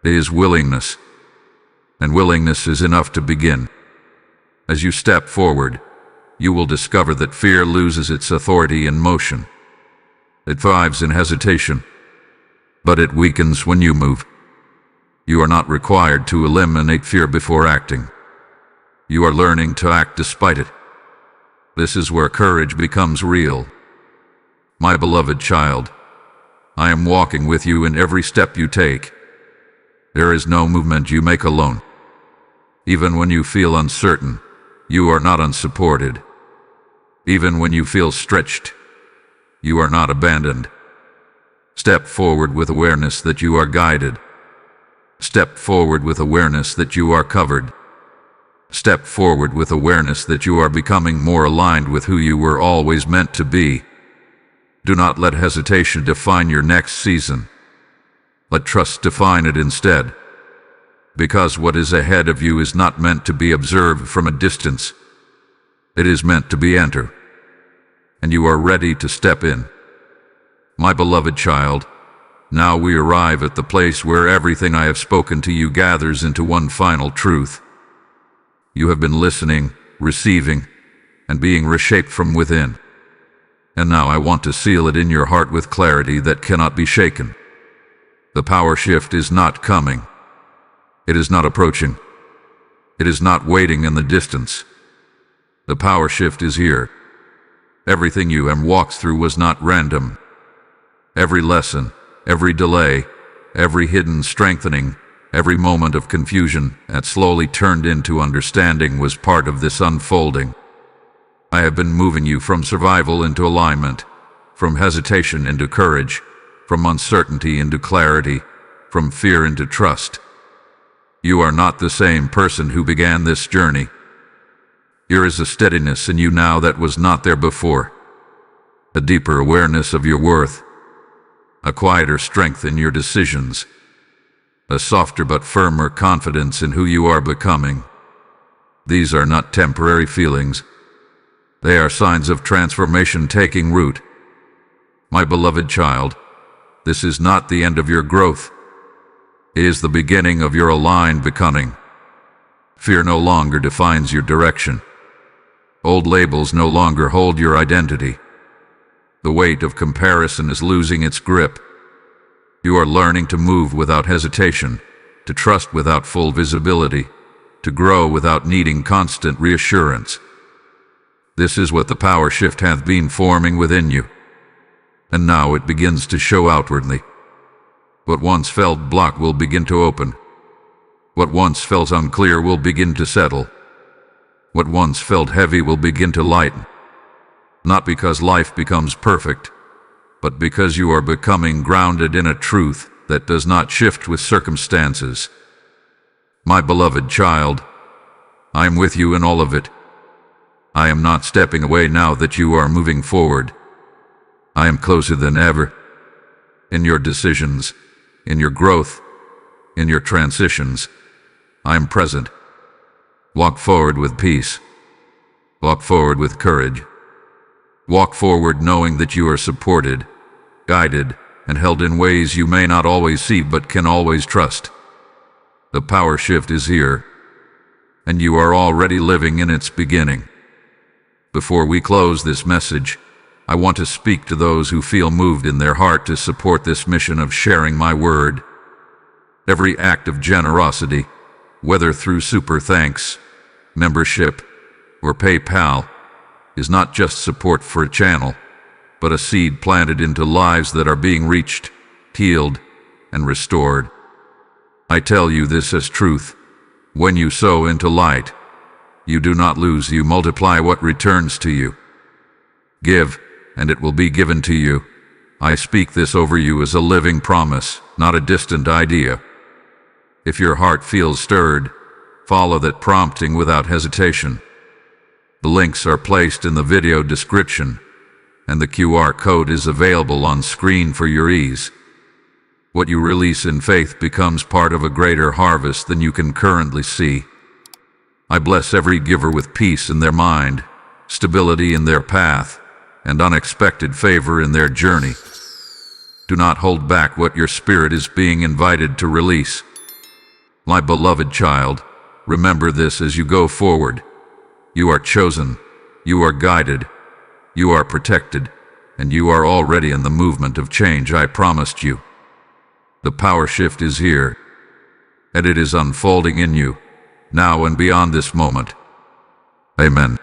It is willingness. And willingness is enough to begin. As you step forward, you will discover that fear loses its authority in motion. It thrives in hesitation, but it weakens when you move. You are not required to eliminate fear before acting. You are learning to act despite it. This is where courage becomes real. My beloved child, I am walking with you in every step you take. There is no movement you make alone. Even when you feel uncertain, you are not unsupported. Even when you feel stretched, you are not abandoned. Step forward with awareness that you are guided. Step forward with awareness that you are covered. Step forward with awareness that you are becoming more aligned with who you were always meant to be. Do not let hesitation define your next season. Let trust define it instead. Because what is ahead of you is not meant to be observed from a distance. It is meant to be entered. And you are ready to step in. My beloved child, now we arrive at the place where everything I have spoken to you gathers into one final truth. You have been listening, receiving, and being reshaped from within. And now I want to seal it in your heart with clarity that cannot be shaken. The power shift is not coming. It is not approaching. It is not waiting in the distance. The power shift is here. Everything you have walked through was not random. Every lesson, every delay, every hidden strengthening, every moment of confusion that slowly turned into understanding was part of this unfolding. I have been moving you from survival into alignment, from hesitation into courage, from uncertainty into clarity, from fear into trust. You are not the same person who began this journey. There is a steadiness in you now that was not there before, a deeper awareness of your worth, a quieter strength in your decisions, a softer but firmer confidence in who you are becoming. These are not temporary feelings. They are signs of transformation taking root. My beloved child, this is not the end of your growth. It is the beginning of your aligned becoming. Fear no longer defines your direction. Old labels no longer hold your identity. The weight of comparison is losing its grip. You are learning to move without hesitation, to trust without full visibility, to grow without needing constant reassurance. This is what the power shift hath been forming within you, and now it begins to show outwardly. What once felt blocked will begin to open. What once felt unclear will begin to settle. What once felt heavy will begin to lighten. Not because life becomes perfect, but because you are becoming grounded in a truth that does not shift with circumstances. My beloved child, I am with you in all of it. I am not stepping away now that you are moving forward. I am closer than ever. In your decisions, in your growth, in your transitions, I am present. Walk forward with peace. Walk forward with courage. Walk forward knowing that you are supported, guided, and held in ways you may not always see but can always trust. The power shift is here, and you are already living in its beginning. Before we close this message, I want to speak to those who feel moved in their heart to support this mission of sharing my word. Every act of generosity, whether through super thanks, membership, or PayPal, is not just support for a channel, but a seed planted into lives that are being reached, healed, and restored. I tell you this as truth. When you sow into light, you do not lose, you multiply what returns to you. Give, and it will be given to you. I speak this over you as a living promise, not a distant idea. If your heart feels stirred, follow that prompting without hesitation. The links are placed in the video description, and the QR code is available on screen for your ease. What you release in faith becomes part of a greater harvest than you can currently see. I bless every giver with peace in their mind, stability in their path, and unexpected favor in their journey. Do not hold back what your spirit is being invited to release. My beloved child, remember this as you go forward. You are chosen, you are guided, you are protected, and you are already in the movement of change I promised you. The power shift is here, and it is unfolding in you, now and beyond this moment. Amen.